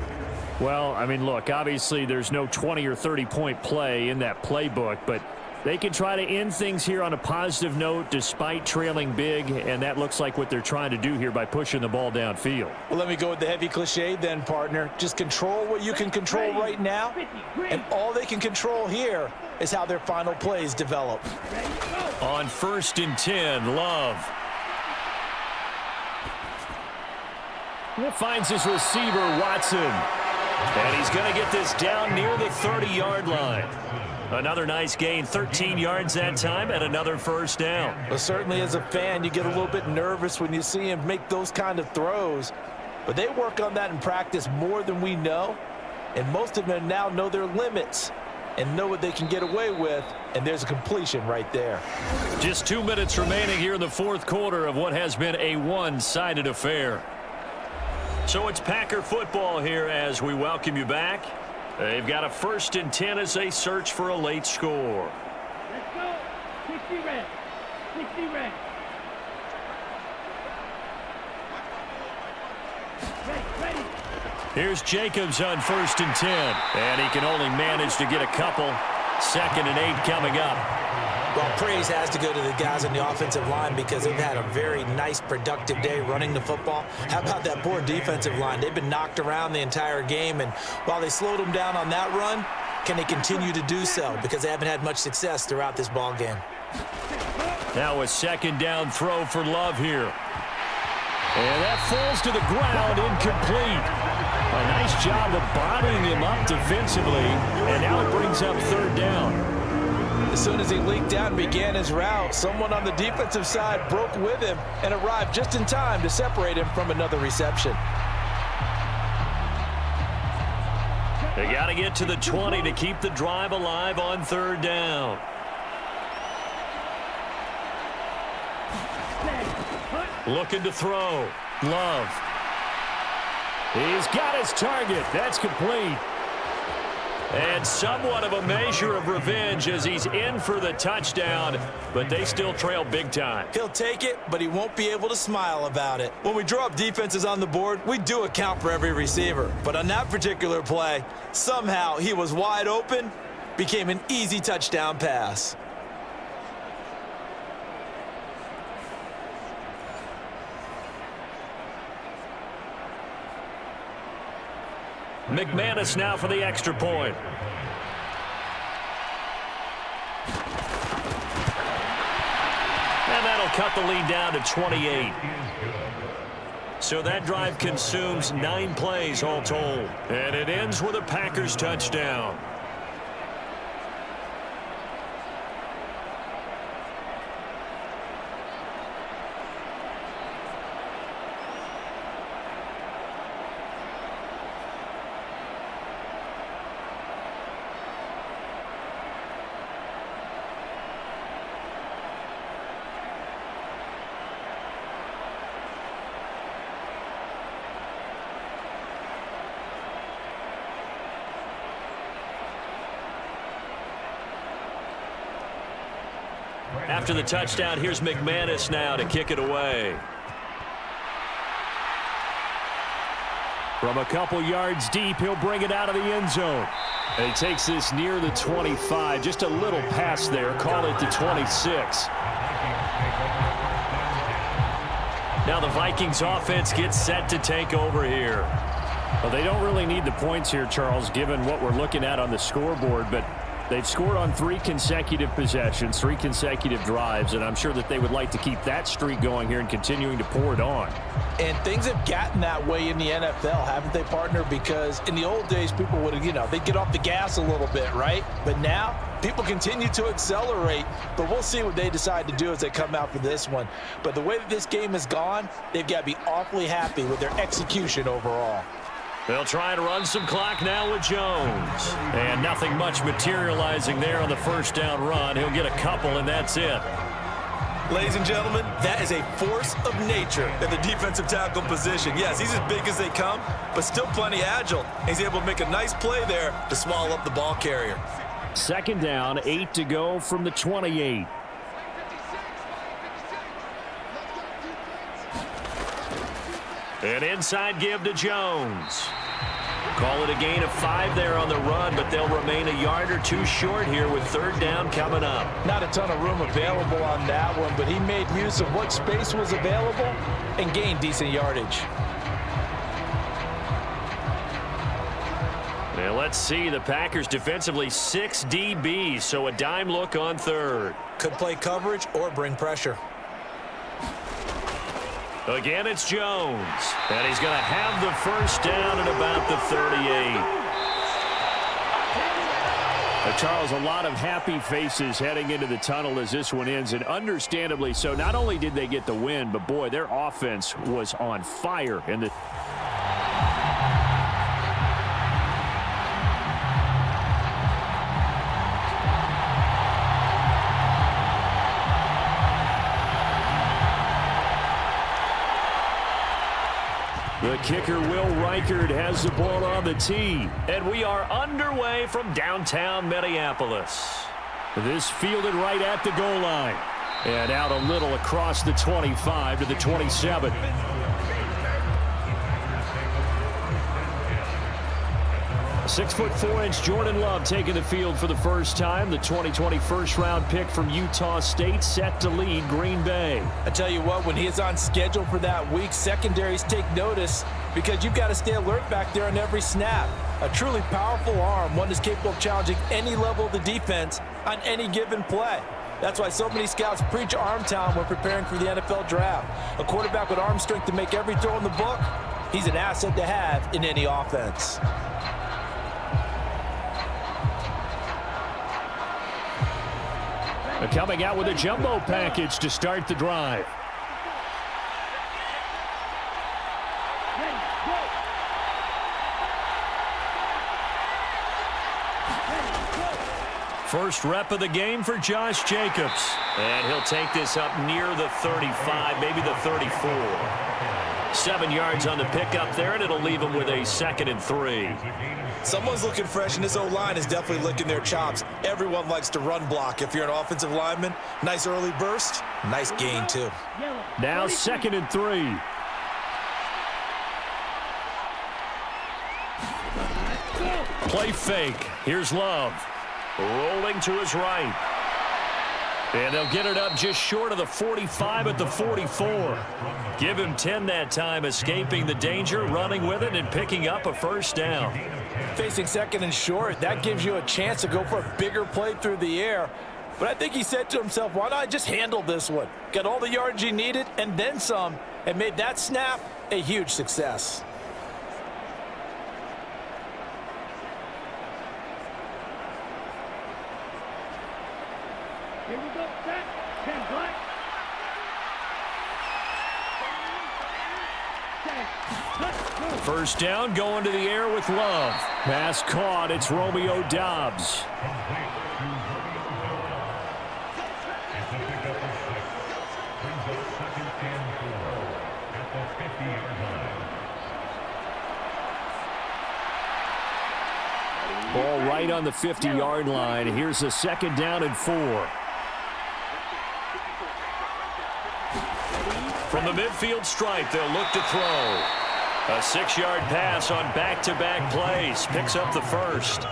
Well, I mean, look, obviously there's no 20 or 30-point play in that playbook, but they can try to end things here on a positive note despite trailing big, and that looks like what they're trying to do here by pushing the ball downfield. Well, let me go with the heavy cliche then, partner. Just control what you can control right now, and all they can control here is how their final plays develop. On 1st and 10, Love. Finds his receiver, Watson. And he's going to get this down near the 30-yard line. Another nice gain, 13 yards that time, and another 1st down. Well, certainly as a fan, you get a little bit nervous when you see him make those kind of throws. But they work on that in practice more than we know. And most of them now know their limits and know what they can get away with. And there's a completion right there. Just 2 minutes remaining here in the 4th quarter of what has been a one-sided affair. So it's Packer football here as we welcome you back. They've got a 1st and 10 as they search for a late score. Let's go. 60 red. 60 red. Ready. Here's Jacobs on 1st and 10. And he can only manage to get a couple. 2nd and 8 coming up. Well, praise has to go to the guys on the offensive line because they've had a very nice, productive day running the football. How about that poor defensive line? They've been knocked around the entire game, and while they slowed them down on that run, can they continue to do so? Because they haven't had much success throughout this ball game. Now a 2nd down throw for Love here. And that falls to the ground, incomplete. A nice job of bodying him up defensively, and now it brings up third down. As soon as he leaked out and began his route, someone on the defensive side broke with him and arrived just in time to separate him from another reception. They got to get to the 20 to keep the drive alive on third down. Looking to throw. Love. He's got his target. That's complete. And somewhat of a measure of revenge as he's in for the touchdown, but they still trail big time. He'll take it, but he won't be able to smile about it. When we draw up defenses on the board, we do account for every receiver. But on that particular play, somehow he was wide open, became an easy touchdown pass. McManus now for the extra point. And that'll cut the lead down to 28. So that drive consumes 9 plays all told. And it ends with a Packers touchdown. After the touchdown, here's McManus now to kick it away. From a couple yards deep, he'll bring it out of the end zone. And he takes this near the 25. Just a little pass there. Call it the 26. Now the Vikings offense gets set to take over here. Well, they don't really need the points here, Charles, given what we're looking at on the scoreboard, but they've scored on 3 consecutive possessions, 3 consecutive drives, and I'm sure that they would like to keep that streak going here and continuing to pour it on. And things have gotten that way in the NFL, haven't they, partner? Because in the old days, people would have, they'd get off the gas a little bit, right? But now, people continue to accelerate, but we'll see what they decide to do as they come out for this one. But the way that this game has gone, they've got to be awfully happy with their execution overall. They'll try and run some clock now with Jones. And nothing much materializing there on the first down run. He'll get a couple, and that's it. Ladies and gentlemen, that is a force of nature in the defensive tackle position. Yes, he's as big as they come, but still plenty agile. He's able to make a nice play there to swallow up the ball carrier. Second down, 8 to go from the 28. An inside give to Jones. Call it a gain of 5 there on the run, but they'll remain a yard or 2 short here with third down coming up. Not a ton of room available on that one, but he made use of what space was available and gained decent yardage. Now let's see, the Packers defensively 6 DBs, so a dime look on third. Could play coverage or bring pressure. Again, it's Jones, and he's going to have the first down at about the 38. Charles, a lot of happy faces heading into the tunnel as this one ends, and understandably so. Not only did they get the win, but boy, their offense was on fire in the... The kicker, Will Reichard, has the ball on the tee. And we are underway from downtown Minneapolis. This fielded right at the goal line. And out a little across the 25 to the 27. 6'4" Jordan Love taking the field for the first time. The 2020 first-round pick from Utah State set to lead Green Bay. I tell you what, when he is on schedule for that week, secondaries take notice because you've got to stay alert back there on every snap. A truly powerful arm, one that's capable of challenging any level of the defense on any given play. That's why so many scouts preach arm talent when preparing for the NFL draft. A quarterback with arm strength to make every throw in the book, he's an asset to have in any offense. They're coming out with a jumbo package to start the drive. First rep of the game for Josh Jacobs. And he'll take this up near the 35, maybe the 34. 7 yards on the pickup there, and it'll leave him with a 2nd and 3. Someone's looking fresh, and this O-line is definitely licking their chops. Everyone likes to run block. If you're an offensive lineman, nice early burst, nice gain too. Now 2nd and 3. Play fake. Here's Love. Rolling to his right. And they'll get it up just short of the 45 at the 44. Give him 10 that time, escaping the danger, running with it, and picking up a first down. Facing 2nd and short, that gives you a chance to go for a bigger play through the air. But I think he said to himself, why not just handle this one? Got all the yards he needed and then some, and made that snap a huge success. Here we go, set, 10 black. First down, going to the air with Love. Pass caught. It's Romeo Doubs. Ball right on the 50-yard line. Here's a 2nd down and 4. From the midfield stripe, they'll look to throw. A 6-yard pass on back-to-back plays. Picks up the first.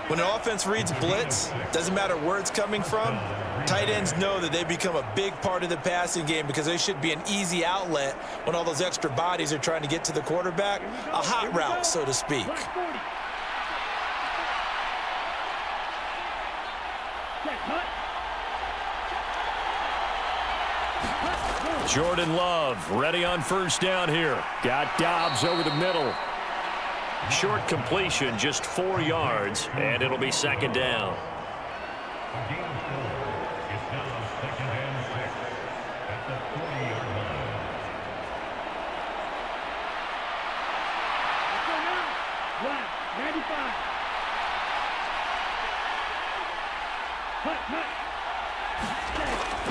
When an offense reads blitz, doesn't matter where it's coming from, tight ends know that they become a big part of the passing game because they should be an easy outlet when all those extra bodies are trying to get to the quarterback. A hot route, so to speak. Jordan Love ready on first down here. Got Doubs over the middle. Short completion, just 4 yards, and it'll be 2nd down.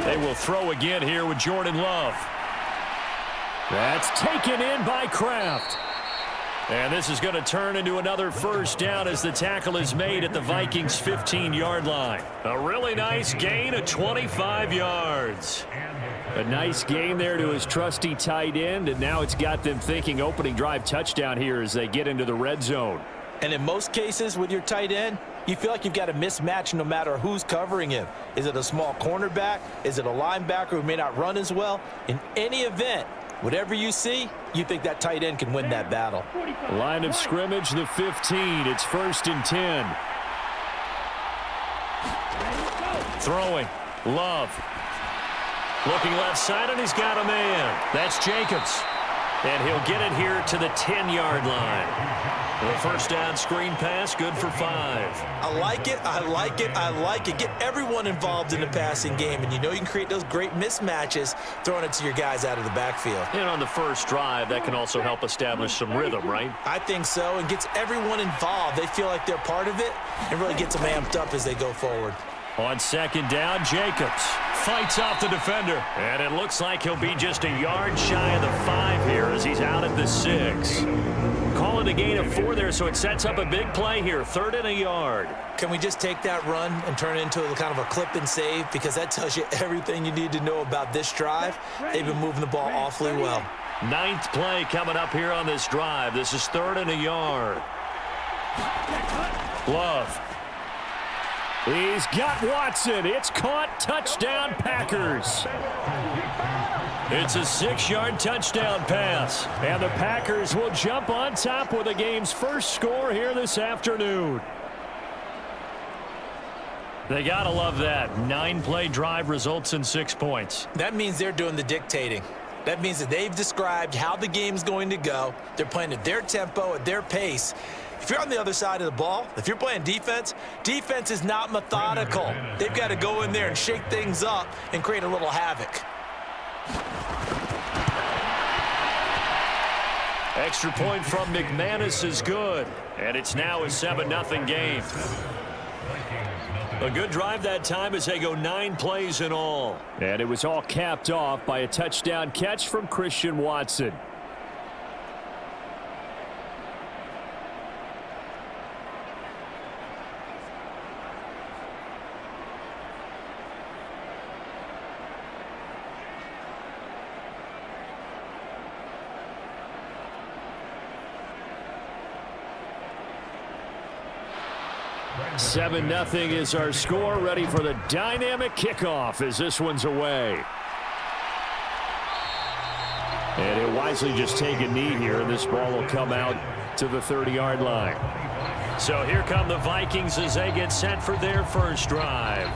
They will throw again here with Jordan Love. That's taken in by Kraft. And this is going to turn into another first down as the tackle is made at the Vikings' 15-yard line. A really nice gain of 25 yards. A nice gain there to his trusty tight end, and now it's got them thinking opening drive touchdown here as they get into the red zone. And in most cases with your tight end, you feel like you've got a mismatch no matter who's covering him. Is it a small cornerback? Is it a linebacker who may not run as well? In any event, whatever you see, you think that tight end can win that battle. Line of scrimmage, the 15. It's 1st and 10. Throwing. Love. Looking left side, and he's got a man. That's Jacobs. And he'll get it here to the 10-yard line. The first down screen pass, good for 5. I like it, I like it, I like it. Get everyone involved in the passing game, and you know you can create those great mismatches throwing it to your guys out of the backfield. And on the first drive, that can also help establish some rhythm, right? I think so, and gets everyone involved. They feel like they're part of it and really gets them amped up as they go forward. On 2nd down, Jacobs fights off the defender. And it looks like he'll be just a yard shy of the 5 here as he's out at the 6. Call it a gain of 4 there, so it sets up a big play here, 3rd and a yard. Can we just take that run and turn it into a kind of a clip and save? Because that tells you everything you need to know about this drive. They've been moving the ball awfully well. 9th play coming up here on this drive. This is 3rd and a yard. Love. He's got Watson. It's caught. Touchdown, Packers. It's a 6-yard touchdown pass. And the Packers will jump on top with the game's first score here this afternoon. They got to love that. 9-play drive results in 6 points. That means they're doing the dictating. That means that they've described how the game's going to go. They're playing at their tempo, at their pace. If you're on the other side of the ball, if you're playing defense, defense is not methodical. They've got to go in there and shake things up and create a little havoc. Extra point from McManus is good. And it's now a 7-0 game. A good drive that time as they go 9 plays in all. And it was all capped off by a touchdown catch from Christian Watson. $7-0 is our score. Ready for the dynamic kickoff as this one's away. And he'll wisely just take a knee here, and this ball will come out to the 30-yard line. So here come the Vikings as they get set for their first drive.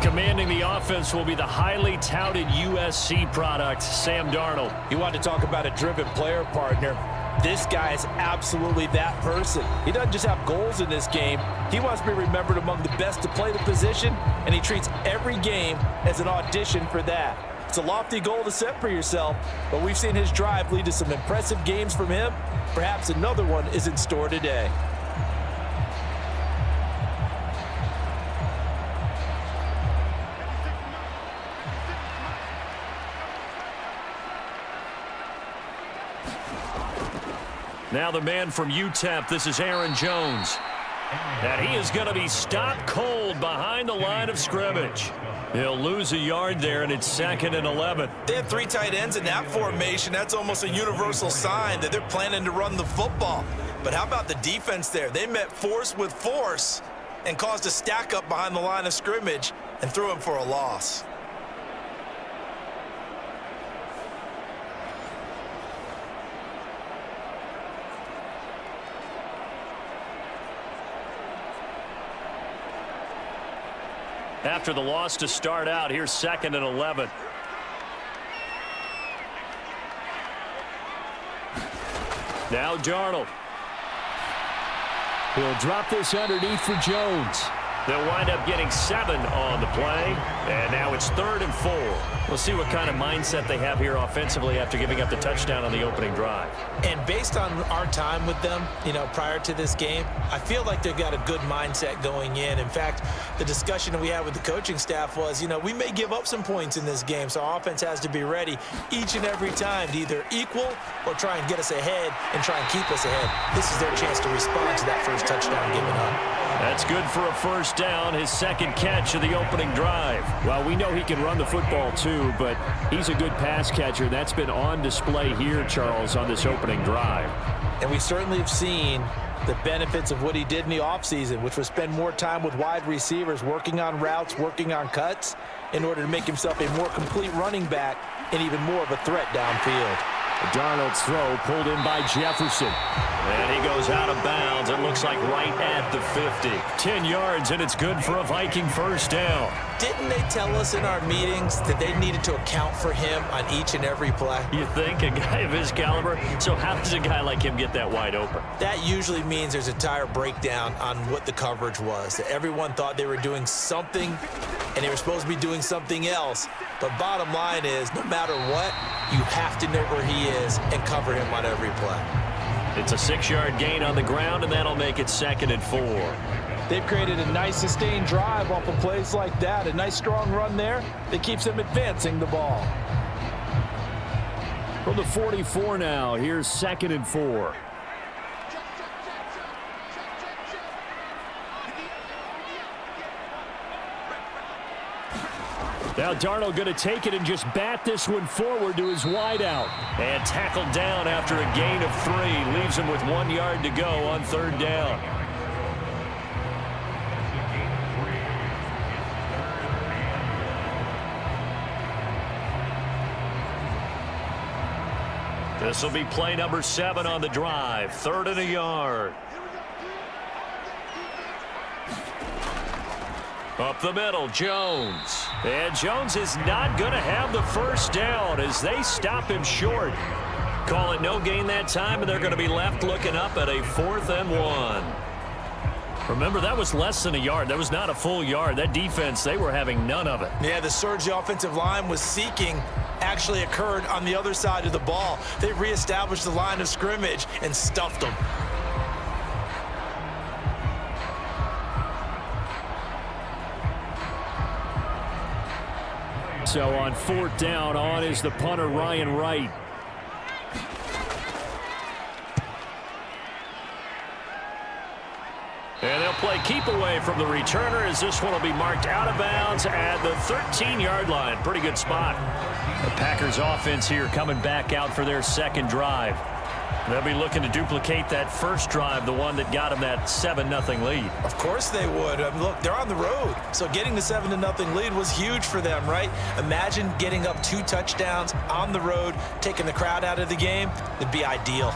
Commanding the offense will be the highly touted USC product, Sam Darnold. You want to talk about a driven player partner. This guy is absolutely that person. He doesn't just have goals in this game. He wants to be remembered among the best to play the position, and he treats every game as an audition for that. It's a lofty goal to set for yourself, but we've seen his drive lead to some impressive games from him. Perhaps another one is in store today. Now the man from UTEP, this is Aaron Jones. And he is going to be stopped cold behind the line of scrimmage. He'll lose a yard there, and it's 2nd and 11. They have 3 tight ends in that formation. That's almost a universal sign that they're planning to run the football. But how about the defense there? They met force with force and caused a stack up behind the line of scrimmage and threw him for a loss. After the loss to start out, here's 2nd and 11. Now Darnold. He'll drop this underneath for Jones. They'll wind up getting 7 on the play. And now it's 3rd and 4. We'll see what kind of mindset they have here offensively after giving up the touchdown on the opening drive. And based on our time with them, prior to this game, I feel like they've got a good mindset going in. In fact, the discussion that we had with the coaching staff was, we may give up some points in this game, so our offense has to be ready each and every time to either equal or try and get us ahead and try and keep us ahead. This is their chance to respond to that first touchdown given up. That's good for a first down, his 2nd catch of the opening drive. Well, we know he can run the football too, but he's a good pass catcher. That's been on display here, Charles, on this opening drive. And we certainly have seen the benefits of what he did in the offseason, which was spend more time with wide receivers, working on routes, working on cuts, in order to make himself a more complete running back and even more of a threat downfield. Darnold's throw pulled in by Jefferson. And he goes out of bounds. It looks like right at the 50. 10 yards, and it's good for a Viking first down. Didn't they tell us in our meetings that they needed to account for him on each and every play? You think? A guy of his caliber? So how does a guy like him get that wide open? That usually means there's a tire breakdown on what the coverage was. That everyone thought they were doing something, and they were supposed to be doing something else. But bottom line is, no matter what, you have to know where he is and cover him on every play. It's a 6-yard gain on the ground, and that'll make it 2nd and 4. They've created a nice sustained drive off of plays like that. A nice strong run there that keeps them advancing the ball. From the 44 now, here's 2nd and 4. Now Darnold going to take it and just bat this one forward to his wideout. And tackled down after a gain of 3. Leaves him with 1 yard to go on 3rd down. This will be play number 7 on the drive. 3rd and a yard. Up the middle, Jones. And Jones is not going to have the first down as they stop him short. Call it no gain that time, and they're going to be left looking up at a 4th and 1. Remember, that was less than a yard. That was not a full yard. That defense, they were having none of it. Yeah, the surge the offensive line was seeking actually occurred on the other side of the ball. They reestablished the line of scrimmage and stuffed them. So on 4th down, on is the punter, Ryan Wright. And they'll play keep away from the returner as this one will be marked out of bounds at the 13-yard line. Pretty good spot. The Packers offense here coming back out for their second drive. They'll be looking to duplicate that first drive, the one that got them that 7-0 lead. Of course they would. Look, they're on the road, so getting the 7-0 lead was huge for them, right? Imagine getting up 2 touchdowns on the road, taking the crowd out of the game. It'd be ideal.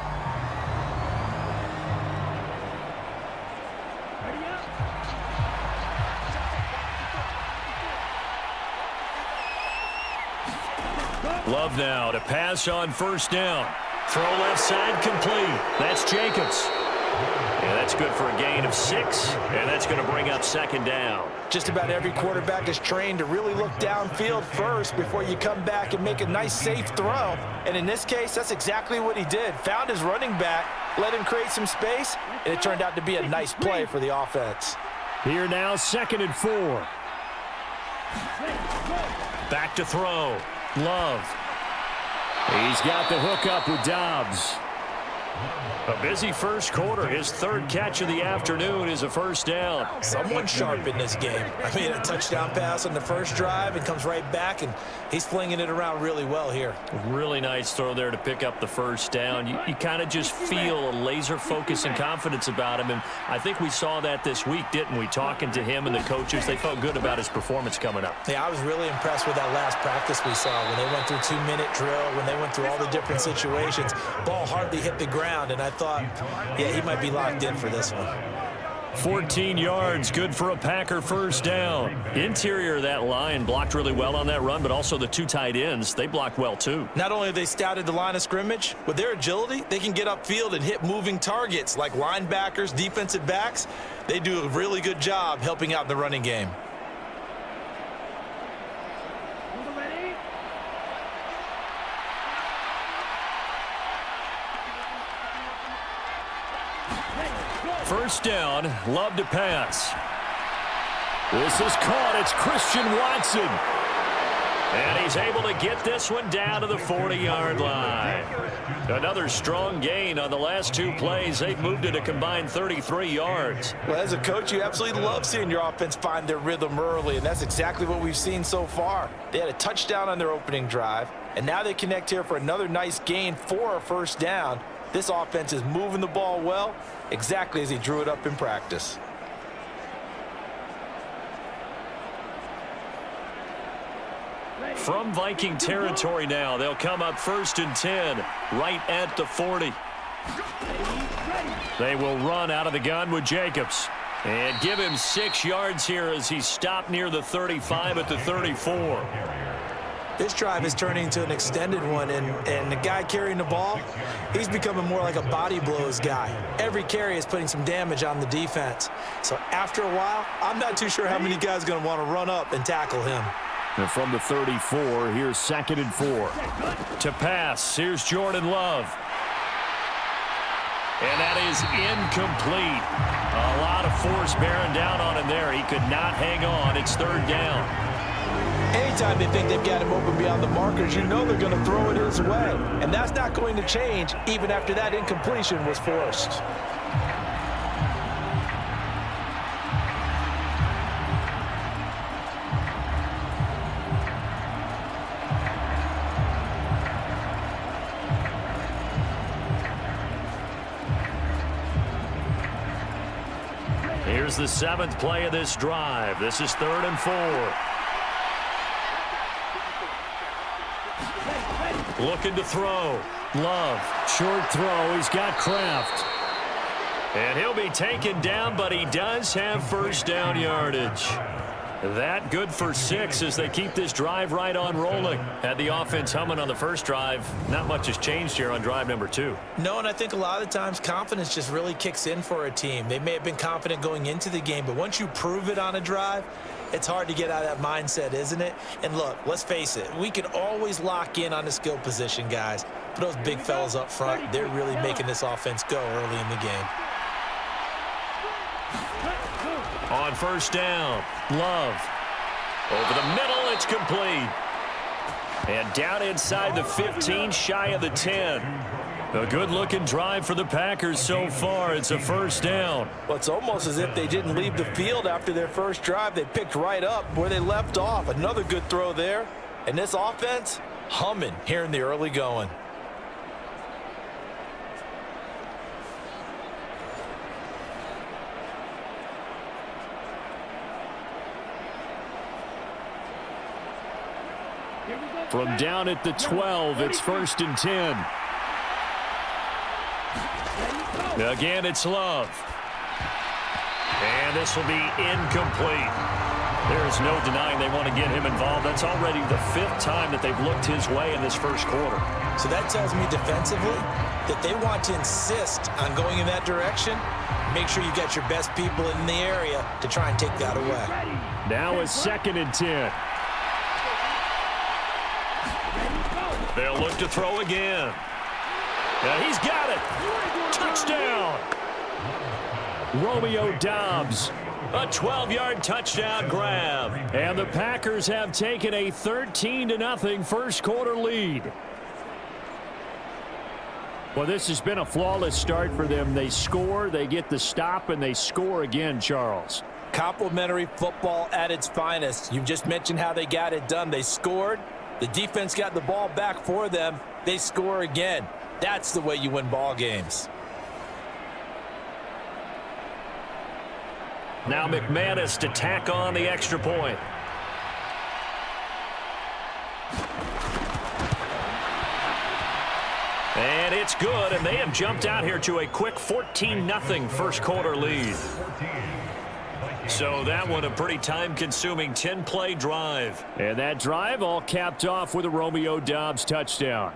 Love now to pass on 1st down. Throw left side complete. That's Jacobs. Yeah, that's good for a gain of 6, and that's going to bring up 2nd down. Just about every quarterback is trained to really look downfield first before you come back and make a nice, safe throw. And in this case, that's exactly what he did. Found his running back, let him create some space, and it turned out to be a nice play for the offense. Here now, 2nd and 4. Back to throw. Love. He's got the hook up with Dobbs. A busy first quarter. His 3rd catch of the afternoon is a 1st down. Someone sharp in this game. I mean, a touchdown pass on the first drive and comes right back, and he's flinging it around really well here. Really nice throw there to pick up the 1st down. You kind of just feel a laser focus and confidence about him, and I think we saw that this week, didn't we? Talking to him and the coaches, they felt good about his performance coming up. Yeah, I was really impressed with that last practice we saw when they went through 2-minute drill, when they went through all the different situations. Ball hardly hit the ground, and I thought, yeah, he might be locked in for this one. 14 yards, good for a Packer 1st down. Interior of that line blocked really well on that run, but also the 2 tight ends, they blocked well too. Not only have they scouted the line of scrimmage, with their agility, they can get upfield and hit moving targets like linebackers, defensive backs. They do a really good job helping out in the running game. First down, Love to pass. This is caught. It's Christian Watson. And he's able to get this one down to the 40-yard line. Another strong gain on the last 2 plays. They've moved it a combined 33 yards. Well, as a coach, you absolutely love seeing your offense find their rhythm early, and that's exactly what we've seen so far. They had a touchdown on their opening drive, and now they connect here for another nice gain for a 1st down. This offense is moving the ball well, exactly as he drew it up in practice. From Viking territory now, they'll come up 1st and 10, right at the 40. They will run out of the gun with Jacobs. And give him 6 yards here as he stopped near the 35 at the 34. This drive is turning into an extended one, and the guy carrying the ball, he's becoming more like a body blows guy. Every carry is putting some damage on the defense. So after a while, I'm not too sure how many guys are going to want to run up and tackle him. And from the 34, here's 2nd and 4. To pass, here's Jordan Love. And that is incomplete. A lot of force bearing down on him there. He could not hang on. It's 3rd down. Anytime they think they've got him open beyond the markers, you know they're going to throw it his way. And that's not going to change even after that incompletion was forced. Here's the 7th play of this drive. This is 3rd and 4. Looking to throw. Love. Short throw. He's got Kraft. And he'll be taken down, but he does have 1st down yardage. That good for 6 as they keep this drive right on rolling. Had the offense humming on the first drive. Not much has changed here on drive number 2. No, and I think a lot of the times confidence just really kicks in for a team. They may have been confident going into the game, but once you prove it on a drive, it's hard to get out of that mindset, isn't it? And look, let's face it, we can always lock in on the skill position, guys. But those big fellas up front, they're really making this offense go early in the game. On first down, Love. Over the middle, it's complete. And down inside the 15, shy of the 10. A good-looking drive for the Packers so far. It's a first down. Well, it's almost as if they didn't leave the field after their first drive. They picked right up where they left off. Another good throw there. And this offense, humming here in the early going. From down at the 12, it's 1st and 10. Again, it's Love. And this will be incomplete. There is no denying they want to get him involved. That's already the 5th time that they've looked his way in this first quarter. So that tells me defensively that they want to insist on going in that direction. Make sure you got your best people in the area to try and take that away. Now it's 2nd and 10. They'll look to throw again. And he's got it. Touchdown. Romeo Doubs. A 12-yard touchdown grab. And the Packers have taken a 13-0 first quarter lead. Well, this has been a flawless start for them. They score, they get the stop, and they score again, Charles. Complimentary football at its finest. You've just mentioned how they got it done. They scored. The defense got the ball back for them. They score again. That's the way you win ball games. Now McManus to tack on the extra point. And it's good, and they have jumped out here to a quick 14-0 first quarter lead. So that one a pretty time-consuming 10-play drive. And that drive all capped off with a Romeo Doubs touchdown.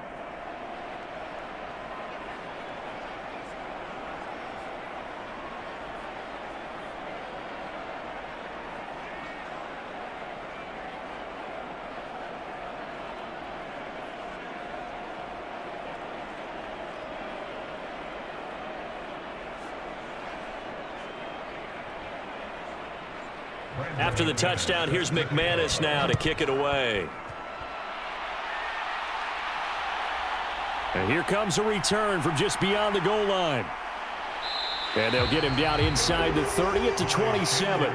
After the touchdown, here's McManus now to kick it away. And here comes a return from just beyond the goal line. And they'll get him down inside the 30 at the 27.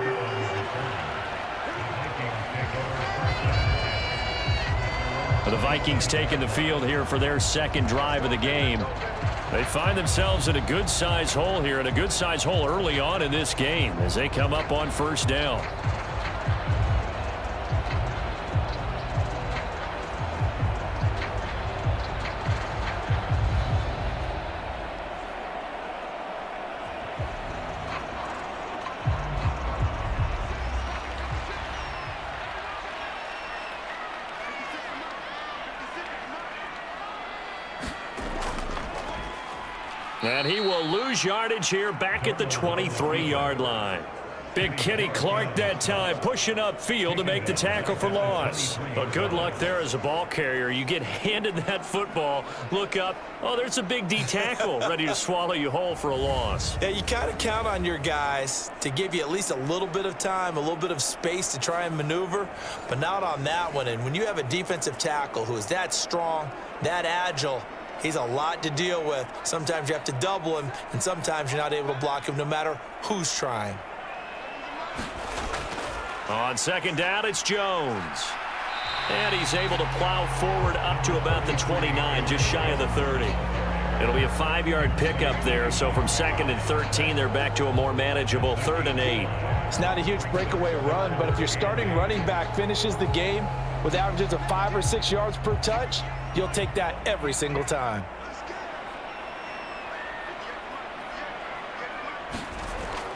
The Vikings taking the field here for their second drive of the game. They find themselves in a good-sized hole here, and a good-sized hole early on in this game as they come up on first down. And he will lose yardage here back at the 23-yard line. Big Kenny Clark that time pushing upfield to make the tackle for loss. But good luck there as a ball carrier. You get handed that football, look up, oh, there's a big D tackle ready to swallow you whole for a loss. Yeah, you kind of count on your guys to give you at least a little bit of time, a little bit of space to try and maneuver, but not on that one. And when you have a defensive tackle who is that strong, that agile, he's a lot to deal with. Sometimes you have to double him, and sometimes you're not able to block him no matter who's trying. On second down, it's Jones. And he's able to plow forward up to about the 29, just shy of the 30. It'll be a 5-yard pickup there, so from 2nd and 13, they're back to a more manageable 3rd and 8. It's not a huge breakaway run, but if your starting running back finishes the game with averages of 5 or 6 yards per touch, you'll take that every single time.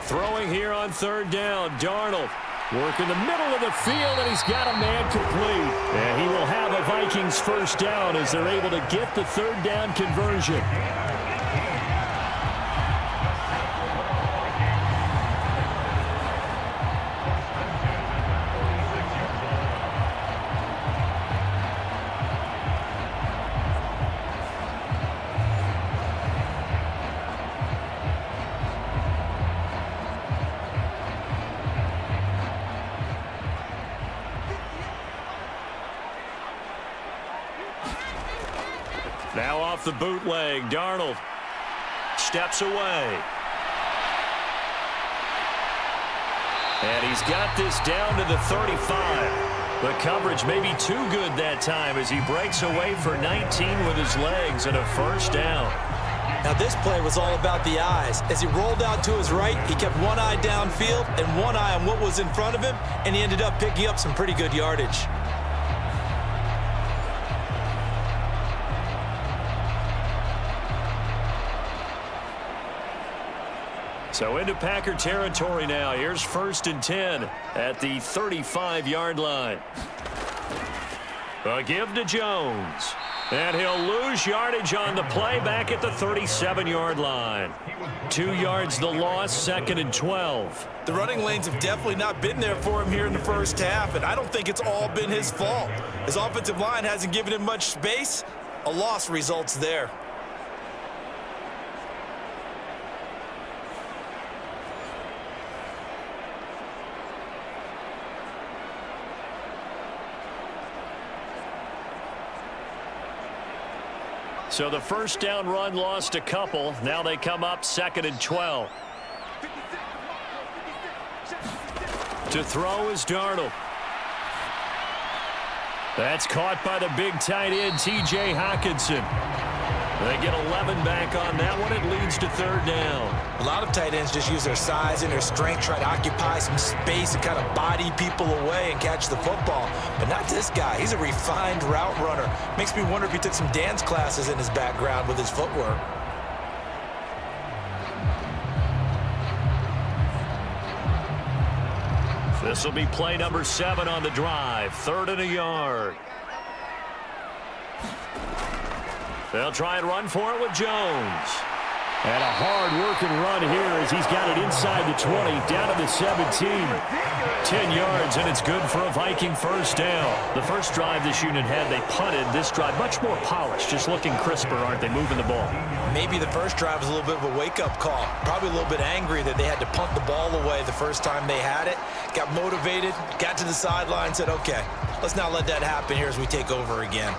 Throwing here on 3rd down, Darnold. Working the middle of the field, and he's got a man complete. And he will have a Vikings first down as they're able to get the third down conversion. Now off the bootleg, Darnold steps away. And he's got this down to the 35. The coverage may be too good that time as he breaks away for 19 with his legs and a first down. Now this play was all about the eyes. As he rolled out to his right, he kept one eye downfield and one eye on what was in front of him, and he ended up picking up some pretty good yardage. So into Packer territory now. Here's 1st and 10 at the 35-yard line. A give to Jones. And he'll lose yardage on the play back at the 37-yard line. 2 yards the loss, 2nd and 12. The running lanes have definitely not been there for him here in the first half, and I don't think it's all been his fault. His offensive line hasn't given him much space. A loss results there. So the first down run lost a couple. Now they come up 2nd and 12. To throw is Darnold. That's caught by the big tight end, T.J. Hockenson. They get 11 back on that one. It leads to 3rd down. A lot of tight ends just use their size and their strength, try to occupy some space and kind of body people away and catch the football. But not this guy. He's a refined route runner. Makes me wonder if he took some dance classes in his background with his footwork. This will be play number 7 on the drive. 3rd and a yard. They'll try and run for it with Jones. And a hard-working run here as he's got it inside the 20, down to the 17. 10 yards, and it's good for a Viking first down. The first drive this unit had, they punted. This drive, much more polished, just looking crisper, aren't they, moving the ball? Maybe the first drive was a little bit of a wake-up call. Probably a little bit angry that they had to punt the ball away the first time they had it. Got motivated, got to the sideline, said, okay, let's not let that happen here as we take over again.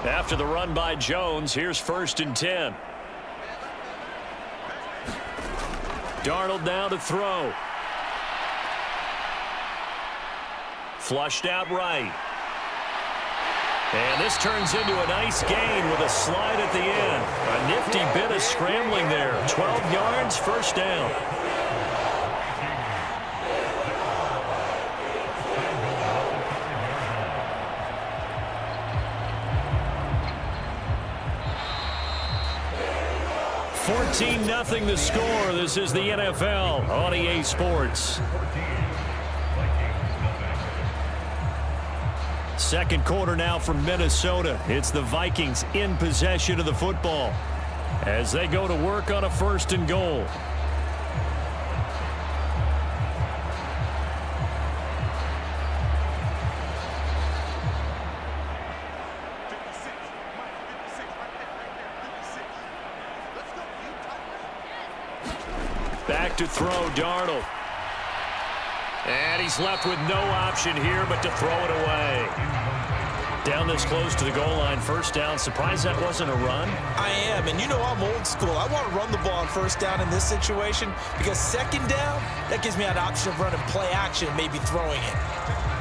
After the run by Jones, here's 1st and 10. Darnold now to throw. Flushed out right. And this turns into a nice gain with a slide at the end. A nifty bit of scrambling there. 12 yards, first down. Nothing the score. This is the NFL on EA Sports. Second quarter now from Minnesota. It's the Vikings in possession of the football as they go to work on a 1st and goal. Back to throw, Darnold. And he's left with no option here but to throw it away. Down this close to the goal line, first down. Surprised that wasn't a run? I am, and you know I'm old school. I want to run the ball on first down in this situation because 2nd down, that gives me an option of running play action and maybe throwing it.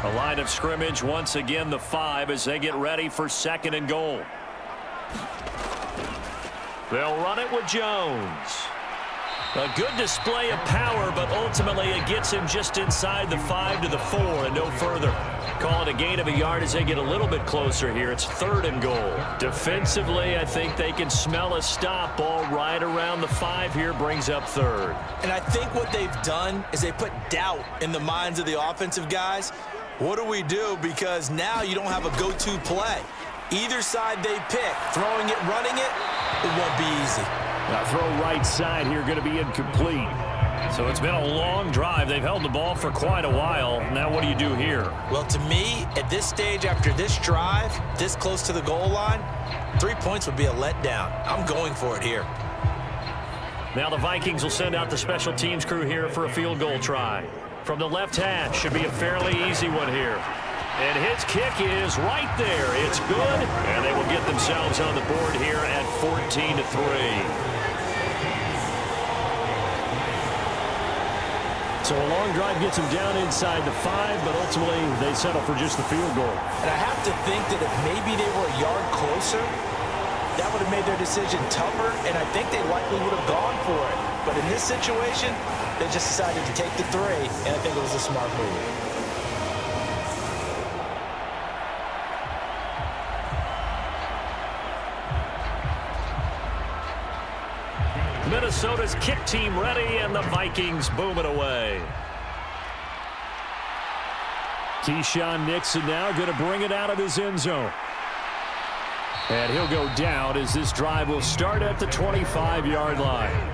A line of scrimmage, once again the 5 as they get ready for 2nd and goal. They'll run it with Jones. A good display of power, but ultimately it gets him just inside the 5 to the 4 and no further. Call it a gain of a yard as they get a little bit closer here. It's 3rd and goal. Defensively, I think they can smell a stop. Ball right around the 5 here, brings up 3rd. And I think what they've done is they put doubt in the minds of the offensive guys. What do we do? Because now you don't have a go-to play. Either side they pick, throwing it, running it, it won't be easy. Now throw right side here, going to be incomplete. So it's been a long drive. They've held the ball for quite a while. Now what do you do here? Well, to me, at this stage, after this drive, this close to the goal line, 3 points would be a letdown. I'm going for it here. Now the Vikings will send out the special teams crew here for a field goal try. From the left hash, should be a fairly easy one here. And his kick is right there. It's good, and they will get themselves on the board here at 14 to 3. So a long drive gets them down inside the 5, but ultimately they settle for just the field goal. And I have to think that if maybe they were a yard closer, that would have made their decision tougher, and I think they likely would have gone for it. But in this situation, they just decided to take the 3, and I think it was a smart move. Minnesota's kick team ready, and the Vikings boom it away. Keyshawn Nixon now going to bring it out of his end zone. And he'll go down as this drive will start at the 25-yard line.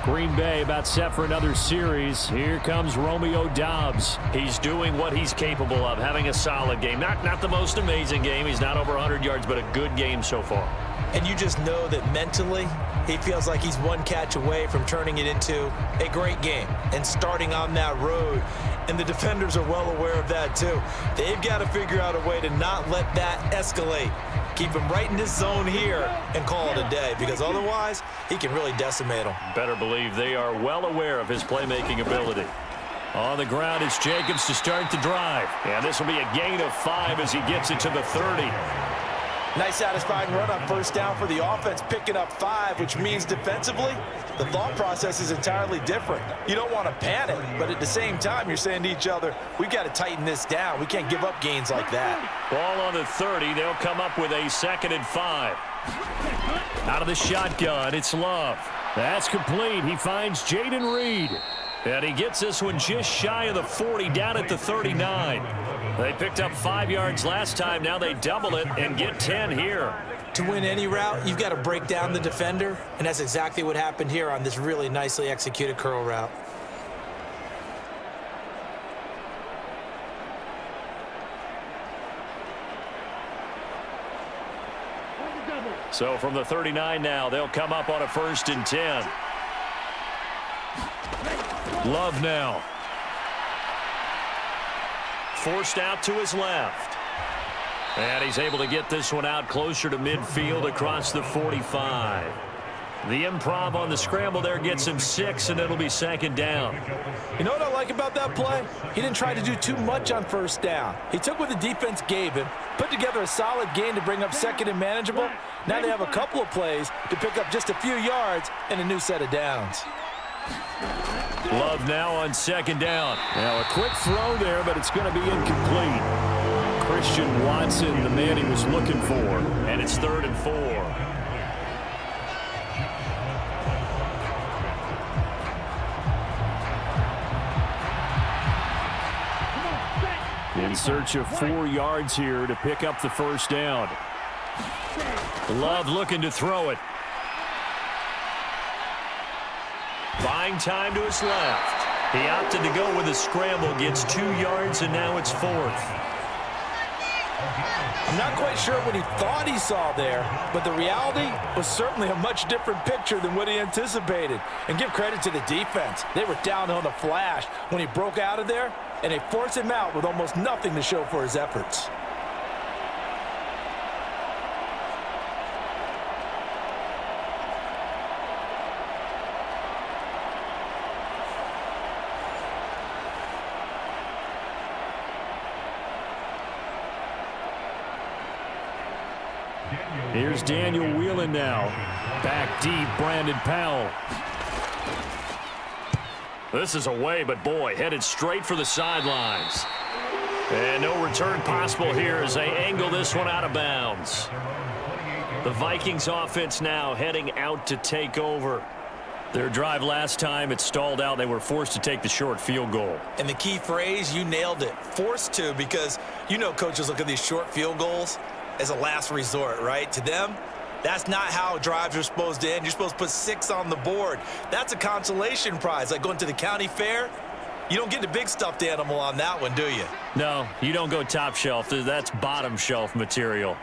Green Bay about set for another series. Here comes Romeo Doubs. He's doing what he's capable of, having a solid game. Not the most amazing game. He's not over 100 yards, but a good game so far. And you just know that mentally, he feels like he's one catch away from turning it into a great game and starting on that road. And the defenders are well aware of that, too. They've got to figure out a way to not let that escalate. Keep him right in this zone here and call it a day, because otherwise he can really decimate them. Better believe they are well aware of his playmaking ability. On the ground, it's Jacobs to start the drive. And this will be a gain of 5 as he gets it to the 30. Nice satisfying run on first down for the offense, picking up 5, which means defensively, the thought process is entirely different. You don't want to panic, but at the same time, you're saying to each other, we've got to tighten this down. We can't give up gains like that. Ball on the 30. They'll come up with a 2nd and 5. Out of the shotgun, it's Love. That's complete. He finds Jaden Reed. And he gets this one just shy of the 40, down at the 39. They picked up 5 yards last time. Now they double it and get 10 here. To win any route, you've got to break down the defender, and that's exactly what happened here on this really nicely executed curl route. So from the 39 now, they'll come up on a 1st and 10. Love now. Forced out to his left. And he's able to get this one out closer to midfield across the 45. The improv on the scramble there gets him 6, and it'll be 2nd down. You know what I like about that play? He didn't try to do too much on first down. He took what the defense gave him, put together a solid gain to bring up 2nd and manageable. Now they have a couple of plays to pick up just a few yards and a new set of downs. Love now on 2nd down. Now a quick throw there, but it's going to be incomplete. Christian Watson, the man he was looking for. And it's 3rd and 4. In search of 4 yards here to pick up the 1st down. Love looking to throw it. Buying time to his left. He opted to go with a scramble, gets 2 yards, and now it's 4th. I'm not quite sure what he thought he saw there, but the reality was certainly a much different picture than what he anticipated. And give credit to the defense. They were down on the flash when he broke out of there, and they forced him out with almost nothing to show for his efforts. Here's Daniel Whelan now. Back deep, Brandon Powell. This is away, but boy, headed straight for the sidelines. And no return possible here as they angle this one out of bounds. The Vikings offense now heading out to take over. Their drive last time, it stalled out. They were forced to take the short field goal. And the key phrase, you nailed it, forced to, because you know coaches look at these short field goals as a last resort, right? To them, that's not how drives are supposed to end. You're supposed to put 6 on the board. That's a consolation prize. Like going to the county fair, you don't get the big stuffed animal on that one, do you? No, you don't go top shelf. That's bottom shelf material.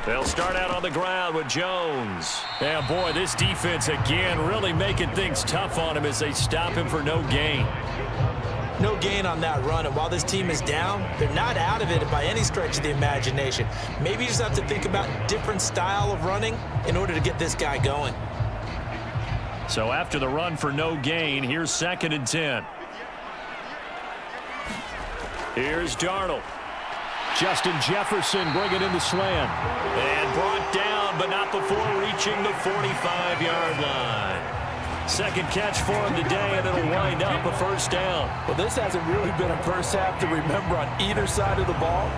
They'll start out on the ground with Jones. Yeah, boy, this defense again really making things tough on him as they stop him for no gain. No gain on that run, and while this team is down, they're not out of it by any stretch of the imagination. Maybe you just have to think about a different style of running in order to get this guy going. So after the run for no gain, here's 2nd and 10. Here's Darnold. Justin Jefferson bringing in the slant. And brought down, but not before reaching the 45-yard line. Second catch for him today, and it'll wind up a first down. Well, this hasn't really been a first half to remember on either side of the ball,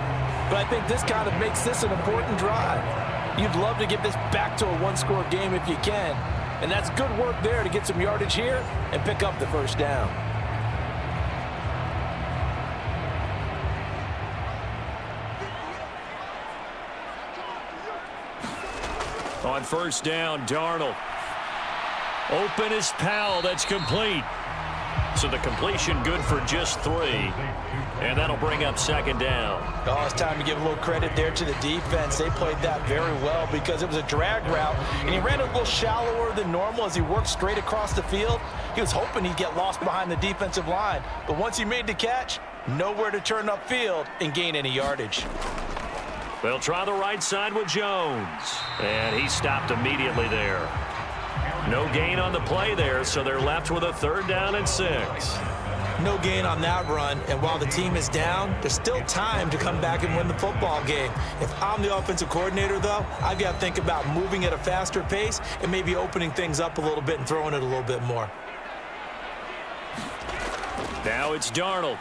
but I think this kind of makes this an important drive. You'd love to get this back to a one-score game if you can, and that's good work there to get some yardage here and pick up the first down. On first down, Darnold. Open is Powell. That's complete. So the completion good for just 3. And that'll bring up 2nd down. Oh, it's time to give a little credit there to the defense. They played that very well because it was a drag route, and he ran a little shallower than normal as he worked straight across the field. He was hoping he'd get lost behind the defensive line, but once he made the catch, nowhere to turn upfield and gain any yardage. They'll try the right side with Jones. And he stopped immediately there. No gain on the play there, so they're left with a 3rd down and 6. No gain on that run, and while the team is down, there's still time to come back and win the football game. If I'm the offensive coordinator, though, I've got to think about moving at a faster pace and maybe opening things up a little bit and throwing it a little bit more. Now it's Darnold.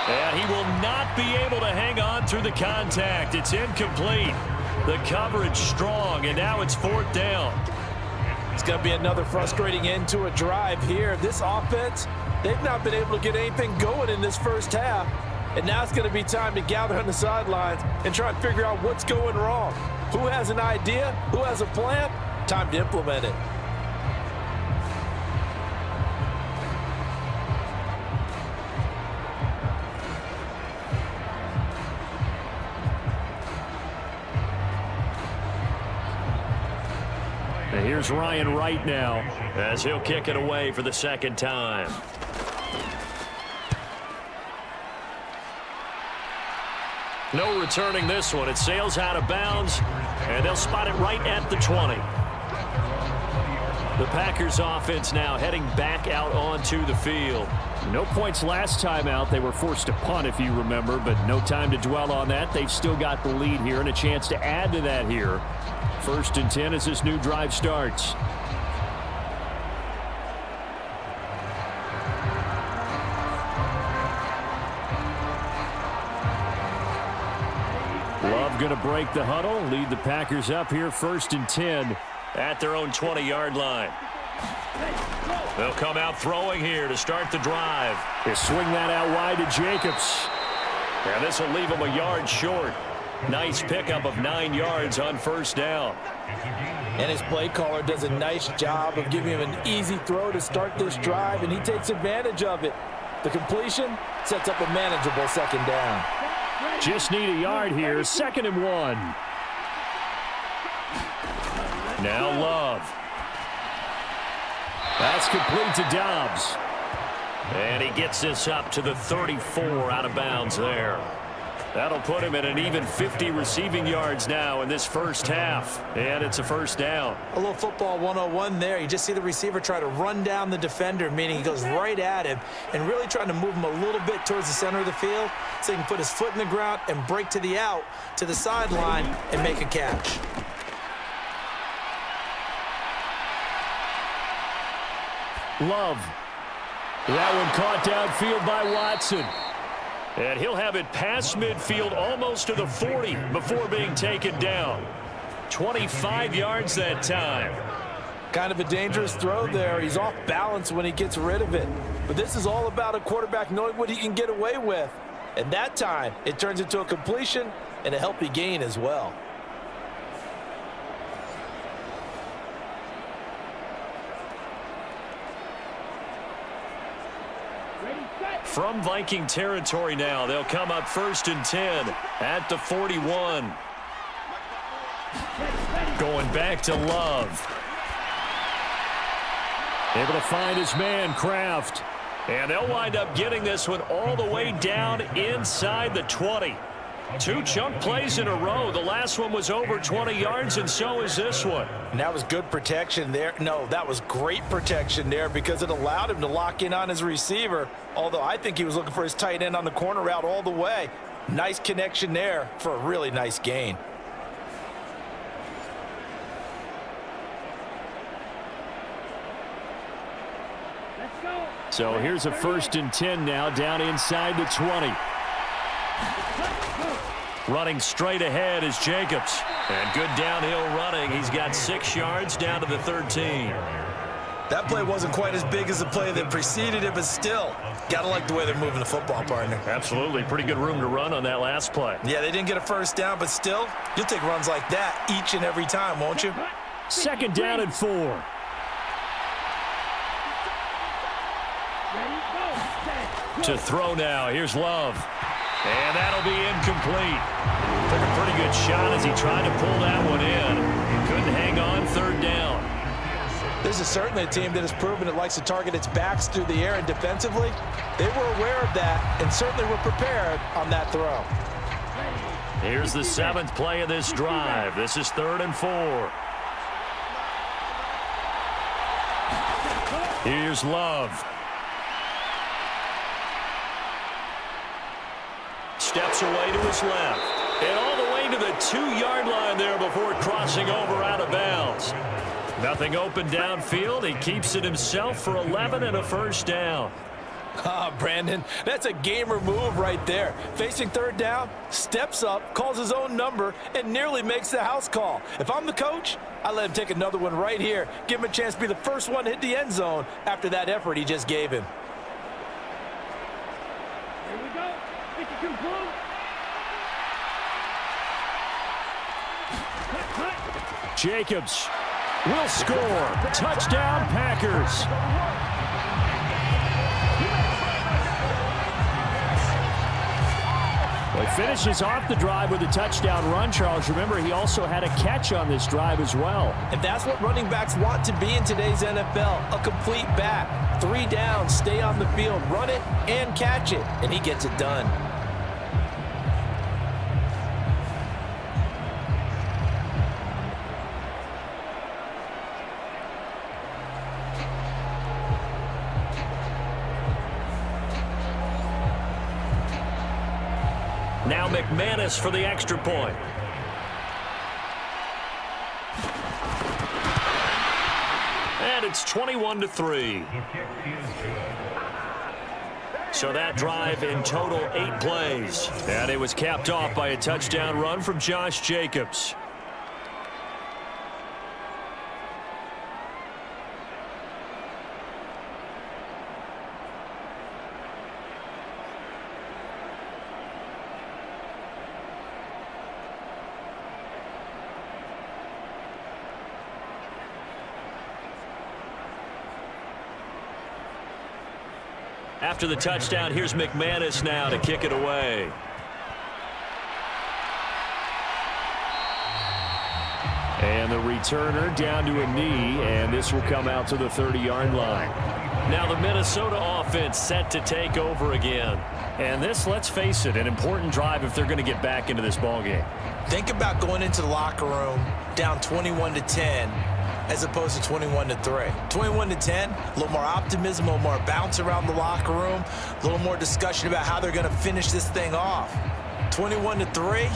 And he will not be able to hang on through the contact. It's incomplete. The coverage strong, and now it's 4th down. It's going to be another frustrating end to a drive here. This offense, they've not been able to get anything going in this first half. And now it's going to be time to gather on the sidelines and try and figure out what's going wrong. Who has an idea? Who has a plan? Time to implement it. And here's Ryan Wright now as he'll kick it away for the 2nd time. No returning this one. It sails out of bounds, and they'll spot it right at the 20. The Packers offense now heading back out onto the field. No points last time out. They were forced to punt, if you remember, but no time to dwell on that. They've still got the lead here and a chance to add to that here. 1st and 10 as this new drive starts. Love going to break the huddle, lead the Packers up here 1st and 10 at their own 20-yard line. They'll come out throwing here to start the drive. They swing that out wide to Jacobs. And this will leave him a yard short. Nice pickup of 9 yards on 1st down. And his play caller does a nice job of giving him an easy throw to start this drive, and he takes advantage of it. The completion sets up a manageable 2nd down. Just need a yard here, 2nd and 1. Now Love. That's complete to Dobbs. And he gets this up to the 34 out of bounds there. That'll put him at an even 50 receiving yards now in this first half. And it's a first down. A little football 101 there. You just see the receiver try to run down the defender, meaning he goes right at him and really trying to move him a little bit towards the center of the field so he can put his foot in the ground and break to the out, to the sideline, and make a catch. Love. That one caught downfield by Watson. And he'll have it past midfield almost to the 40 before being taken down. 25 yards that time. Kind of a dangerous throw there. He's off balance when he gets rid of it. But this is all about a quarterback knowing what he can get away with. And that time, it turns into a completion and a healthy gain as well. From Viking territory now, they'll come up 1st and 10 at the 41. Going back to Love. Able to find his man, Kraft. And they'll wind up getting this one all the way down inside the 20. 2 chunk plays in a row. The last one was over 20 yards, and so is this one. And that was good protection there. No, that was great protection there because it allowed him to lock in on his receiver, although I think he was looking for his tight end on the corner route all the way. Nice connection there for a really nice gain. Let's go. So here's a 1st and 10 now, down inside the 20. Running straight ahead is Jacobs. And good downhill running. He's got 6 yards down to the 13. That play wasn't quite as big as the play that preceded it, but still, gotta like the way they're moving the football, partner. Absolutely. Pretty good room to run on that last play. Yeah, they didn't get a first down, but still, you'll take runs like that each and every time, won't you? 2nd down and 4. Ready, go. Set. To throw now. Here's Love. And that'll be incomplete. Took a pretty good shot as he tried to pull that one in. Couldn't hang on 3rd down. This is certainly a team that has proven it likes to target its backs through the air, and defensively, they were aware of that and certainly were prepared on that throw. Here's the 7th play of this drive. This is 3rd and 4. Here's Love. Steps away to his left. And all the way to the 2-yard line there before crossing over out of bounds. Nothing open downfield. He keeps it himself for 11 and a first down. Brandon, that's a gamer move right there. Facing 3rd down, steps up, calls his own number, and nearly makes the house call. If I'm the coach, I let him take another one right here. Give him a chance to be the first one to hit the end zone after that effort he just gave him. Here we go. 52 blue. Cut. Jacobs will score. Touchdown, Packers. Well, he finishes off the drive with a touchdown run, Charles. Remember, he also had a catch on this drive as well. And that's what running backs want to be in today's NFL, a complete back. 3 downs, stay on the field, run it, and catch it, and he gets it done. Now McManus for the extra point. And it's 21-3. So that drive in total 8 plays. And it was capped off by a touchdown run from Josh Jacobs. After the touchdown, here's McManus now to kick it away. And the returner down to a knee, and this will come out to the 30-yard line. Now the Minnesota offense set to take over again. And this, let's face it, an important drive if they're going to get back into this ballgame. Think about going into the locker room down 21-10 as opposed to 21-3. 21-10, a little more optimism, a little more bounce around the locker room, a little more discussion about how they're going to finish this thing off. 21-3,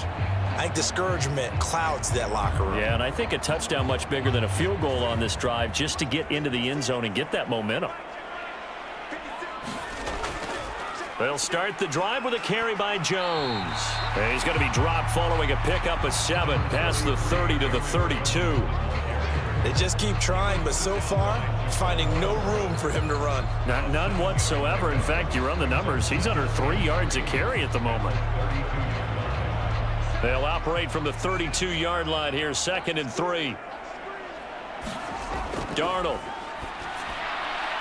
I think discouragement clouds that locker room. Yeah, and I think a touchdown much bigger than a field goal on this drive just to get into the end zone and get that momentum. They'll start the drive with a carry by Jones. And he's going to be dropped following a pickup of 7 past the 30 to the 32. They just keep trying, but so far, finding no room for him to run. None whatsoever. In fact, you run the numbers. He's under 3 yards a carry at the moment. They'll operate from the 32-yard line here, 2nd and 3. Darnold.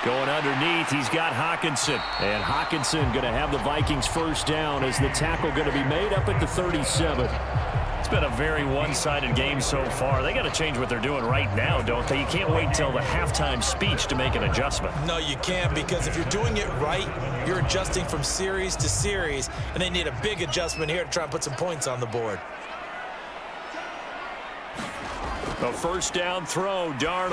Going underneath, he's got Hawkinson. And Hawkinson going to have the Vikings first down as the tackle going to be made up at the 37. It's been a very one-sided game so far. They got to change what they're doing right now, don't they? You can't wait till the halftime speech to make an adjustment. No, you can't, because if you're doing it right, you're adjusting from series to series, and they need a big adjustment here to try and put some points on the board. A first down throw, Darnold.